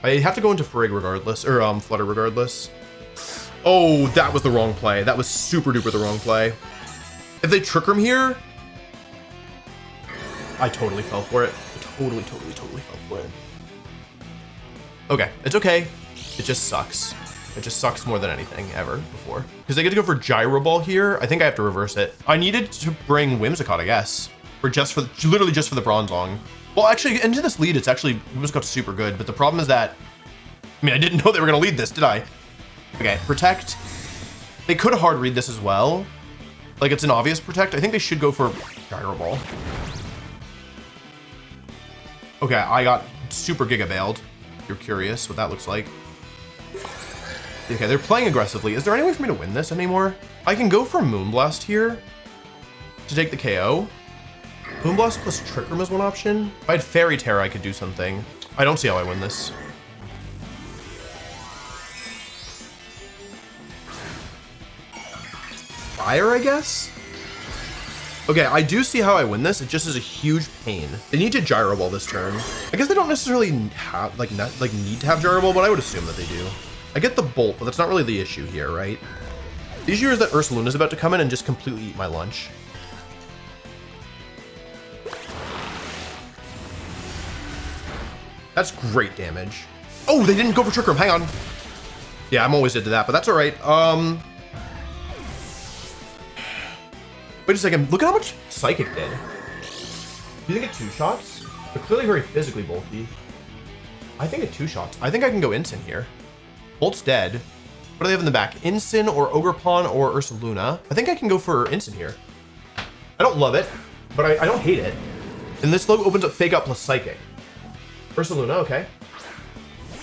I have to go into Farig regardless, or Flutter regardless. Oh, that was the wrong play. That was super duper the wrong play. If they Trick Room here, I totally fell for it. Totally fell for it. Okay, it's okay. It just sucks. It just sucks more than anything ever before. Because they get to go for Gyro Ball here. I think I have to reverse it. I needed to bring Whimsicott, I guess. Or literally just for the Bronzong. Well, actually, into this lead, it's actually, Whimsicott's super good. But the problem is that, I mean, I didn't know they were going to lead this, did I? Okay, Protect. They could hard read this as well. Like, it's an obvious Protect. I think they should go for Gyro Ball. Okay, I got super Giga Bailed. If you're curious what that looks like. Okay, they're playing aggressively. Is there any way for me to win this anymore? I can go for Moonblast here to take the KO. Moonblast plus Trick Room is one option. If I had Fairy Terra, I could do something. I don't see how I win this. Fire, I guess? Okay, I do see how I win this. It just is a huge pain. They need to Gyro Ball this turn. I guess they don't necessarily have need to have Gyro Ball, but I would assume that they do. I get the Bolt, but that's not really the issue here, right? The issue is that Ursaluna is about to come in and just completely eat my lunch. That's great damage. Oh, they didn't go for Trick Room. Hang on. Yeah, I'm always into that, but that's all right. Wait a second, look at how much Psychic did. Do you think it 2-shots? They're clearly very physically bulky. I think it 2-shots. I think I can go Incin here. Bolt's dead. What do they have in the back? Incin or Ogerpon or Ursaluna? I think I can go for Incin here. I don't love it, but I don't hate it. And this logo opens up Fake Out plus Psychic. Ursaluna, okay.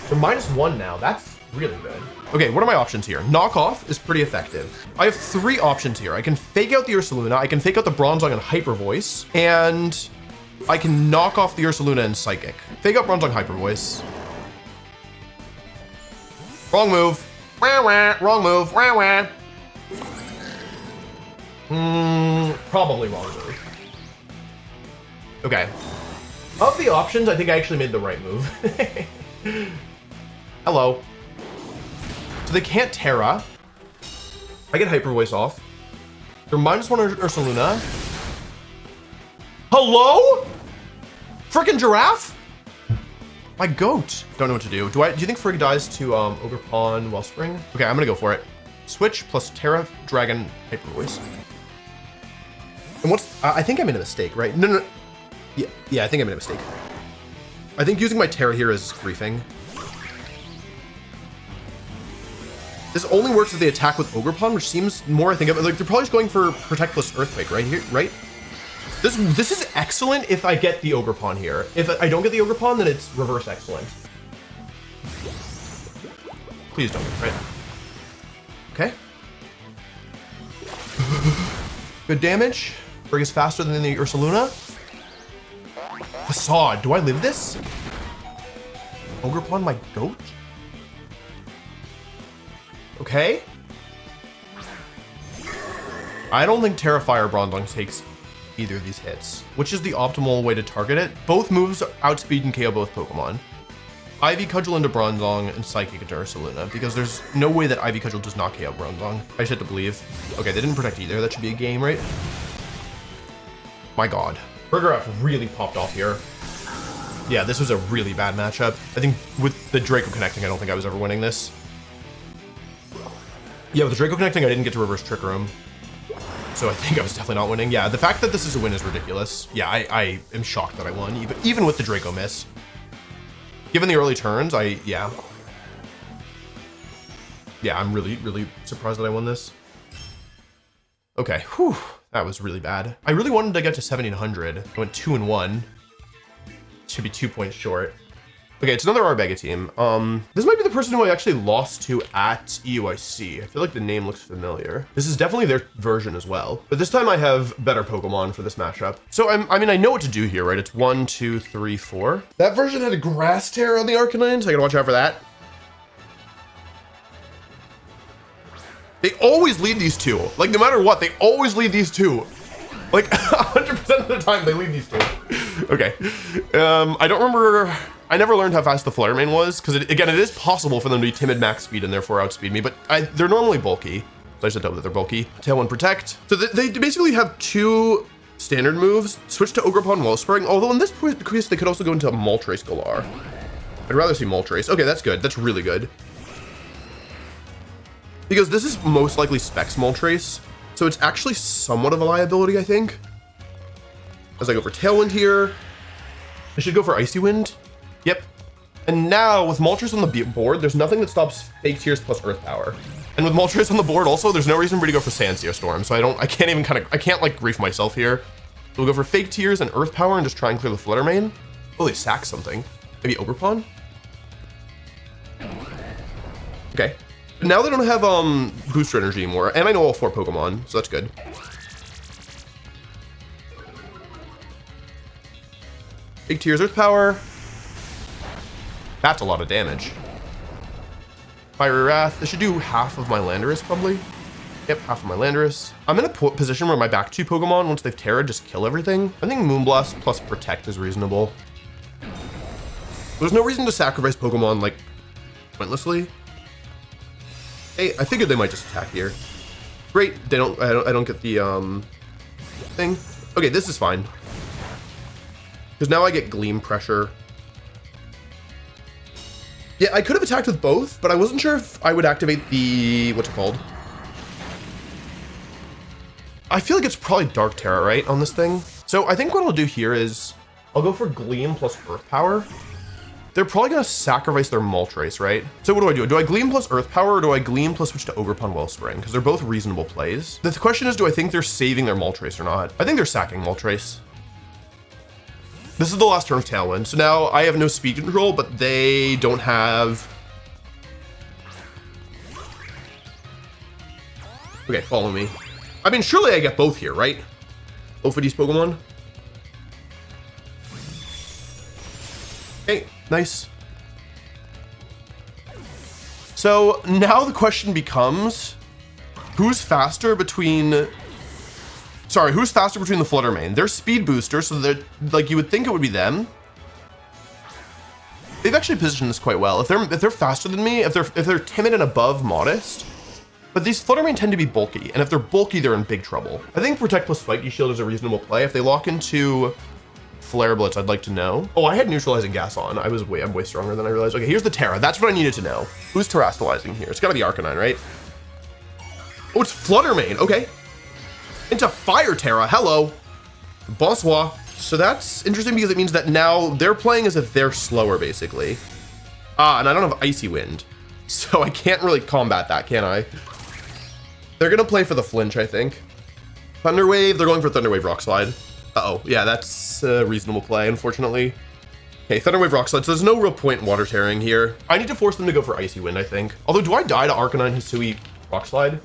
They're -1 now, that's really good. Okay, what are my options here? Knock Off is pretty effective. I have 3 options here. I can Fake Out the Ursaluna, I can Fake Out the Bronzong and Hyper Voice, and I can knock off the Ursaluna and Psychic. Fake Out Bronzong, Hyper Voice. Wrong move. Wrong move. Probably wrong move. Okay. Of the options, I think I actually made the right move. Hello. So they can't Terra. I get Hyper Voice off. They're -1 Ursaluna. Hello? Frickin' Giraffe? My goat. Don't know what to do. Do you think Frigg dies to Ogerpon Wellspring? Okay, I'm gonna go for it. Switch plus Terra, Dragon, Hyper Voice. And what's... I think I made a mistake, right? No. Yeah, I think I made a mistake. I think using my Terra here is griefing. This only works if they attack with Ogerpon, which seems more, I think, like they're probably just going for Protect plus Earthquake right here, right? This is excellent if I get the Ogerpon here. If I don't get the Ogerpon, then it's reverse excellent. Please don't, right? Okay. Good damage. Frigg is faster than the Ursaluna. Facade, do I live this? Ogerpon, my goat? Okay. I don't think Terra Fire Bronzong takes either of these hits, which is the optimal way to target it. Both moves outspeed and KO both Pokemon. Ivy Cudgel into Bronzong and Psychic into Ursaluna, because there's no way that Ivy Cudgel does not KO Bronzong. I just have to believe. Okay, they didn't protect either. That should be a game, right? My God. Burgraff really popped off here. Yeah, this was a really bad matchup. I think with the Draco connecting, I don't think I was ever winning this. Yeah, with the Draco connecting, I didn't get to reverse Trick Room. So I think I was definitely not winning. Yeah, the fact that this is a win is ridiculous. Yeah, I am shocked that I won, even with the Draco miss. Given the early turns, yeah, I'm really, really surprised that I won this. Okay, whew, that was really bad. I really wanted to get to 1700. I went 2-1. Should be 2 points short. Okay, it's another Arbega team. This might be the person who I actually lost to at EUIC. I feel like the name looks familiar. This is definitely their version as well. But this time I have better Pokemon for this matchup. So I mean, I know what to do here, right? It's 1, 2, 3, 4. That version had a Grass Terror on the Arcanine, so I gotta watch out for that. They always lead these two. Like, no matter what, they always lead these two. Like, 100% of the time, they lead these two. Okay. I don't remember... I never learned how fast the Fluttermane was, because again, it is possible for them to be timid max speed and therefore outspeed me, but they're normally bulky. So I just know that they're bulky. Tailwind Protect. So they basically have two standard moves. Switch to Ogerpon Wellspring, although in this case, they could also go into Moltres Galar. I'd rather see Moltres. Okay, that's good. That's really good. Because this is most likely Specs Moltres, so it's actually somewhat of a liability, I think. As I go for Tailwind here, I should go for Icy Wind. Yep. And now with Moltres on the board, there's nothing that stops Fake Tears plus Earth Power. And with Moltres on the board also, there's no reason for me to go for Sandsear Storm. So I can't like grief myself here. So we'll go for Fake Tears and Earth Power and just try and clear the Fluttermane. Oh, they sack something. Maybe Ogerpon? Okay. But now they don't have booster energy anymore. And I know all 4 Pokemon, so that's good. Fake Tears, Earth Power. That's a lot of damage. Fiery Wrath. This should do half of my Landorus, probably. Yep, half of my Landorus. I'm in a position where my back 2 Pokemon, once they've Terra, just kill everything. I think Moonblast plus Protect is reasonable. There's no reason to sacrifice Pokemon, like, pointlessly. Hey, I figured they might just attack here. Great, I don't get the, thing. Okay, this is fine. Because now I get Gleam Pressure. Yeah, I could have attacked with both, but I wasn't sure if I would activate the... what's it called? I feel like it's probably Dark Terra, right, on this thing? So I think what I'll do here is I'll go for Gleam plus Earth Power. They're probably going to sacrifice their Moltres, right? So what do I do? Do I Gleam plus Earth Power, or do I Gleam plus switch to Ogerpon Wellspring? Because they're both reasonable plays. The question is, do I think they're saving their Moltres or not? I think they're sacking Moltres. This is the last turn of Tailwind, so now I have no speed control, but they don't have... Okay, follow me. I mean, surely I get both here, right? Both of these Pokemon. Okay, nice. So now the question becomes, who's faster between the Fluttermane? They're speed boosters, so they're like, you would think it would be them. They've actually positioned this quite well. If they're faster than me, if they're timid and above modest, but these Fluttermane tend to be bulky, and if they're bulky, they're in big trouble. I think Protect plus Spiky Shield is a reasonable play. If they lock into Flare Blitz, I'd like to know. Oh, I had Neutralizing Gas on. I'm way stronger than I realized. Okay, here's the Terra. That's what I needed to know. Who's Terastallizing here? It's gotta be Arcanine, right? Oh, it's Fluttermane. Okay. Into Fire Terra. Hello. Bonsoir. So that's interesting because it means that now they're playing as if they're slower, basically. Ah, and I don't have Icy Wind, so I can't really combat that, can I? They're gonna play for the flinch, I think. Thunder Wave. They're going for Thunder Wave Rock Slide. Uh-oh. Yeah, that's a reasonable play, unfortunately. Okay, Thunder Wave Rock Slide. So there's no real point in Water Tearing here. I need to force them to go for Icy Wind, I think. Although, do I die to Arcanine Hisui Rock Slide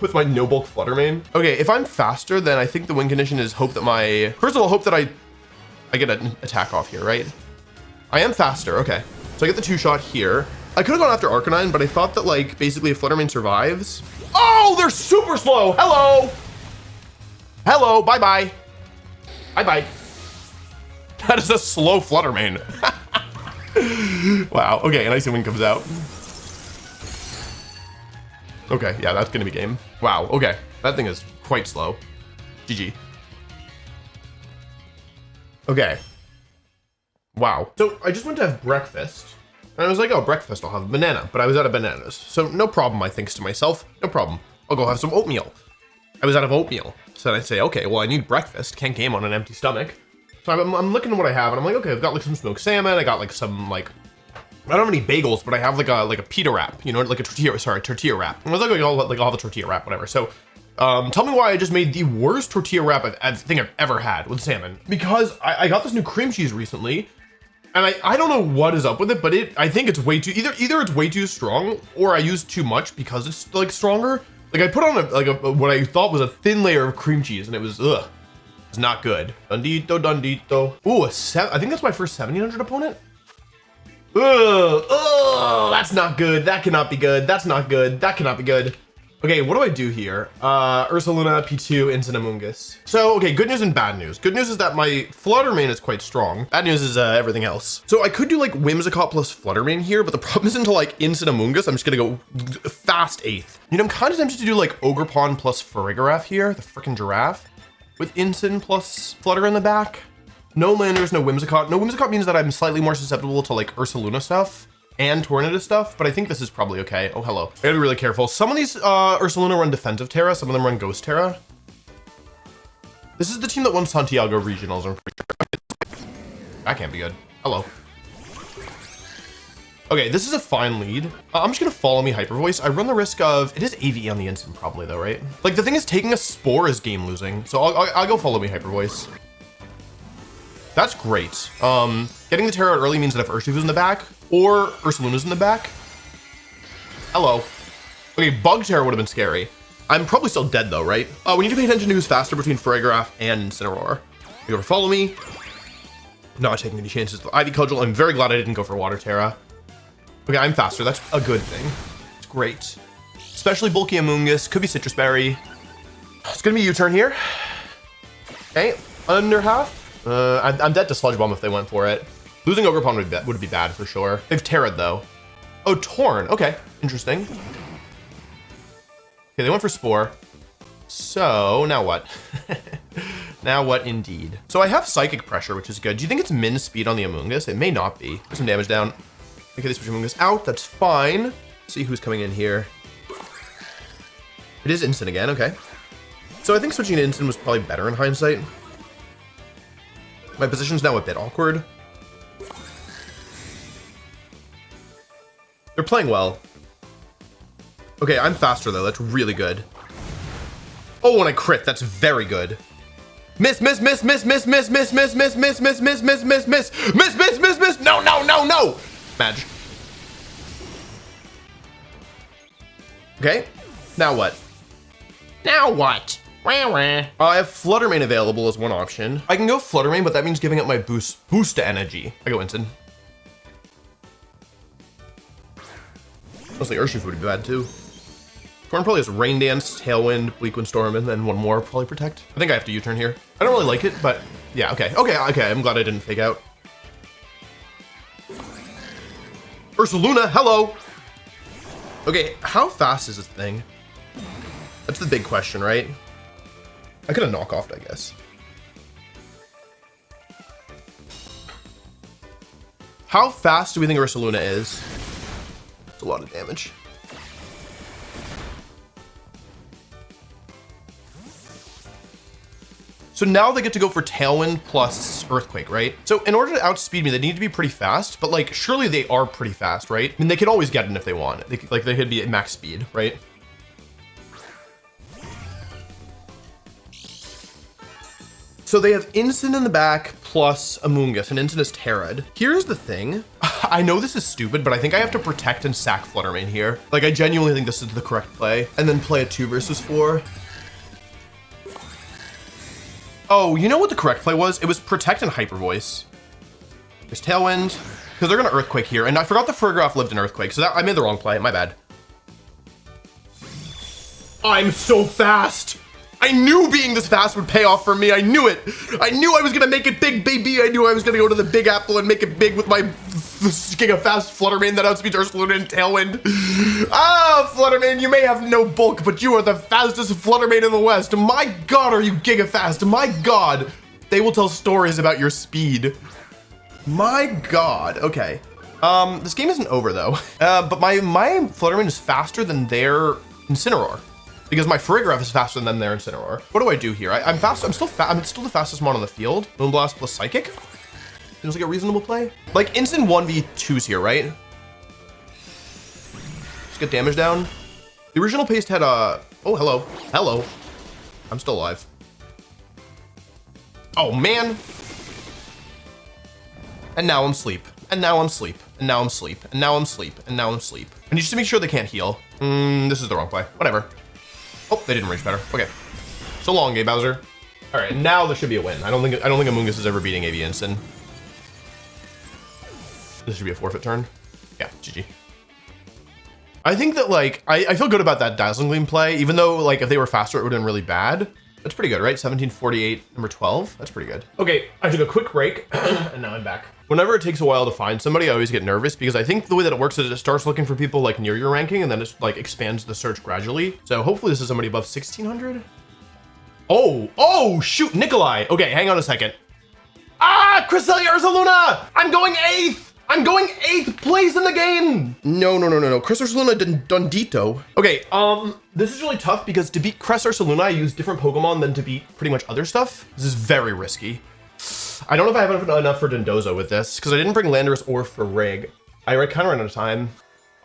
with my no bulk Fluttermane? Okay, if I'm faster, then I think the win condition is hope that my... First of all, hope that I get an attack off here, right? I am faster. Okay. So I get the 2-shot here. I could have gone after Arcanine, but I thought that, like, basically if Fluttermane survives... Oh, they're super slow. Hello. Hello. Bye-bye. Bye-bye. That is a slow Flutter Mane. Wow. Okay, an Icy Wind comes out. Okay, yeah, that's gonna be game. Wow, okay. That thing is quite slow. GG. Okay. Wow. So I just went to have breakfast. And I was like, oh, breakfast, I'll have a banana. But I was out of bananas. So no problem, I think to myself. No problem. I'll go have some oatmeal. I was out of oatmeal. So I say, okay, well, I need breakfast. Can't game on an empty stomach. So I'm looking at what I have, and I'm like, okay, I've got like some smoked salmon. I got like some like, I don't have any bagels, but I have like a pita wrap, you know, like a tortilla wrap. And I was like, I'll have the tortilla wrap, whatever. So tell me why I just made the worst tortilla wrap I think I've ever had with salmon. Because I got this new cream cheese recently, and I don't know what is up with it, but I think it's way too, either it's way too strong, or I used too much because it's like stronger. Like I put on what I thought was a thin layer of cream cheese, and it was, ugh. It's not good. Dundito, Dundito. Ooh, I think that's my first 1700 opponent. Ugh, oh, that's not good. That cannot be good. That's not good. That cannot be good. Okay, what do I do here? Ursaluna, P2, Incinemungus. So, okay, good news and bad news. Good news is that my Flutter Mane is quite strong. Bad news is everything else. So I could do like Whimsicott plus Flutter Mane here, but the problem is until like Incinemungus, I'm just gonna go fast 8th. You know, I'm kind of tempted to do like Ogerpon plus Farigiraf here, the freaking giraffe. With Incin plus Flutter in the back. No Landers, no Whimsicott. No Whimsicott means that I'm slightly more susceptible to like Ursaluna stuff and Tornadus stuff, but I think this is probably okay. Oh, hello. I gotta be really careful. Some of these Ursaluna run Defensive Terra, some of them run Ghost Terra. This is the team that won Santiago Regionals, I'm pretty sure. That can't be good. Hello. Okay, this is a fine lead. I'm just gonna follow me Hyper Voice. I run the risk of, it is AVE on the instant probably though, right? Like the thing is taking a Spore is game losing. So I'll go follow me Hyper Voice. That's great. Getting the Terra out early means that if Urshifu's in the back or Ursaluna's in the back. Hello. Okay, Bug Terra would have been scary. I'm probably still dead though, right? We need to pay attention to who's faster between Farigiraf and Incineroar. You go for follow me. Not taking any chances with Ivy Cudgel. I'm very glad I didn't go for Water Terra. Okay, I'm faster. That's a good thing. It's great. Especially bulky Amoonguss. Could be Citrus Berry. It's gonna be U-turn here. Okay, under half. I'm dead to Sludge Bomb if they went for it. Losing Ogerpon would be bad for sure. They've Terra'd though. Oh, Torn. Okay, interesting. Okay, they went for Spore. So now what? Now what indeed? So I have Psychic Pressure, which is good. Do you think it's min speed on the Amoonguss? It may not be. Put some damage down. Okay, they switch Amoonguss out. That's fine. See who's coming in here. It is Instant again. Okay. So I think switching to Instant was probably better in hindsight. My position's now a bit awkward. They're playing well. Okay, I'm faster though. That's really good. Oh, and I crit. That's very good. Miss, miss, miss, miss, miss, miss, miss, miss, miss, miss, miss, miss, miss, miss, miss, miss, miss, miss, miss. No, no, no, no. Madge. Okay. Now what? Now what? I have Flutter Mane available as one option. I can go Flutter Mane, but that means giving up my boost to energy. I go Instant. Mostly Urshifu would be bad too. Corn probably has Rain Dance, Tailwind, Bleak Wind Storm, and then one more probably Protect. I think I have to U-turn here. I don't really like it, but yeah, okay. Okay, I'm glad I didn't fake out. Ursaluna, hello! Okay, how fast is this thing? That's the big question, right? I could have knock-offed, I guess. How fast do we think Ursaluna is? It's a lot of damage. So now they get to go for Tailwind plus Earthquake, right? So in order to outspeed me, they need to be pretty fast, but like, surely they are pretty fast, right? I mean, they could always get it if they want. They could be at max speed, right? So they have Instant in the back plus Amoonguss, and Instant is Terra'd. Here's the thing. I know this is stupid, but I think I have to protect and sack Flutter Mane here. Like, I genuinely think this is the correct play. And then play a 2 versus 4. Oh, you know what the correct play was? It was Protect and Hyper Voice. There's Tailwind, because they're gonna Earthquake here. And I forgot the Farigiraf lived in Earthquake, so I made the wrong play, my bad. I'm so fast. I knew being this fast would pay off for me. I knew it. I knew I was gonna make it big, baby. I knew I was gonna go to the Big Apple and make it big with my giga fast Fluttermane that outspeeds Ursaluna and Tailwind. Ah, Fluttermane, you may have no bulk, but you are the fastest Fluttermane in the West. My God, are you giga fast? My God, they will tell stories about your speed. My God. Okay. This game isn't over though. But my Fluttermane is faster than their Incineroar. Because my Farigiraf is faster than their Incineroar. What do I do here? I'm fast. I'm still the fastest mon on the field. Moonblast plus Psychic. Feels like a reasonable play. Like instant 1v2s here, right? Just get damage down. The original paste had a. Oh, hello, hello. I'm still alive. Oh man. And now I'm sleep. And now I'm sleep. And now I'm sleep. And now I'm sleep. And now I'm sleep. I need just to make sure they can't heal. This is the wrong play. Whatever. Oh, they didn't reach better. Okay. So long, Game Bowser. All right, now there should be a win. I don't think Amoonguss is ever beating AV Instant. This should be a forfeit turn. Yeah, GG. I think that like I feel good about that Dazzling Gleam play, even though like if they were faster, it would have been really bad. That's pretty good, right? 1748, number 12. That's pretty good. Okay, I took a quick break and now I'm back. Whenever it takes a while to find somebody, I always get nervous because I think the way that it works is it starts looking for people like near your ranking and then it like expands the search gradually. So hopefully this is somebody above 1600. Oh, shoot, Nikolai. Okay, hang on a second. Ah, Cresselia Ursaluna! I'm going 8th! I'm going 8th place in the game! No. Cress Ursaluna Dundito. Okay, this is really tough because to beat Cress Ursaluna, I use different Pokemon than to beat pretty much other stuff. This is very risky. I don't know if I have enough for Dondozo with this because I didn't bring Landorus or Farigiraf. I kind of ran out of time.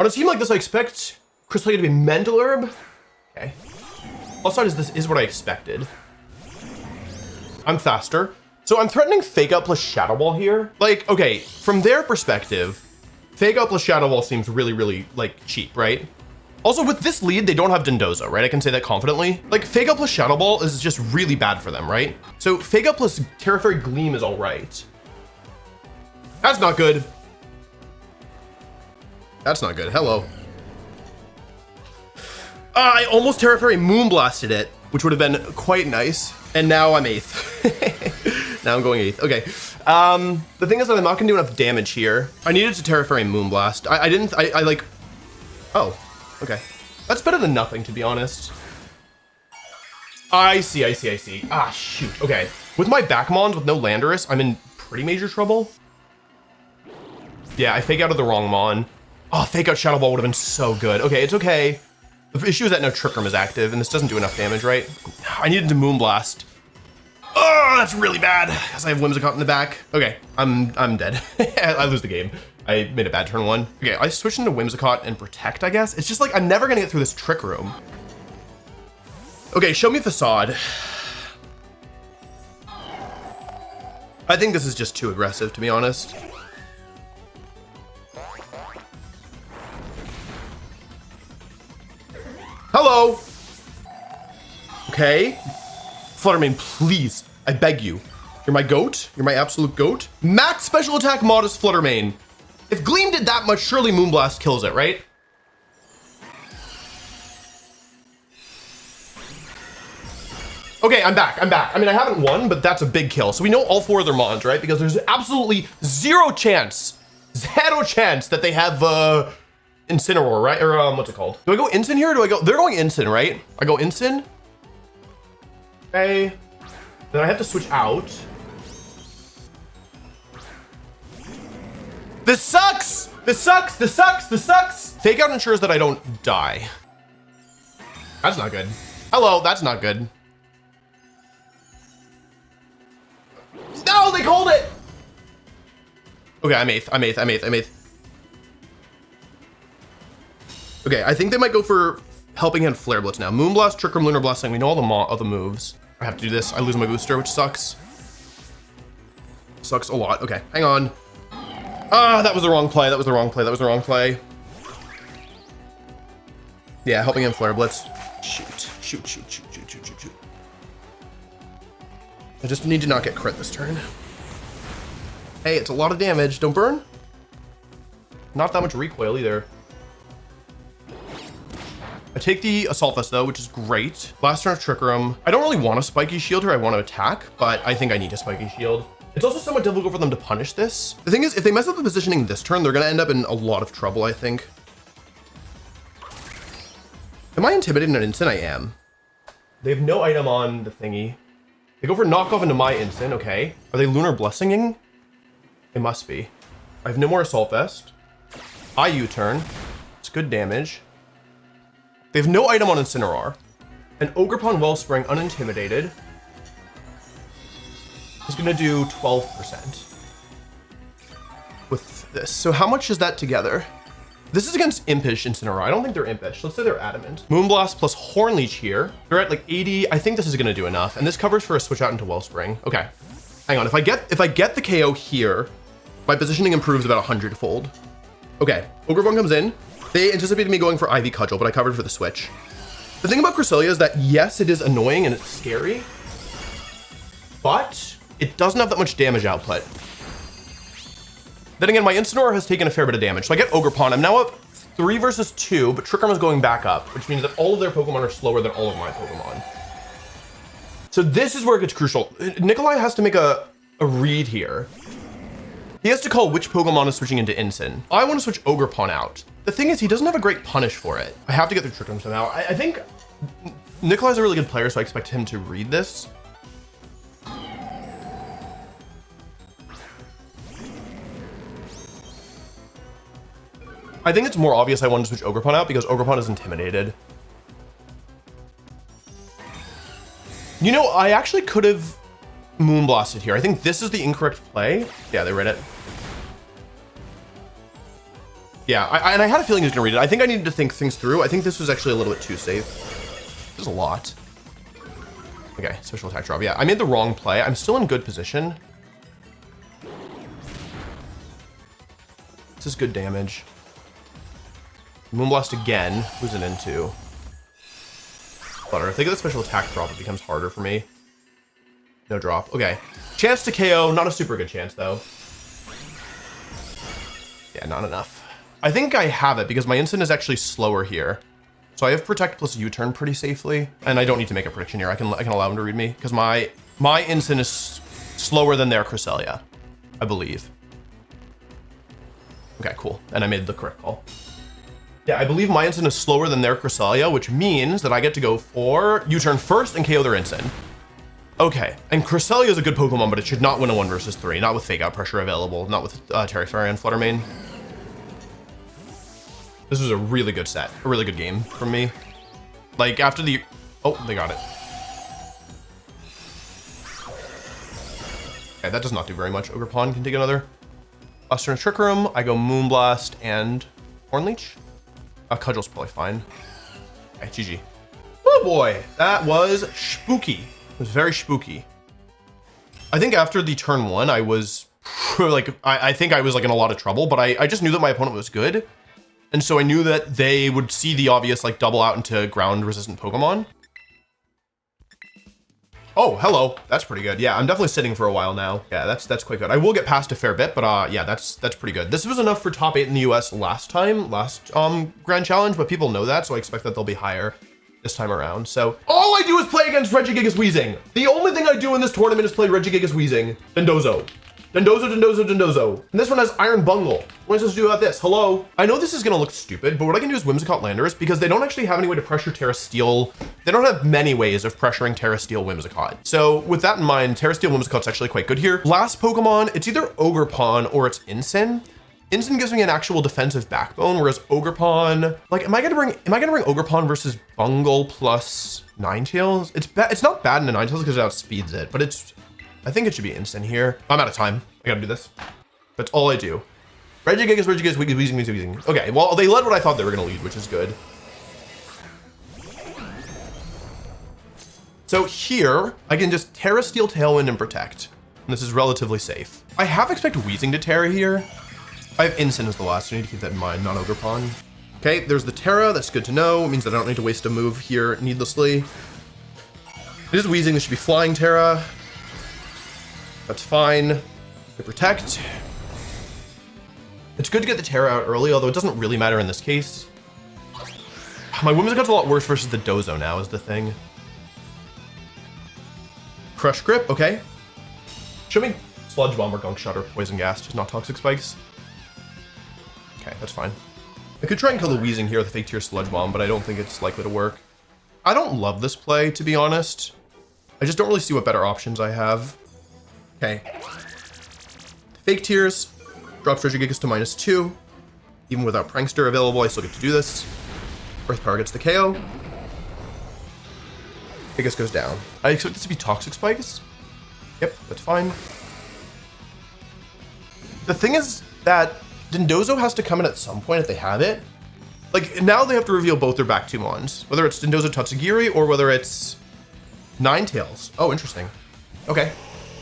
On a team like this, I expect Cresselia to be Mental Herb. Okay. Also, this is what I expected. I'm faster. So I'm threatening Fake Out plus Shadow Ball here. Like, okay, from their perspective, Fake Out plus Shadow Ball seems really, like, cheap, right? Also, with this lead, they don't have Dondozo, right? I can say that confidently. Like, Fake Out plus Shadow Ball is just really bad for them, right? So Fake Out plus Terra Fairy Gleam is all right. That's not good. That's not good. Hello. I almost Terra Fairy Moonblasted it, which would have been quite nice. And now I'm 8th. Now I'm going 8th. Okay. The thing is that I'm not gonna do enough damage here. I needed to Terra Fairy Moonblast. I like. Oh, okay. That's better than nothing, to be honest. I see. Ah, shoot. Okay. With my back mons with no Landorus, I'm in pretty major trouble. Yeah, I fake out of the wrong mon. Oh, Fake Out Shadow Ball would have been so good. Okay, it's okay. The issue is that no Trick Room is active, and this doesn't do enough damage, right? I needed to Moonblast. Oh, that's really bad, because I have Whimsicott in the back. Okay, I'm dead. I lose the game. I made a bad turn 1. Okay, I switched into Whimsicott and Protect, I guess. It's just like, I'm never gonna get through this Trick Room. Okay, show me Facade. I think this is just too aggressive, to be honest. Hello. Okay. Fluttermane, please. I beg you. You're my goat. You're my absolute goat. Max special attack modest Fluttermane. If Gleam did that much, surely Moonblast kills it, right? Okay, I'm back. I mean, I haven't won, but that's a big kill. So we know all 4 of their mons, right? Because there's absolutely zero chance that they have Incineroar, right? Or what's it called? Do I go Incin here or do I go? They're going Incin, right? I go Incin. Okay. Then I have to switch out. This sucks! This sucks! Fake Out ensures that I don't die. That's not good. Hello, that's not good. No, they called it! Okay, I'm 8th. Okay, I think they might go for Helping Hand Flare Blitz now. Moonblast, Trick Room, Lunar Blessing. We know all the moves. I have to do this. I lose my booster, which sucks. Sucks a lot. Okay, hang on. Ah, that was the wrong play. That was the wrong play. Yeah, Helping Hand Flare Blitz. Shoot. I just need to not get crit this turn. Hey, it's a lot of damage. Don't burn. Not that much recoil either. I take the Assault Vest though, which is great. Last turn of Trick Room. I don't really want a spiky shield here. I want to attack, but I think I need a spiky shield. It's also somewhat difficult for them to punish this. The thing is, if they mess up the positioning this turn, they're going to end up in a lot of trouble, I think. Am I intimidated in an instant? I am. They have no item on the thingy. They go for knockoff into my instant, okay. Are they Lunar Blessinging? They must be. I have no more Assault Vest. I U-turn. It's good damage. They have no item on Incineroar. An Ogerpon Wellspring, unintimidated, is going to do 12% with this. So how much is that together? This is against Impish Incineroar. I don't think they're Impish. Let's say they're Adamant. Moonblast plus Hornleech here. They're at like 80. I think this is going to do enough. And this covers for a switch out into Wellspring. Okay. Hang on. If I get the KO here, my positioning improves about 100-fold. Okay. Ogerpon comes in. They anticipated me going for Ivy Cudgel, but I covered for the switch. The thing about Cresselia is that, yes, it is annoying and it's scary, but it doesn't have that much damage output. Then again, my Incineroar has taken a fair bit of damage. So I get Ogerpon. I'm now up 3 versus 2, but Trick Room is going back up, which means that all of their Pokemon are slower than all of my Pokemon. So this is where it gets crucial. Nikolai has to make a read here. He has to call which Pokemon is switching into Incin. I want to switch Ogerpon out. The thing is, he doesn't have a great punish for it. I have to get through Trick Room somehow. I think Nikolai's a really good player, so I expect him to read this. I think it's more obvious I wanted to switch Ogerpon out because Ogerpon is intimidated. You know, I actually could have Moonblasted here. I think this is the incorrect play. Yeah, they read it. Yeah, and I had a feeling he was gonna read it. I think I needed to think things through. I think this was actually a little bit too safe. There's a lot. Okay, special attack drop. Yeah, I made the wrong play. I'm still in good position. This is good damage. Moonblast again. Who's it into? Flutter. If they get the special attack drop, it becomes harder for me. No drop. Okay. Chance to KO. Not a super good chance, though. Yeah, not enough. I think I have it because my instant is actually slower here. So I have Protect plus U-turn pretty safely. And I don't need to make a prediction here. I can allow him to read me because my instant is slower than their Cresselia, I believe. Okay, cool. And I made the correct call. Yeah, I believe my instant is slower than their Cresselia, which means that I get to go for U-turn first and KO their instant. Okay, and Cresselia is a good Pokemon, but it should not win a 1 versus 3. Not with Fake Out Pressure available, not with Terry Fairy and Flutter Mane. This was a really good set, a really good game from me. Like after the, oh, they got it. Okay, that does not do very much. Ogerpon can take another. Last turn of Trick Room, I go Moonblast and Hornleech. Cudgel's probably fine. Okay, GG. Oh boy, that was spooky. It was very spooky. I think after the turn 1, I was like, I think I was like in a lot of trouble, but I just knew that my opponent was good. And so I knew that they would see the obvious like double out into ground resistant Pokemon. Oh, hello. That's pretty good. Yeah, I'm definitely sitting for a while now. Yeah, that's quite good. I will get past a fair bit, but yeah, that's pretty good. This was enough for top 8 in the US last Grand Challenge, but people know that, so I expect that they'll be higher this time around. So all I do is play against Regigigas Weezing. The only thing I do in this tournament is play Regigigas Weezing. Dendozo. And this one has Iron Bungle. What am I supposed to do about this? Hello? I know this is gonna look stupid, but what I can do is Whimsicott Landorus because they don't actually have any way to pressure Terra Steel. They don't have many ways of pressuring Terra Steel Whimsicott. So with that in mind, Terra Steel Whimsicott's actually quite good here. Last Pokemon, it's either Ogerpon or it's Incin. Incin gives me an actual defensive backbone, whereas Ogerpon, like, am I gonna bring Ogerpon versus Bungle plus Ninetales? It's not bad in a Ninetales because it outspeeds it, but I think it should be Incin here. I'm out of time. I gotta do this. That's all I do. Regigigas, Weezing. Okay, well, they led what I thought they were gonna lead, which is good. So here, I can just Terra Steel, Tailwind, and Protect. And this is relatively safe. I half expect Weezing to Terra here. I have Incin as the last, so I need to keep that in mind, not Ogerpon. Okay, there's the Terra, that's good to know. It means that I don't need to waste a move here needlessly. It is Weezing, this should be Flying Terra. That's fine. To Protect. It's good to get the Terra out early, although it doesn't really matter in this case. My Whimsicott's a lot worse versus the Dozo now is the thing. Crush Grip, okay. Show me Sludge Bomb or Gunk Shot or Poison Gas, just not Toxic Spikes. Okay, that's fine. I could try and kill the Wheezing here with a Fake Tear Sludge Bomb, but I don't think it's likely to work. I don't love this play, to be honest. I just don't really see what better options I have. Okay. Fake Tears, drops Regigigas to -2. Even without Prankster available, I still get to do this. Earth Power gets the KO. Gigas goes down. I expect this to be Toxic Spikes. Yep, that's fine. The thing is that Dindozo has to come in at some point if they have it. Like, now they have to reveal both their back two mons. Whether it's Dindozo Tatsugiri or whether it's Ninetales. Oh, interesting. Okay.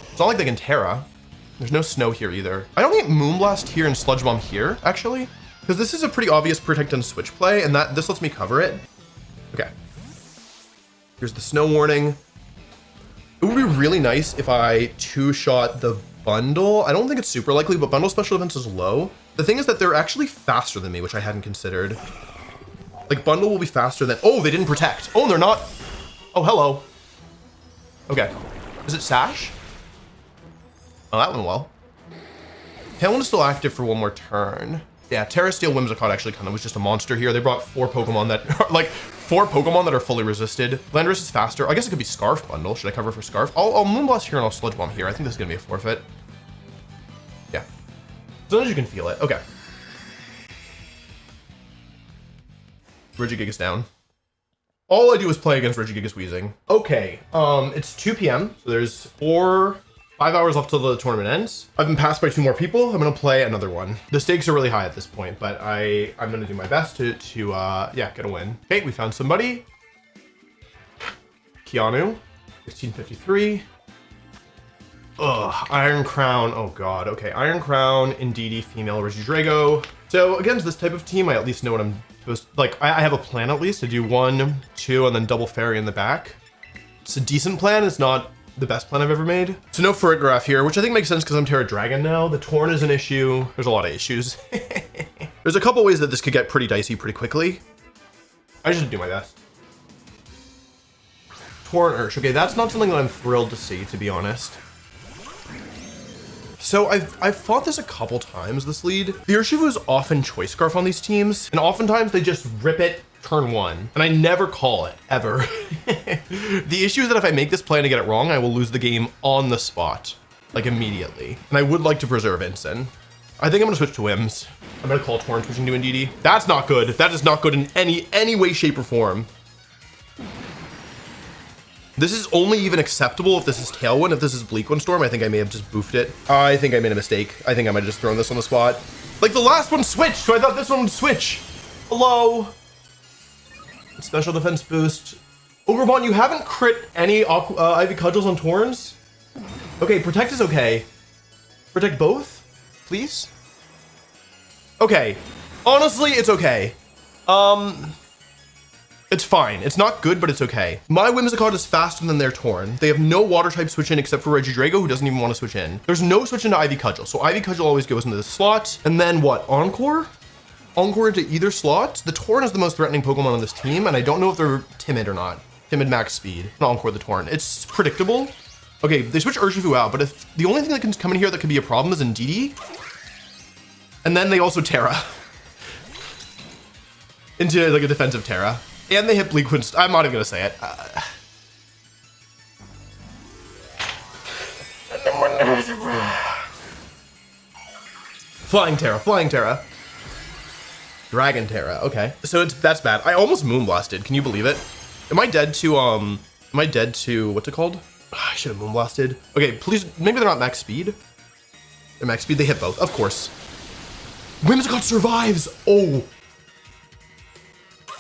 It's not like they can Terra. There's no snow here either. I don't think Moonblast here and Sludge Bomb here, actually. Because this is a pretty obvious Protect and Switch play, and this lets me cover it. Okay. Here's the Snow Warning. It would be really nice if I two-shot the Bundle. I don't think it's super likely, but Bundle special defense is low. The thing is that they're actually faster than me, which I hadn't considered. Like, Bundle will be faster than... Oh, they didn't Protect. Oh, they're not... Oh, hello. Okay. Is it Sash? Oh, that went well. Tailwind is still active for one more turn. Yeah, Terra Steel Whimsicott actually kind of was just a monster here. They brought 4 Pokemon that are, like, 4 Pokemon that are fully resisted. Landorus is faster. I guess it could be Scarf Bundle. Should I cover for Scarf? I'll Moonblast here and I'll Sludge Bomb here. I think this is gonna be a forfeit. Yeah. As long as you can feel it. Okay. Regigigas down. All I do is play against Regigigas Wheezing. Okay, it's 2 p.m. So there's 5 hours left till the tournament ends. I've been passed by 2 more people. I'm gonna play another one. The stakes are really high at this point, but I'm gonna do my best to get a win. Okay, we found somebody. Keanu, 1653. Ugh, Iron Crown, oh God. Okay, Iron Crown, Indeedee, female Regidrago. So against this type of team, I at least know what I'm supposed to, like, I have a plan at least to do 1, 2, and then double fairy in the back. It's a decent plan, it's not the best plan I've ever made. So no Ferret here, which I think makes sense because I'm Terra Dragon now. The Torn is an issue. There's a lot of issues. There's a couple ways that this could get pretty dicey pretty quickly. I should do my best. Torn Ursh. Okay, that's not something that I'm thrilled to see, to be honest. So I've fought this a couple times, this lead. The Urshifu is often Choice Scarf on these teams, and oftentimes they just rip it turn 1, and I never call it, ever. The issue is that if I make this play and I get it wrong, I will lose the game on the spot, like immediately. And I would like to preserve Ensign. I think I'm gonna switch to Wims. I'm gonna call Torn switching to Indeedee. That's not good. That is not good in any way, shape, or form. This is only even acceptable if this is Tailwind. If this is Bleak Windstorm, I think I may have just boofed it. I think I made a mistake. I think I might have just thrown this on the spot. Like, the last one switched, so I thought this one would switch. Hello. Special defense boost. Ogrevon, you haven't crit any Ivy Cudgels on Torns? Okay, Protect is okay. Protect both, please? Okay. Honestly, it's okay. It's fine. It's not good, but it's okay. My Whimsicott is faster than their Torn. They have no water type switch in except for Regidrago, who doesn't even want to switch in. There's no switch into Ivy Cudgel, so Ivy Cudgel always goes into the slot. And then what? Encore? Encore into either slot. The Torn is the most threatening Pokemon on this team, and I don't know if they're timid or not. Timid max speed. Not Encore the Torn. It's predictable. Okay, they switch Urshifu out, but if the only thing that can come in here that could be a problem is Indeedee, and then they also Terra into like a defensive Terra, and they hit Bleak Windstorm. I'm not even gonna say it. Flying Terra, Flying Terra. Dragon Terra, okay. So that's bad. I almost Moonblasted, can you believe it? Am I dead to, what's it called? I should have Moonblasted. Okay, please, maybe they're not max speed. They're max speed, they hit both, of course. Whimsicott survives, oh.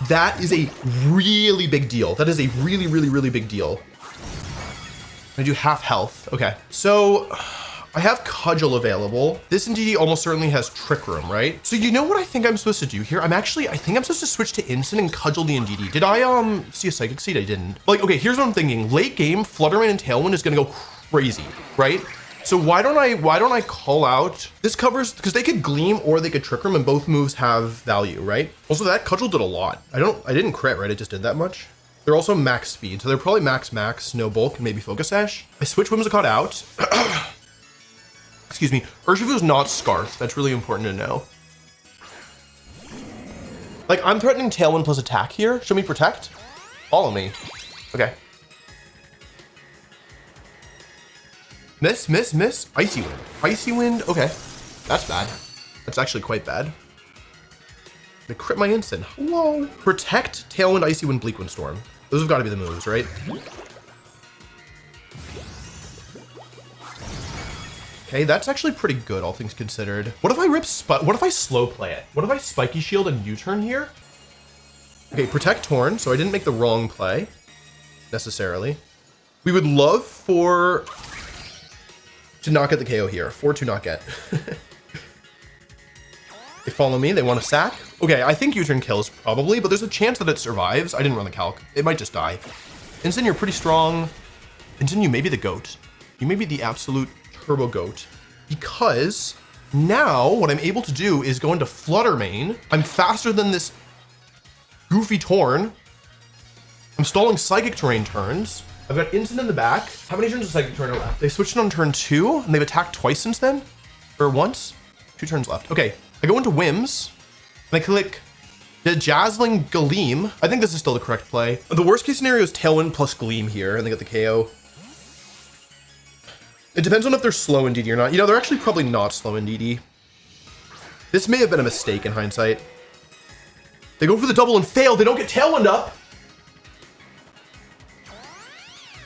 That is a really big deal. That is a really, really, really big deal. I do half health, okay. So, I have Cudgel available. This Indeedee almost certainly has Trick Room, right? So you know what I think I'm supposed to do here? I think I'm supposed to switch to Instant and Cudgel the Indeedee. Did I see a Psychic Seed? I didn't. Like, okay, here's what I'm thinking. Late game, Fluttermane and Tailwind is gonna go crazy, right? So why don't I call out, this covers, because they could Gleam or they could Trick Room and both moves have value, right? Also that Cudgel did a lot. I didn't crit, right? It just did that much. They're also max speed, so they're probably max, no bulk, and maybe Focus Sash. I switch Whimsicott out. Excuse me, Urshifu's not Scarf. That's really important to know. Like, I'm threatening Tailwind plus attack here. Show me Protect. Follow me. Okay. Miss. Icy Wind. Icy Wind, okay. That's bad. That's actually quite bad. They crit my instant. Hello. Protect, Tailwind, Icy Wind, Bleak Windstorm. Those have got to be the moves, right? Okay, that's actually pretty good, all things considered. What if I what if I slow play it? What if I Spiky Shield and U-turn here? Okay, Protect Torn, so I didn't make the wrong play, necessarily. We would love to not get the KO here, to not get. They follow me, they want to sack. Okay, I think U-turn kills probably, but there's a chance that it survives. I didn't run the calc. It might just die. Instant, you're pretty strong. Instant, you may be the GOAT. You may be the absolute turbo GOAT. Because now what I'm able to do is go into Flutter Mane. I'm faster than this goofy Torn. I'm stalling Psychic Terrain turns. I've got Instant in the back. How many turns of Psychic Terrain are left? They switched it on turn 2, and they've attacked twice since then? Or once? 2 turns left. Okay, I go into Whims, and I click the Dazzling Gleam. I think this is still the correct play. The worst case scenario is Tailwind plus Gleam here, and they get the KO. It depends on if they're slow in DD or not. You know, they're actually probably not slow in DD. This may have been a mistake in hindsight. They go for the double and fail. They don't get Tailwind up.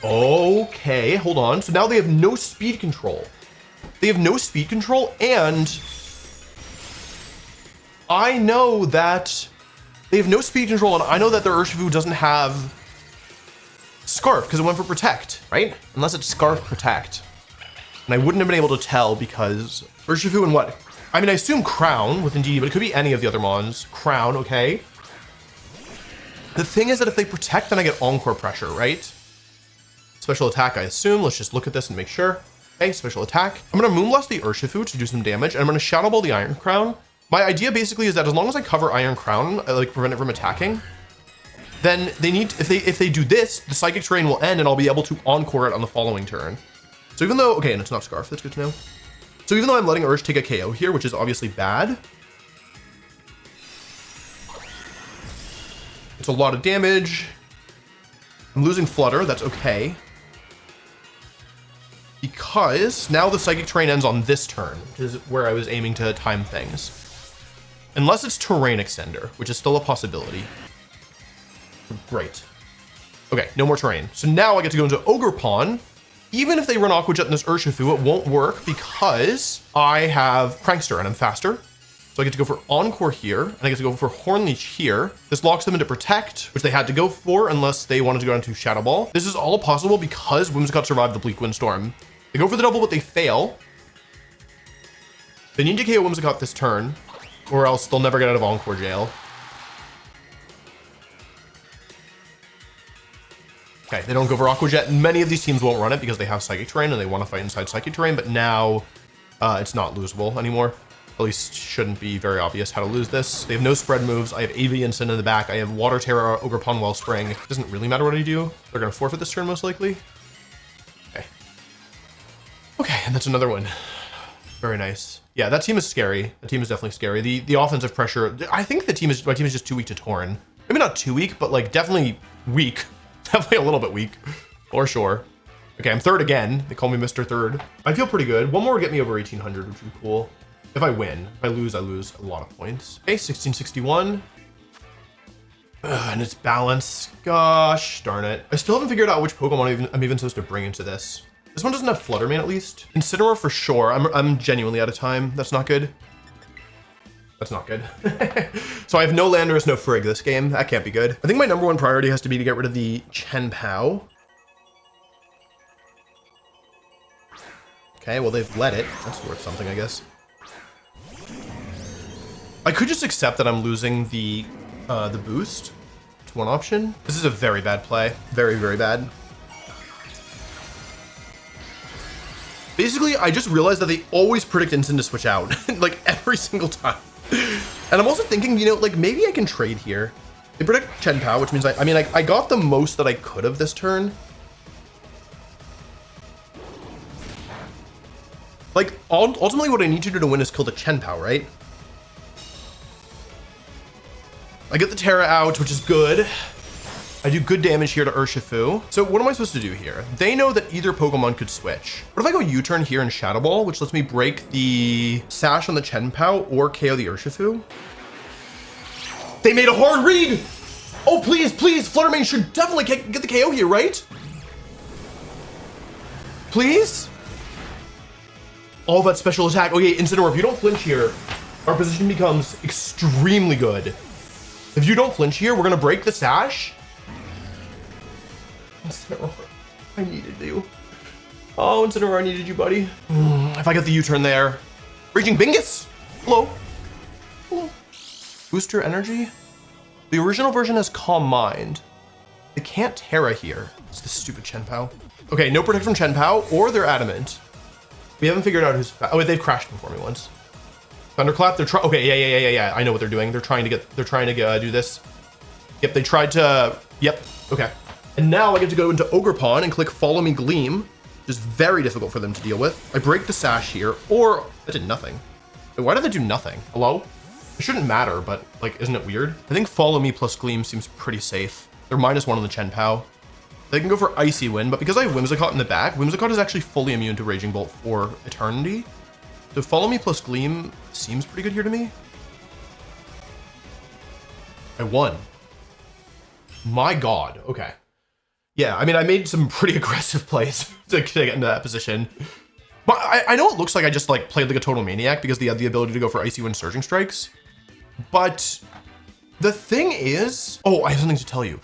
Okay, hold on. So now they have no speed control. They have no speed control, and I know that they have no speed control, and I know that their Urshifu doesn't have Scarf because it went for Protect, right? Unless it's Scarf Protect. And I wouldn't have been able to tell because Urshifu and what? I mean, I assume Crown within DD, but it could be any of the other mons. Crown, okay. The thing is that if they Protect, then I get Encore pressure, right? Special attack, I assume. Let's just look at this and make sure. Okay, special attack. I'm going to Moonblast the Urshifu to do some damage, and I'm going to Shadow Ball the Iron Crown. My idea basically is that as long as I cover Iron Crown, I like prevent it from attacking, then they need, if they do this, the Psychic Terrain will end and I'll be able to Encore it on the following turn. So even though, okay, and it's not Scarf, that's good to know. So even though I'm letting Ursh take a KO here, which is obviously bad, it's a lot of damage. I'm losing Flutter, that's okay. Because now the Psychic Terrain ends on this turn, which is where I was aiming to time things. Unless it's Terrain Extender, which is still a possibility. Great. Okay, no more Terrain. So now I get to go into Ogre Pawn. Even if they run Aqua Jet in this Urshifu, it won't work because I have Prankster and I'm faster. So I get to go for Encore here, and I get to go for Horn Leech here. This locks them into Protect, which they had to go for unless they wanted to go into Shadow Ball. This is all possible because Whimsicott survived the Bleak Windstorm. They go for the double, but they fail. They need to KO Whimsicott this turn, or else they'll never get out of Encore jail. Okay, they don't go for Aqua Jet. Many of these teams won't run it because they have Psychic Terrain and they want to fight inside Psychic Terrain, but now it's not losable anymore. At least shouldn't be very obvious how to lose this. They have no spread moves. I have Avianson in the back. I have Water Terror, Ogre Pawn, Wellspring. It doesn't really matter what I do. They're going to forfeit this turn most likely. Okay. Okay, and that's another one. Very nice. Yeah, that team is scary. That team is definitely scary. The offensive pressure, I think my team is just too weak to Torn. Maybe not too weak, but like definitely weak. Definitely a little bit weak, for sure. Okay, I'm third again. They call me Mr. Third. I feel pretty good. One more would get me over 1800, which would be cool. If I win. If I lose a lot of points. Okay, 1661. And it's balance. Gosh darn it. I still haven't figured out which Pokemon I'm even supposed to bring into this. This one doesn't have Flutter Mane at least. Incineroar for sure. I'm genuinely out of time. That's not good. That's not good. So I have no Landorus, no Frigg this game. That can't be good. I think my number one priority has to be to get rid of the Chen Pao. Okay, well they've let it. That's worth something, I guess. I could just accept that I'm losing the boost. It's one option. This is a very bad play. Very, very bad. Basically, I just realized that they always predict instant to switch out, like every single time. And I'm also thinking, you know, like maybe I can trade here. They predict Chen Pao, which means I got the most that I could have this turn. Like, ultimately what I need to do to win is kill the Chen Pao, right? I get the Terra out, which is good. I do good damage here to Urshifu. So what am I supposed to do here? They know that either Pokemon could switch. What if I go U-turn here and Shadow Ball, which lets me break the Sash on the Chen Pao or KO the Urshifu? They made a hard read! Oh, please, please, Fluttermane should definitely get the KO here, right? Please? All that special attack. Okay, Incineroar, if you don't flinch here, our position becomes extremely good. If you don't flinch here, we're gonna break the Sash. Incineroar, I needed you. Oh, Incineroar, I needed you, buddy. If I get the U-turn there. Raging Bingus! Hello. Hello. Booster energy? The original version has Calm Mind. They can't Terra here. It's the stupid Chen Pao. Okay, no protect from Chen Pao, or they're adamant. We haven't figured out who's oh wait, they've crashed before me once. Thunderclap, they're trying, okay, yeah, I know what they're doing. They're trying to do this. Yep, they tried to, yep, okay. And now I get to go into Ogerpon and click Follow Me Gleam, which is very difficult for them to deal with. I break the Sash here, or, that did nothing. Wait, why did that do nothing? Hello? It shouldn't matter, but like, isn't it weird? I think Follow Me plus Gleam seems pretty safe. They're -1 on the Chen Pao. They can go for Icy Wind, but because I have Whimsicott in the back, Whimsicott is actually fully immune to Raging Bolt for Eternity. So Follow Me plus Gleam seems pretty good here to me. I won. My God, okay. Yeah, I mean, I made some pretty aggressive plays to get into that position. But I know it looks like I just like played like a total maniac because they had the ability to go for Icy Wind Surging Strikes. But the thing is, oh, I have something to tell you.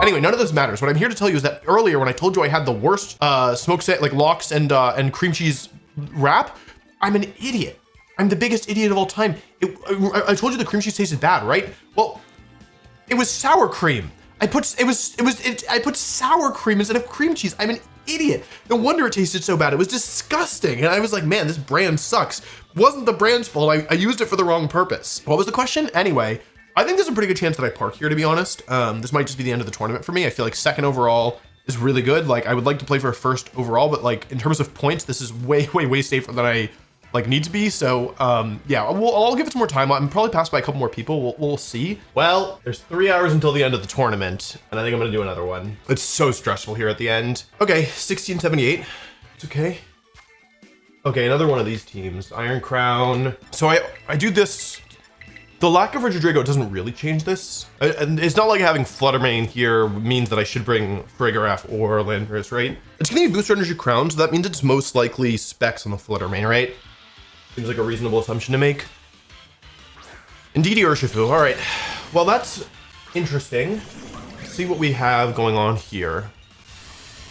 Anyway, none of this matters. What I'm here to tell you is that earlier when I told you I had the worst smoke set, like Lox and cream cheese wrap, I'm an idiot. I'm the biggest idiot of all time. I told you the cream cheese tasted bad, right? Well, it was sour cream. I put sour cream instead of cream cheese. I'm an idiot. No wonder it tasted so bad. It was disgusting. And I was like, man, this brand sucks. Wasn't the brand's fault. I used it for the wrong purpose. What was the question? Anyway, I think there's a pretty good chance that I park here, to be honest. This might just be the end of the tournament for me. I feel like second overall is really good. Like I would like to play for a first overall, but like in terms of points, this is way safer than I like need to be. So yeah, I'll give it some more time. I'm probably passed by a couple more people. We'll see. Well, there's 3 hours until the end of the tournament, and I think I'm gonna do another one. It's so stressful here at the end. Okay, 1678. It's okay. Okay, another one of these teams. Iron Crown. So I do this. The lack of Regidrago doesn't really change this. And it's not like having Fluttermane here means that I should bring Farigiraf or Landorus, right? It's gonna be Booster Energy Crown, so that means it's most likely specs on the Fluttermane, right? Seems like a reasonable assumption to make. Indeed, Urshifu. All right. Well, that's interesting. Let's see what we have going on here.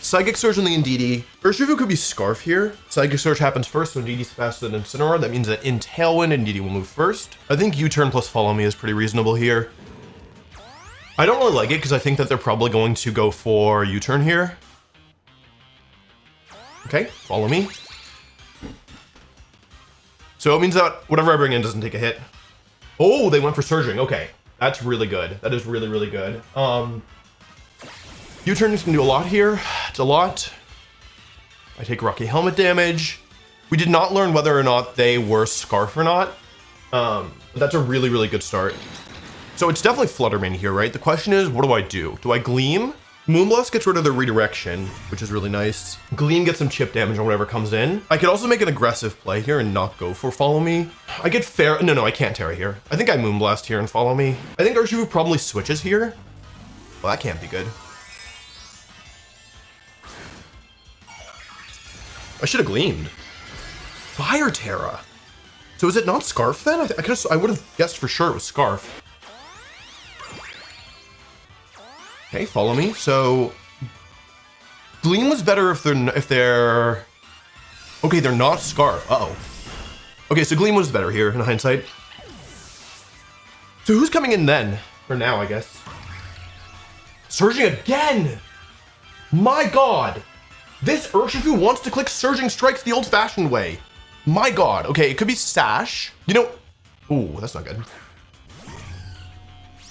Psychic Surge on the Indeedee. Urshifu could be Scarf here. Psychic Surge happens first, so Indeedee's faster than Incineroar. That means that in Tailwind, Indeedee will move first. I think U-turn plus Follow Me is pretty reasonable here. I don't really like it because I think that they're probably going to go for U-turn here. Okay, Follow Me. So it means that whatever I bring in doesn't take a hit. Oh, they went for Surging. Okay, that's really good. That is really good. U-turn is gonna do a lot here. It's a lot. I take Rocky Helmet damage. We did not learn whether or not they were Scarf or not. But that's a really good start. So it's definitely Fluttermane here, right? The question is, what do? Do I Gleam? Moonblast gets rid of the redirection, which is really nice. Gleam gets some chip damage on whatever comes in. I could also make an aggressive play here and not go for Follow Me. I get fair. No, I can't Terra here. I think I Moonblast here and Follow Me. I think Urshifu probably switches here. Well, that can't be good. I should have Gleamed. Fire Terra. So is it not Scarf then? I would have guessed for sure it was Scarf. Okay, Follow Me. So Gleam was better if they're okay, they're not Scarf. Uh-oh. Okay, so Gleam was better here in hindsight. So who's coming in then? For now, I guess. Surging again! My God! This Urshifu wants to click Surging Strikes the old-fashioned way. My God. Okay, it could be Sash. You know, ooh, that's not good.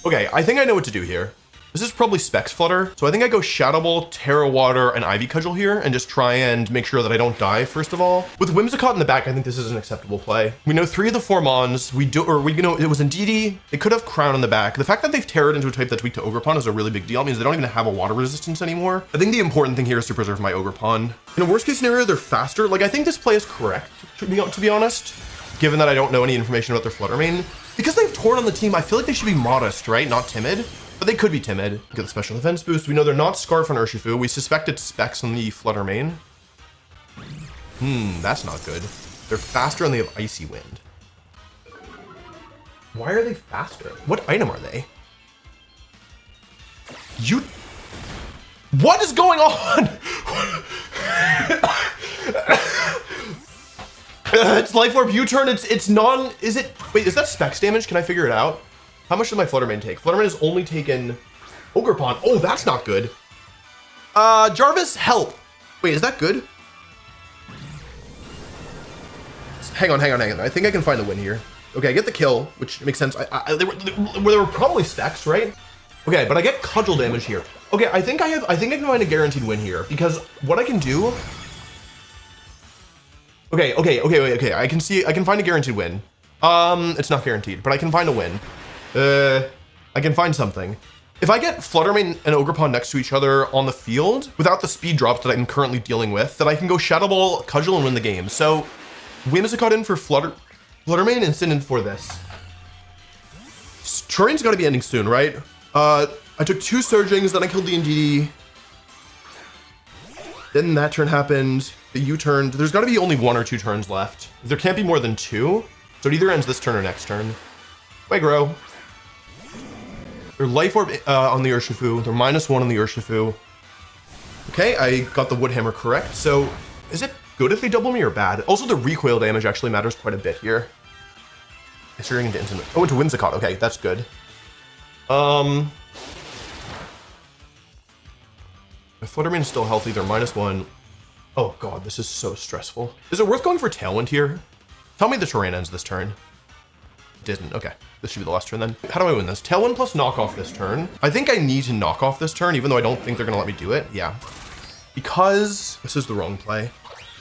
Okay, I think I know what to do here. This is probably Specs Flutter, so I think I go Shadow Ball, Terra Water, and Ivy Cudgel here, and just try and make sure that I don't die, first of all. With Whimsicott in the back, I think this is an acceptable play. We know 3 of the 4 Mons. We know it was Indeedee. They could have Crown in the back. The fact that they've Terra'd into a type that's weak to Ogerpon is a really big deal. It means they don't even have a water resistance anymore. I think the important thing here is to preserve my Ogerpon. In a worst case scenario, they're faster. Like, I think this play is correct, to be honest, given that I don't know any information about their Flutter Mane. Because they've Torn on the team, I feel like they should be modest, right? Not timid. But they could be timid. Get the special defense boost. We know they're not Scarf on Urshifu. We suspect it's Specs on the Flutter Mane. That's not good. They're faster and they have Icy Wind. Why are they faster? What item are they? What is going on? It's Life Orb U-turn. It's non. Wait, is that Specs damage? Can I figure it out? How much did my Flutter Mane take? Flutter Mane has only taken Ogerpon. Oh, that's not good. Jarvis, help. Wait, is that good? Hang on. I think I can find a win here. Okay, I get the kill, which makes sense. They were probably Specs, right? Okay, but I get Cudgel damage here. Okay, I think I can find a guaranteed win here because what I can do. Okay. I can find a guaranteed win. It's not guaranteed, but I can find a win. I can find something. If I get Flutter Mane and Ogerpon next to each other on the field without the speed drops that I'm currently dealing with, then I can go Shadow Ball, Cudgel, and win the game. So, Whimsicott in for Flutter Mane and Sin in for this. Terrain's gotta be ending soon, right? I took 2 Surgings, then I killed the Indeedee. Then that turn happened. The U-turned. There's gotta be only 1 or 2 turns left. There can't be more than 2. So it either ends this turn or next turn. Grow. They're Life Orb on the Urshifu. They're -1 on the Urshifu. Okay, I got the Woodhammer correct. So is it good if they double me or bad? Also, the recoil damage actually matters quite a bit here. It's turning into instant. Oh, into Whimsicott. Okay, that's good. My Flutter Mane is still healthy. They're -1. Oh God, this is so stressful. Is it worth going for Tailwind here? Tell me the terrain ends this turn. It didn't. Okay. This should be the last turn then. How do I win this? Tailwind plus knock off this turn. I think I need to knock off this turn, even though I don't think they're going to let me do it. Yeah. Because this is the wrong play.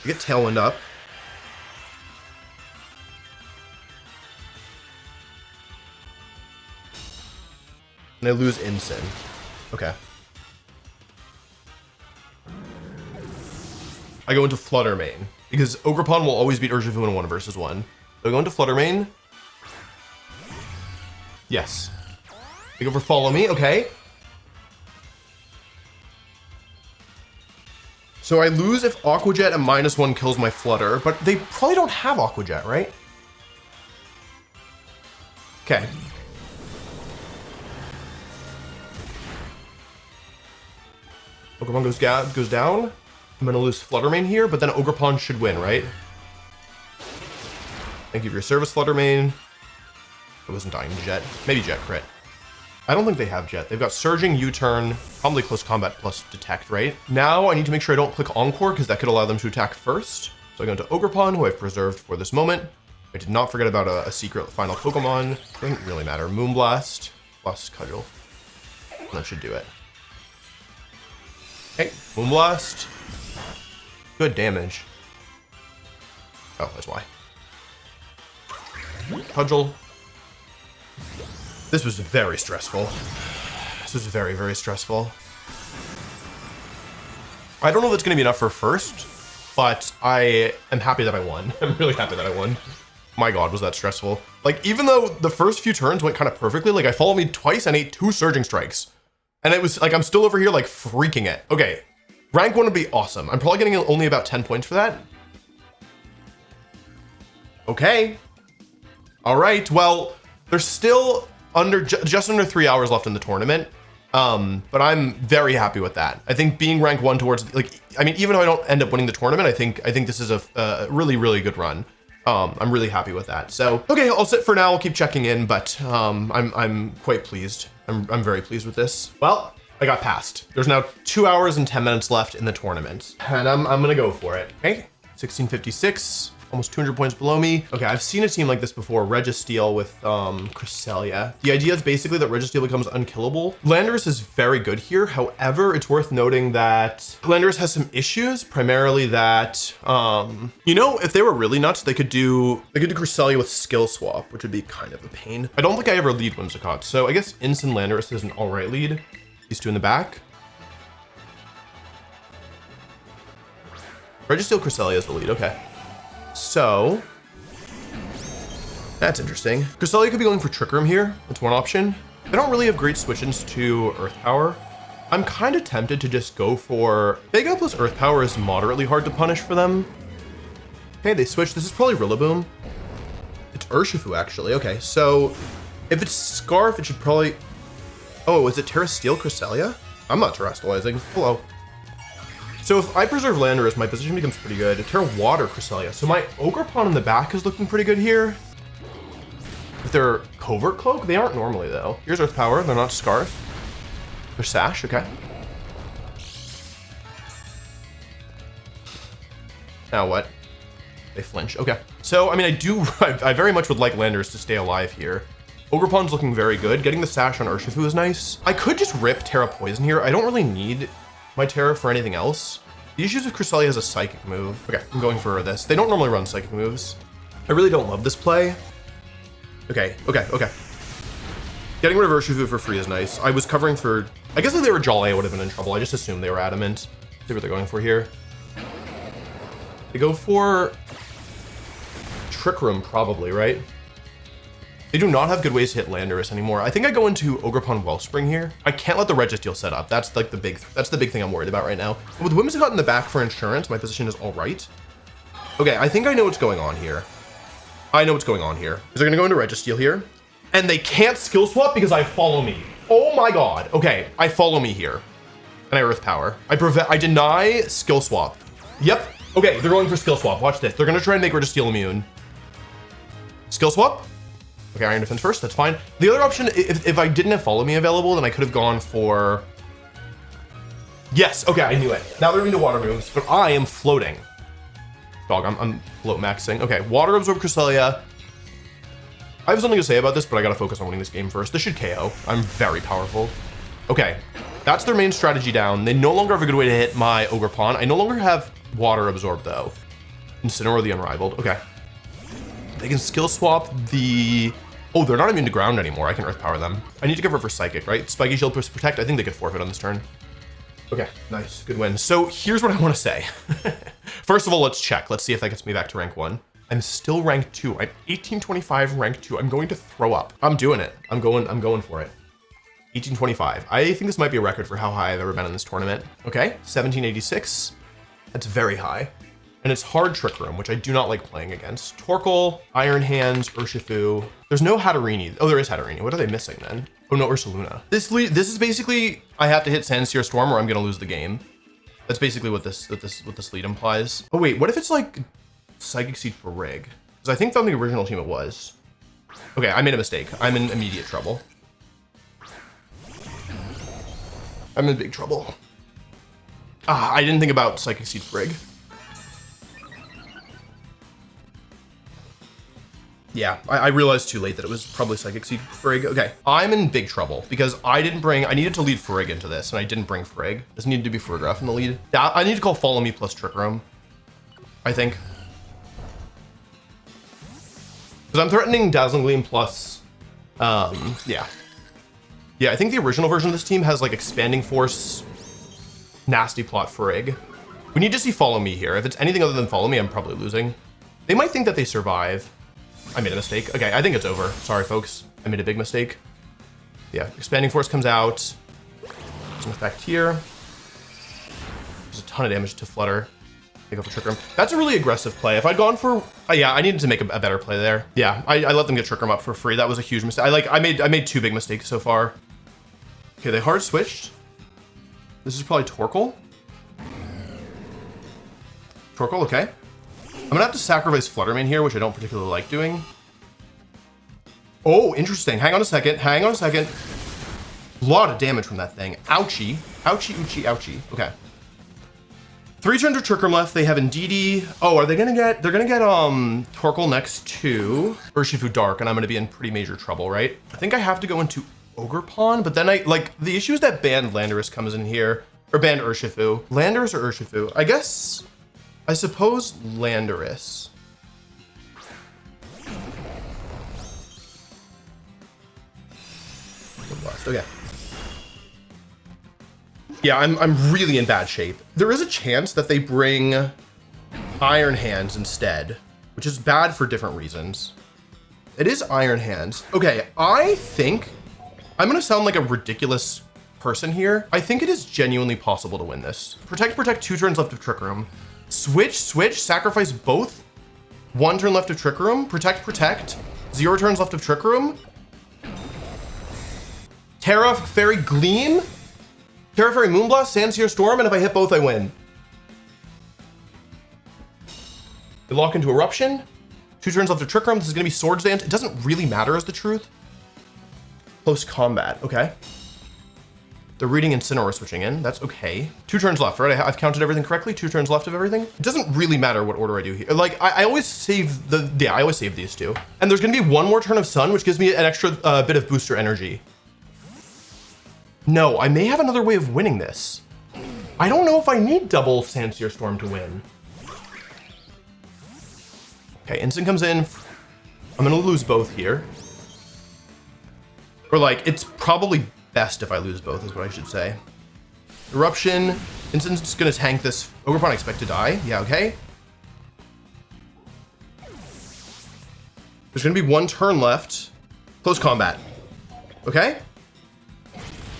I get Tailwind up. And I lose Incin. Okay. I go into Flutter Mane. Because Ogerpon will always beat Urshifu in a 1 versus 1. So I go into Flutter Mane. Yes. They go for Follow Me, okay. So I lose if Aqua Jet at -1 kills my Flutter, but they probably don't have Aqua Jet, right? Okay. Pokemon goes down. I'm gonna lose Flutter Mane here, but then Ogerpon should win, right? Thank you for your service, Flutter Mane. I wasn't dying to Jet. Maybe Jet crit. I don't think they have Jet. They've got Surging, U-turn, probably Close Combat plus Detect, right? Now I need to make sure I don't click Encore because that could allow them to attack first. So I go into Ogerpon, who I've preserved for this moment. I did not forget about a secret final Pokemon. Doesn't really matter. Moonblast plus Cudgel. That should do it. Okay, Moonblast. Good damage. Oh, that's why. Cudgel. This was very stressful. This was very, very stressful. I don't know if it's going to be enough for first, but I am happy that I won. I'm really happy that I won. My God, was that stressful. Like, even though the first few turns went kind of perfectly, like I followed me twice and ate 2 Surging Strikes. And it was like, I'm still over here like freaking it. Okay, rank 1 would be awesome. I'm probably getting only about 10 points for that. Okay. All right, well, there's still just under 3 hours left in the tournament. But I'm very happy with that. I think being rank 1 towards, like, I mean, even though I don't end up winning the tournament, I think this is a really, really good run. I'm really happy with that. So, okay, I'll sit for now. I'll keep checking in, but I'm quite pleased. I'm very pleased with this. Well, I got passed. There's now 2 hours and 10 minutes left in the tournament. And I'm gonna go for it. Okay, 1656. Almost 200 points below me. Okay, I've seen a team like this before, Registeel with Cresselia. The idea is basically that Registeel becomes unkillable. Landorus is very good here. However, it's worth noting that Landorus has some issues, primarily that, you know, if they were really nuts, they could do Cresselia with skill swap, which would be kind of a pain. I don't think I ever lead Whimsicott, so I guess Instant Landorus is an all right lead. These two in the back. Registeel Cresselia is the lead, okay. So, that's interesting. Cresselia could be going for Trick Room here. That's one option. They don't really have great switch-ins to Earth Power. I'm kind of tempted to just go for... Big Up plus Earth Power is moderately hard to punish for them. Okay, they switch. This is probably Rillaboom. It's Urshifu, actually. Okay, so if it's Scarf, it should probably... Oh, is it Terra Steel Cresselia? I'm not terrestrializing. Hello. So if I preserve Landorus, my position becomes pretty good. Terra Water Cresselia. So my Ogerpon in the back is looking pretty good here. If they're Covert Cloak, they aren't normally though. Here's Earth Power, they're not Scarf. They're Sash, okay. Now what? They flinch, okay. So, I mean, I very much would like Landorus to stay alive here. Ogerpon's looking very good. Getting the Sash on Urshifu is nice. I could just rip Terra Poison here. I don't really need my Terra for anything else. The issues with Cresselia is a Psychic move. Okay, I'm going for this. They don't normally run Psychic moves. I really don't love this play. Okay. Getting rid of Urshifu for free is nice. I was covering for... I guess if they were Jolly, I would have been in trouble. I just assumed they were Adamant. See what they're going for here. They go for... Trick Room, probably, right? They do not have good ways to hit Landorus anymore. I think I go into Ogerpon Wellspring here. I can't let the Registeel set up. That's like the big thing I'm worried about right now. But with Whimsicott in the back for insurance, my position is all right. Okay, I think I know what's going on here. I know what's going on here. They're gonna go into Registeel here. And they can't skill swap because I follow me. Oh my god. Okay, I follow me here. And I Earth Power. I deny skill swap. Yep. Okay, they're going for skill swap. Watch this. They're gonna try and make Registeel immune. Skill swap. Okay, Iron Defense first, that's fine. The other option, if I didn't have Follow Me available, then I could have gone for... Yes, okay, I knew it. Now they're into water moves, but I am floating. Dog, I'm float maxing. Okay, Water Absorb Cresselia. I have something to say about this, but I gotta focus on winning this game first. This should KO. I'm very powerful. Okay, that's their main strategy down. They no longer have a good way to hit my Ogerpon. I no longer have Water Absorb, though. Incineroar the Unrivaled, okay. They can skill swap the... Oh, they're not immune to ground anymore. I can Earth Power them. I need to give her for Psychic, right? Spiky Shield plus Protect. I think they could forfeit on this turn. Okay, nice. Good win. So here's what I want to say. First of all, let's check. Let's see if that gets me back to rank 1. I'm still rank 2. I'm 1825 rank 2. I'm going to throw up. I'm doing it. I'm going for it. 1825. I think this might be a record for how high I've ever been in this tournament. Okay, 1786. That's very high. And it's hard Trick Room, which I do not like playing against. Torkoal, Iron Hands, Urshifu. There's no Hatterene. Oh, there is Hatterene. What are they missing then? Oh no, Ursaluna. This is basically, I have to hit Sandsear Storm or I'm gonna lose the game. That's basically what this lead implies. Oh wait, what if it's like Psychic Seed for Rig? Because I think on the original team it was. Okay, I made a mistake. I'm in immediate trouble. I'm in big trouble. Ah, I didn't think about Psychic Seed for Rig. Yeah, I realized too late that it was probably Psychic Seed Frigg. Okay, I'm in big trouble because I needed to lead Frigg into this and I didn't bring Frigg. This needed to be Farigiraf in the lead. Yeah, I need to call Follow Me plus Trick Room, I think. Because I'm threatening Dazzling Gleam plus, yeah. Yeah, I think the original version of this team has like Expanding Force, Nasty Plot Frigg. We need to see Follow Me here. If it's anything other than Follow Me, I'm probably losing. They might think that they survive. I made a mistake. Okay, I think it's over. Sorry, folks. I made a big mistake. Yeah, Expanding Force comes out. Some effect here. There's a ton of damage to Flutter. They go for Trick Room. That's a really aggressive play. If I'd gone for... yeah, I needed to make a better play there. Yeah, I let them get Trick Room up for free. That was a huge mistake. I made two big mistakes so far. Okay, they hard switched. This is probably Torkoal. Torkoal, okay. I'm gonna have to sacrifice Fluttermane here, which I don't particularly like doing. Oh, interesting. Hang on a second. Hang on a second. A lot of damage from that thing. Ouchie. Ouchie, ouchie, ouchie. Okay. 3 turns of Trick Room left. They have Indeedee. Oh, are they gonna get, they're gonna get Torkoal next to Urshifu Dark, and I'm gonna be in pretty major trouble, right? I think I have to go into Ogre Pawn, but then the issue is that banned Landorus comes in here, or banned Urshifu. Landorus or Urshifu? I suppose Landorus. Okay. Yeah, I'm really in bad shape. There is a chance that they bring Iron Hands instead, which is bad for different reasons. It is Iron Hands. Okay, I think I'm gonna sound like a ridiculous person here. I think it is genuinely possible to win this. Protect, 2 turns left of Trick Room. Switch, sacrifice both. 1 turn left of Trick Room. Protect. 0 turns left of Trick Room. Terra Fairy Gleam. Terra Fairy Moonblast, Sandsear Storm, and if I hit both, I win. They lock into Eruption. 2 turns left of Trick Room. This is gonna be Swords Dance. It doesn't really matter as the truth. Close combat, okay. They're reading Incineroar switching in, that's okay. 2 turns left, right? I've counted everything correctly, 2 turns left of everything. It doesn't really matter what order I do here. Like, I always save I always save these 2. And there's gonna be 1 more turn of Sun, which gives me an extra bit of booster energy. No, I may have another way of winning this. I don't know if I need double Sandsear Storm to win. Okay, Instant comes in. I'm gonna lose both here. Or like, it's probably best if I lose both is what I should say. Eruption, Instant's gonna tank this. Ogre Pawn, I expect to die. Yeah, okay. There's gonna be 1 turn left. Close combat. Okay.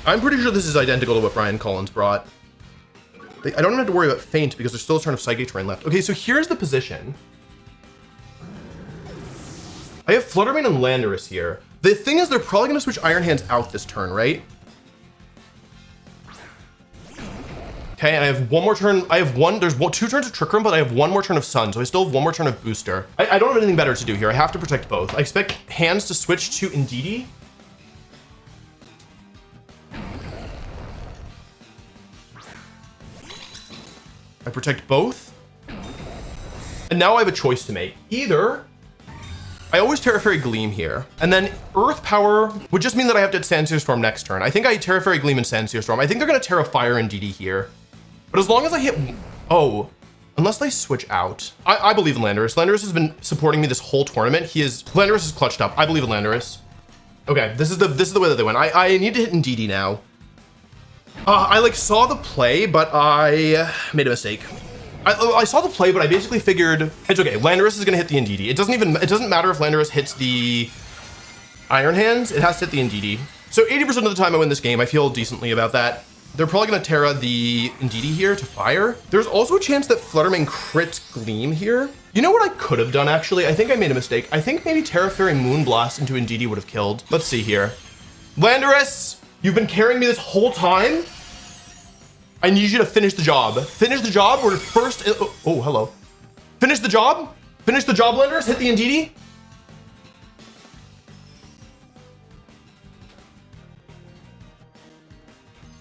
I'm pretty sure this is identical to what Brian Collins brought. I don't even have to worry about Feint because there's still a turn of Psychic Terrain left. Okay, so here's the position. I have Fluttermane and Landorus here. The thing is, they're probably gonna switch Iron Hands out this turn, right? Okay, and I have 1 more turn. There's 2 turns of Trick Room, but I have 1 more turn of Sun, so I still have 1 more turn of Booster. I don't have anything better to do here. I have to protect both. I expect Hands to switch to Indeedee. I protect both. And now I have a choice to make. Either I always Terra Fairy Gleam here, and then Earth Power would just mean that I have to hit Sandsear Storm next turn. I think I Terra Fairy Gleam and Sandsear Storm. I think they're gonna Terra Fire Indeedee here. But as long as I hit, oh, unless they switch out. I believe in Landorus. Landorus has been supporting me this whole tournament. Landorus is clutched up. I believe in Landorus. Okay, this is the way that they win. I need to hit Indeedee now. I like saw the play, but I made a mistake. I saw the play, but I basically figured it's okay. Landorus is gonna hit the Indeedee. It doesn't matter if Landorus hits the Iron Hands. It has to hit the Indeedee. So 80% of the time I win this game. I feel decently about that. They're probably gonna Terra the Indeedee here to fire. There's also a chance that Fluttermane crits Gleam here. You know what I could have done actually? I think I made a mistake. I think maybe Terra Fairy Moonblast into Indeedee would have killed. Let's see here. Landorus, you've been carrying me this whole time. I need you to finish the job. Finish the job or first, oh, hello. Finish the job. Finish the job, Landorus, hit the Indeedee.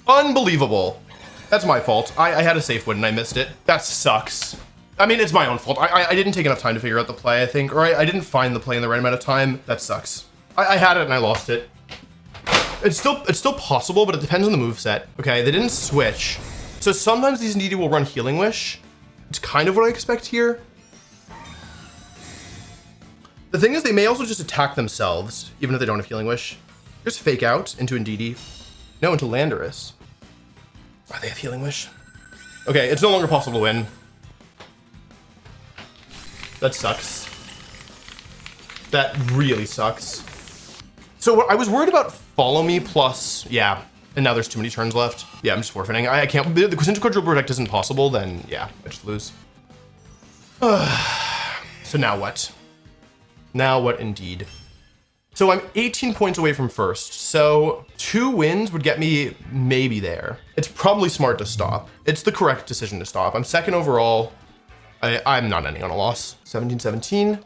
Unbelievable. That's my fault. I had a safe win and I missed it. That sucks. I mean, it's my own fault. I didn't take enough time to figure out the play, I think, or I didn't find the play in the right amount of time. That sucks. I had it and I lost it. It's still possible, but it depends on the moveset. Okay, they didn't switch. So sometimes these Indeedee will run Healing Wish. It's kind of what I expect here. The thing is, they may also just attack themselves, even if they don't have Healing Wish. Just Fake Out into Indeedee. No, into Landorus. Oh, they have Healing Wish. Okay, it's no longer possible to win. That sucks. That really sucks. So I was worried about Follow Me plus, yeah, and now there's too many turns left. Yeah, I'm just forfeiting. I can't, the Quadruple Protect isn't possible, then yeah, I just lose. So now what? Now what indeed? So I'm 18 points away from first, so 2 wins would get me maybe there. It's probably smart to stop. It's the correct decision to stop. I'm second overall. I'm not ending on a loss. 17-17.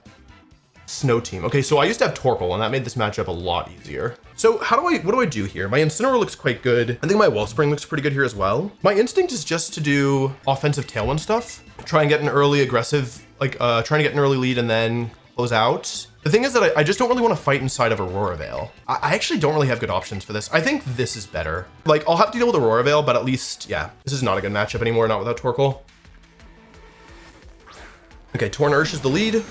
Snow team. Okay, so I used to have Torkoal, and that made this matchup a lot easier. So what do I do here? My Incineroar looks quite good. I think my Wellspring looks pretty good here as well. My instinct is just to do offensive Tailwind stuff. Try and get an early aggressive, like trying to get an early lead and then close out. The thing is that I just don't really want to fight inside of Aurora Veil. I actually don't really have good options for this. I think this is better. Like, I'll have to deal with Aurora Veil, but at least, yeah, this is not a good matchup anymore, not without Torkoal. Okay, Torn Ursh is the lead.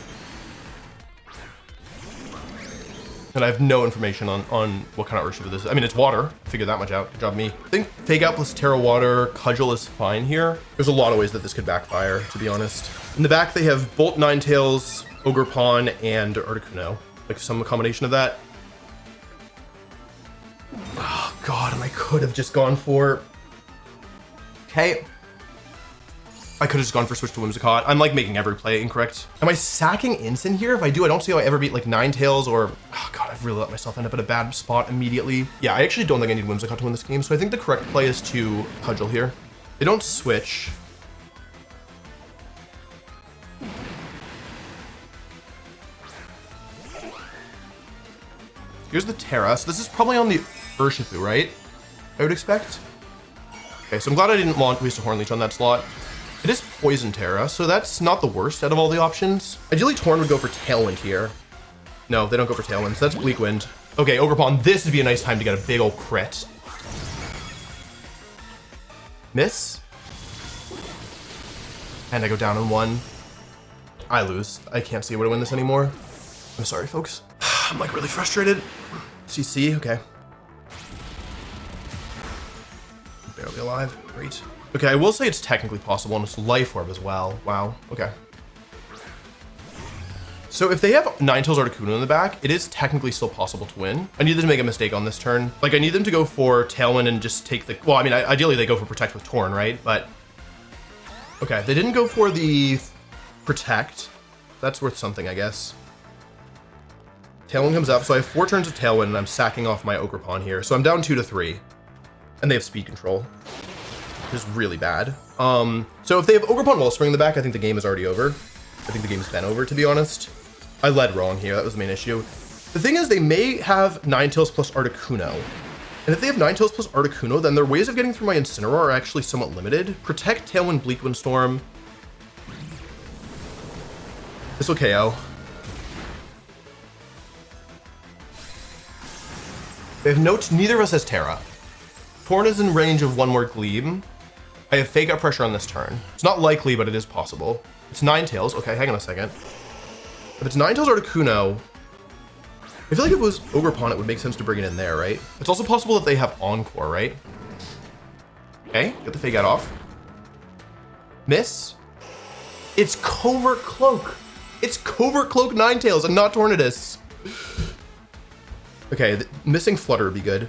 And I have no information on what kind of Urshifu this is. I mean, it's water. Figured that much out. Good job, me. I think Fake Out plus Terra Water, Cudgel is fine here. There's a lot of ways that this could backfire, to be honest. In the back, they have Bolt, Ninetales, Ogerpon, and Articuno. Like some combination of that. Oh, God, and I could have just gone for... Okay. I could have just gone for switch to Whimsicott. I'm like making every play incorrect. Am I sacking Incin here? If I do, I don't see how I ever beat like Ninetales or... Oh God, I've really let myself end up at a bad spot immediately. Yeah, I actually don't think I need Whimsicott to win this game, so I think the correct play is to Cudgel here. They don't switch. Here's the Terra. So this is probably on the Urshifu, right? I would expect. Okay, so I'm glad I didn't want to waste a Horn Leech on that slot. It is Poison Terra, so that's not the worst out of all the options. Ideally, Torn would go for Tailwind here. No, they don't go for Tailwind, so that's Bleak Wind. Okay, Ogerpon, this would be a nice time to get a big old crit. Miss. And I go down in 1. I lose. I can't see a way to win this anymore. I'm sorry, folks. I'm like really frustrated. CC, okay. Barely alive, great. Okay, I will say it's technically possible, and it's Life Orb as well. Wow, okay. So if they have Ninetales Articuno in the back, it is technically still possible to win. I need them to make a mistake on this turn. Like, I need them to go for Tailwind and just take the... Well, I mean, ideally they go for Protect with Torn, right? But... Okay, they didn't go for the Protect. That's worth something, I guess. Tailwind comes up, so I have 4 turns of Tailwind, and I'm sacking off my Ogerpon here. So I'm down 2 to 3. And they have Speed Control. Is really bad. So if they have Ogerpon Wellspring in the back, I think the game is already over. I think the game's been over, to be honest. I led wrong here. That was the main issue. The thing is, they may have Ninetales plus Articuno. And if they have Ninetales plus Articuno, then their ways of getting through my Incineroar are actually somewhat limited. Protect, Tailwind, Bleak Wind Storm. This will KO. They have neither of us has Terra. Torn is in range of 1 more Gleam. I have Fake Out Pressure on this turn. It's not likely, but it is possible. It's Ninetales. Okay, hang on a second. If it's Ninetales Articuno, I feel like if it was Ogerpon, it would make sense to bring it in there, right? It's also possible that they have Encore, right? Okay, get the Fake Out off. Miss. It's Covert Cloak. It's Covert Cloak Ninetales and not Tornadus. Okay, missing Flutter would be good.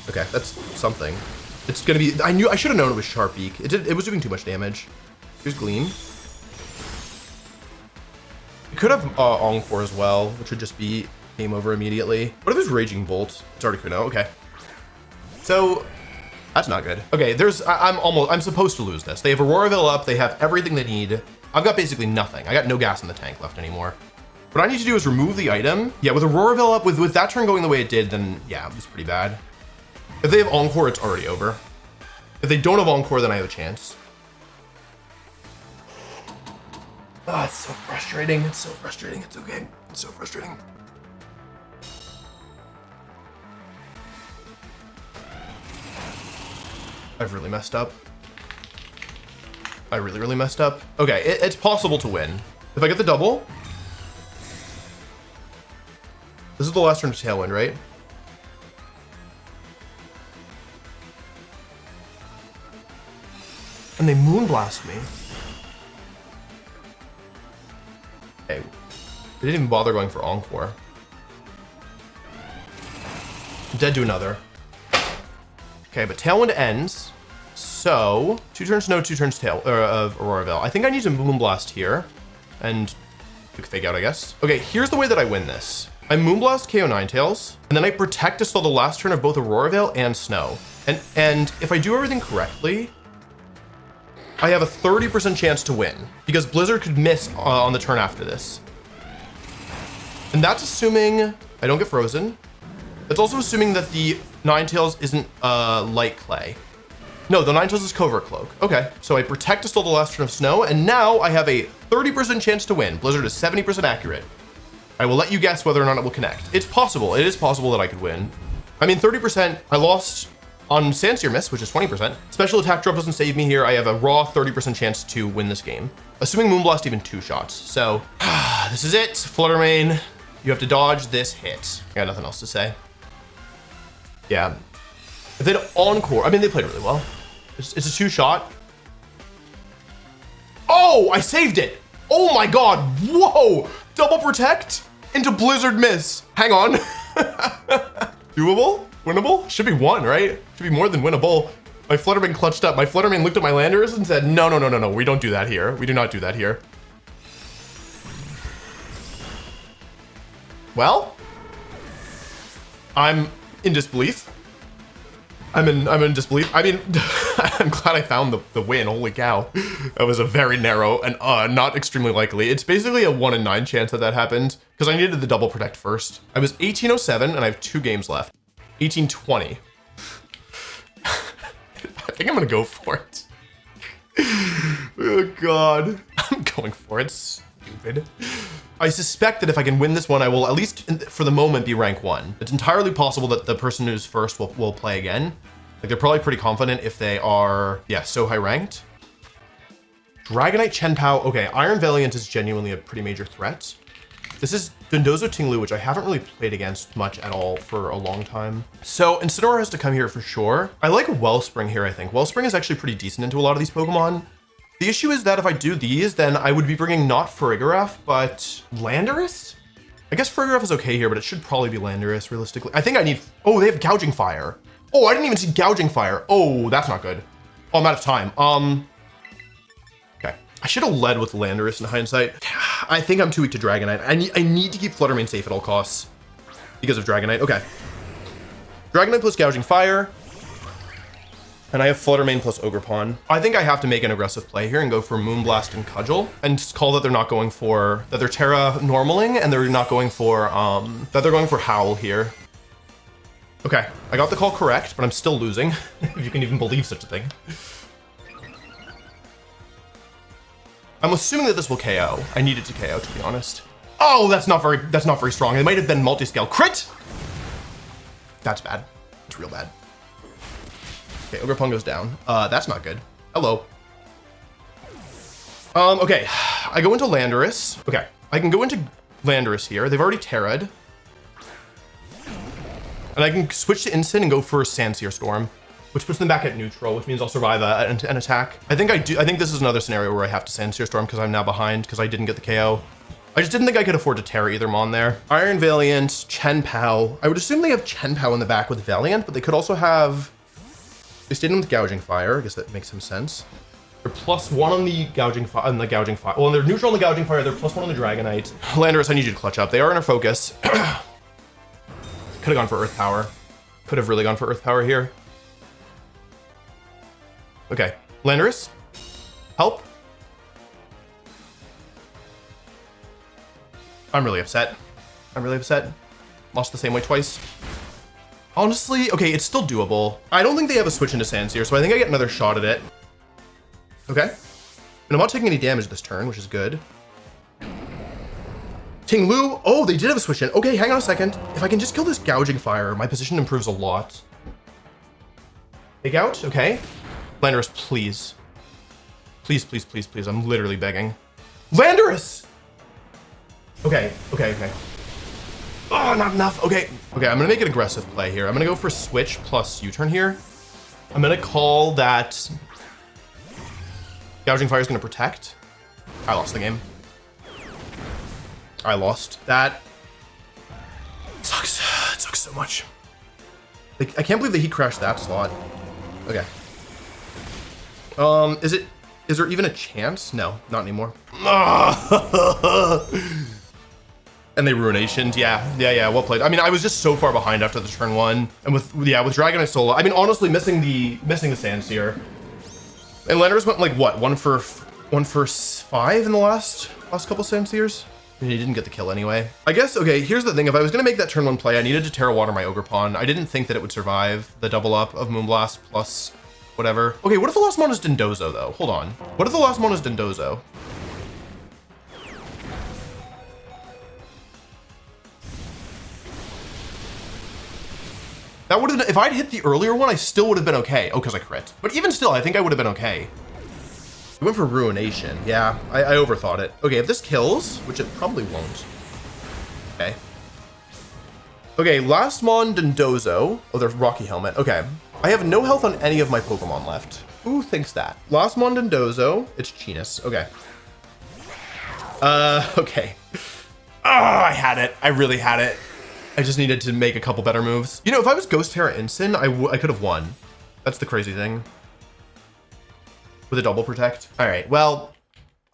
Okay, that's something. It's gonna be, I should have known it was Sharp Beak. It was doing too much damage. Here's Gleam. It could have Encore as well, which would just be game over immediately. What if it's Raging Bolt? It's Articuno, okay. So, that's not good. Okay, I'm supposed to lose this. They have Aurora Veil up, they have everything they need. I've got basically nothing. I got no gas in the tank left anymore. What I need to do is remove the item. Yeah, with Aurora Veil up, with that turn going the way it did, then yeah, it was pretty bad. If they have Encore, it's already over. If they don't have Encore, then I have a chance. Ah, it's so frustrating. It's so frustrating. It's okay. It's so frustrating. I've really messed up. I really messed up. Okay, it's possible to win. If I get the double... This is the last turn of Tailwind, right? And they Moonblast me. Okay. They didn't even bother going for Encore. I'm dead to another. Okay, but Tailwind ends. So, 2 turns Snow, 2 turns of Aurora Veil. I think I need to Moonblast here. And Fake Out, I guess. Okay, here's the way that I win this. I Moonblast KO Ninetales, and then I Protect to stall the last turn of both Aurora Veil and Snow. And if I do everything correctly, I have a 30% chance to win, because Blizzard could miss on the turn after this. And that's assuming I don't get frozen. That's also assuming that the Ninetales isn't light clay. No, the Ninetales is covert cloak. Okay, so I protect to still the last turn of snow, and now I have a 30% chance to win. Blizzard is 70% accurate. I will let you guess whether or not it will connect. It's possible. It is possible that I could win. I mean, 30%, I lost on Sandseer Miss, which is 20%. Special attack drop doesn't save me here. I have a raw 30% chance to win this game. Assuming Moonblast even 2 shots. So, this is it. Fluttermane, you have to dodge this hit. I got nothing else to say. Yeah. If they'd encore, I mean, they played really well. It's a 2-shot. Oh, I saved it. Oh my God. Whoa. Double protect into Blizzard Miss. Hang on. Doable? Winnable? Should be 1, right? Should be more than winnable. My Fluttermane clutched up. My Fluttermane looked at my Landers and said, no, no, no, no, no. We don't do that here. We do not do that here. Well, I'm in disbelief. I'm in disbelief. I mean, I'm glad I found the win. Holy cow. That was a very narrow and not extremely likely. It's basically a 1 in 9 chance that happened because I needed the double protect first. I was 1807 and I have 2 games left. 1820. I think I'm gonna go for it. Oh God. I'm going for it. Stupid. I suspect that if I can win this one, I will at least for the moment be rank 1. It's entirely possible that the person who's first will play again. Like they're probably pretty confident if they are, yeah, so high ranked. Dragonite Chenpao. Okay, Iron Valiant is genuinely a pretty major threat. This is Dondozo Tinglu, which I haven't really played against much at all for a long time. So Incineroar has to come here for sure. I like Wellspring here, I think. Wellspring is actually pretty decent into a lot of these Pokemon. The issue is that if I do these, then I would be bringing not Farigiraf, but Landorus? I guess Farigiraf is okay here, but it should probably be Landorus, realistically. I think I need... Oh, they have Gouging Fire. Oh, I didn't even see Gouging Fire. Oh, that's not good. Oh, I'm out of time. Okay. I should have led with Landorus in hindsight. I think I'm too weak to Dragonite. I need to keep Fluttermane safe at all costs because of Dragonite. Okay. Dragonite plus Gouging Fire. And I have Fluttermane plus Ogerpon. I think I have to make an aggressive play here and go for Moonblast and Cudgel and just call that they're not going for, that they're Terra Normaling and they're not going for, that they're going for Howl here. Okay, I got the call correct, but I'm still losing, if you can even believe such a thing. I'm assuming that this will KO. I need it to KO, to be honest. Oh, that's not very strong. It might have been multi-scale crit. That's bad. It's real bad. Okay, Ogerpon goes down. That's not good. Hello. Okay, I go into Landorus. Okay, I can go into Landorus here. They've already Terra'd. And I can switch to Instant and go for Sandseer Storm, which puts them back at neutral, which means I'll survive an attack. I think this is another scenario where I have to Sandseer Storm because I'm now behind because I didn't get the KO. I just didn't think I could afford to Terra either Mon there. Iron Valiant, Chenpao. I would assume they have Chenpao in the back with Valiant, but they could also have... They stayed in with Gouging Fire. I guess that makes some sense. They're +1 on the Gouging Fire. Well, they're neutral on the Gouging Fire. They're +1 on the Dragonite. Landorus, I need you to clutch up. They are in our focus. Could have gone for Earth Power. Could have really gone for Earth Power here. Okay, Landorus, help. I'm really upset. Lost the same way twice. Honestly, okay, it's still doable. I don't think they have a switch into Sandseer, so I think I get another shot at it. Okay. And I'm not taking any damage this turn, which is good. Tinglu, oh, they did have a switch in. Okay, hang on a second. If I can just kill this Gouging Fire, my position improves a lot. Take out, okay. Landorus, please. Please, please, please, please. I'm literally begging. Landorus! Okay. Oh, not enough. Okay, I'm gonna make an aggressive play here. I'm gonna go for switch plus U-turn here. I'm gonna call that Gouging Fire is gonna protect. I lost the game. I lost. That sucks. It sucks so much. Like, I can't believe that he crashed that slot. Okay. Is there even a chance? No, not anymore. And they Ruinationed. Yeah, well played. I mean, I was just so far behind after the turn 1. And with Dragonite solo, I mean, honestly, missing the Sandseer. And Landorus went like what? One for 5 in the last couple Sandseers? And he didn't get the kill anyway. I guess, okay, here's the thing. If I was going to make that turn 1 play, I needed to Terra Water my Ogre Pawn. I didn't think that it would survive the double up of Moonblast plus whatever. Okay, what if the last mon is Dondozo, though? Hold on. What if the last mon is Dondozo? That would have, if I'd hit the earlier one, I still would have been okay. Oh, because I crit. But even still, I think I would have been okay. I went for Ruination. Yeah, I overthought it. Okay, if this kills, which it probably won't. Okay. Okay, last mon Dondozo. Oh, there's Rocky Helmet. Okay. I have no health on any of my Pokemon left. Who thinks that? Last mon Dondozo. It's Chinus. Okay. Okay. Oh, I had it. I really had it. I just needed to make a couple better moves. You know, if I was Ghost Terra Instant, I could have won. That's the crazy thing. With a double protect. All right, well,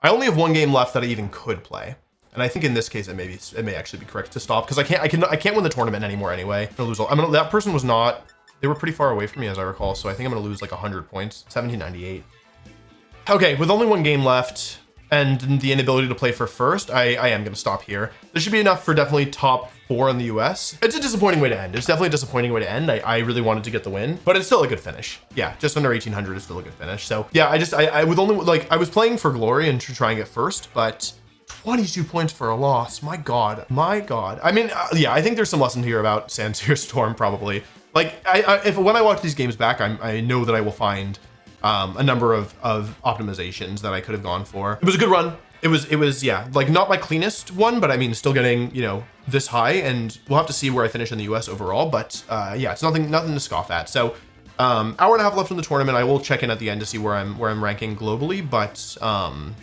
I only have 1 game left that I even could play. And I think in this case, it may actually be correct to stop because I can't win the tournament anymore anyway. I'm gonna lose that person was not, they were pretty far away from me as I recall. So I think I'm gonna lose like 100 points, 1798. Okay, with only 1 game left and the inability to play for first, I am gonna stop here. This should be enough for definitely top 4 in the US. It's a disappointing way to end. It's definitely a disappointing way to end. I really wanted to get the win, but it's still a good finish. Yeah, just under 1800 is still a good finish. So yeah, I with only, like, I was playing for glory and to try and get first, but 22 points for a loss. My God, my God. I mean, yeah, I think there's some lesson here about Sandseer Storm probably. Like, when I watch these games back, I know that I will find a number of optimizations that I could have gone for. It was a good run. It was, yeah, like not my cleanest one, but I mean, still getting, you know, this high, and we'll have to see where I finish in the US overall. But yeah, it's nothing to scoff at. So hour and a half left in the tournament. I will check in at the end to see where I'm ranking globally, but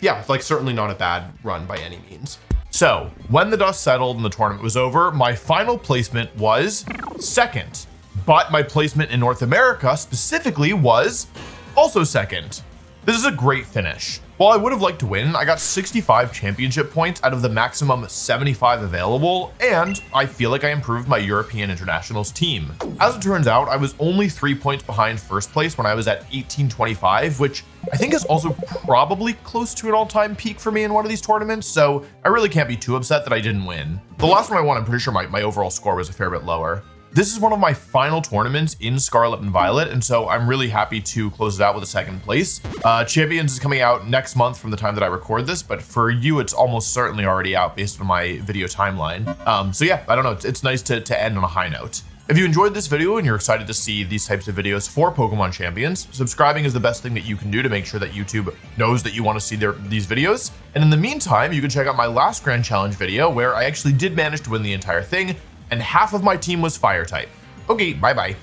yeah, like certainly not a bad run by any means. So when the dust settled and the tournament was over, my final placement was 2nd, but my placement in North America specifically was also 2nd. This is a great finish. While I would have liked to win, I got 65 championship points out of the maximum 75 available, and I feel like I improved my European Internationals team. As it turns out, I was only 3 points behind first place when I was at 1825, which I think is also probably close to an all-time peak for me in one of these tournaments, so I really can't be too upset that I didn't win. The last one I won, I'm pretty sure my overall score was a fair bit lower. This is one of my final tournaments in Scarlet and Violet, and so I'm really happy to close it out with a 2nd place. Champions is coming out next month from the time that I record this, but for you, it's almost certainly already out based on my video timeline. So yeah, I don't know, it's nice to end on a high note. If you enjoyed this video and you're excited to see these types of videos for Pokemon Champions, subscribing is the best thing that you can do to make sure that YouTube knows that you want to see these videos. And in the meantime, you can check out my last Grand Challenge video where I actually did manage to win the entire thing, and half of my team was Fire type. Okay, bye-bye.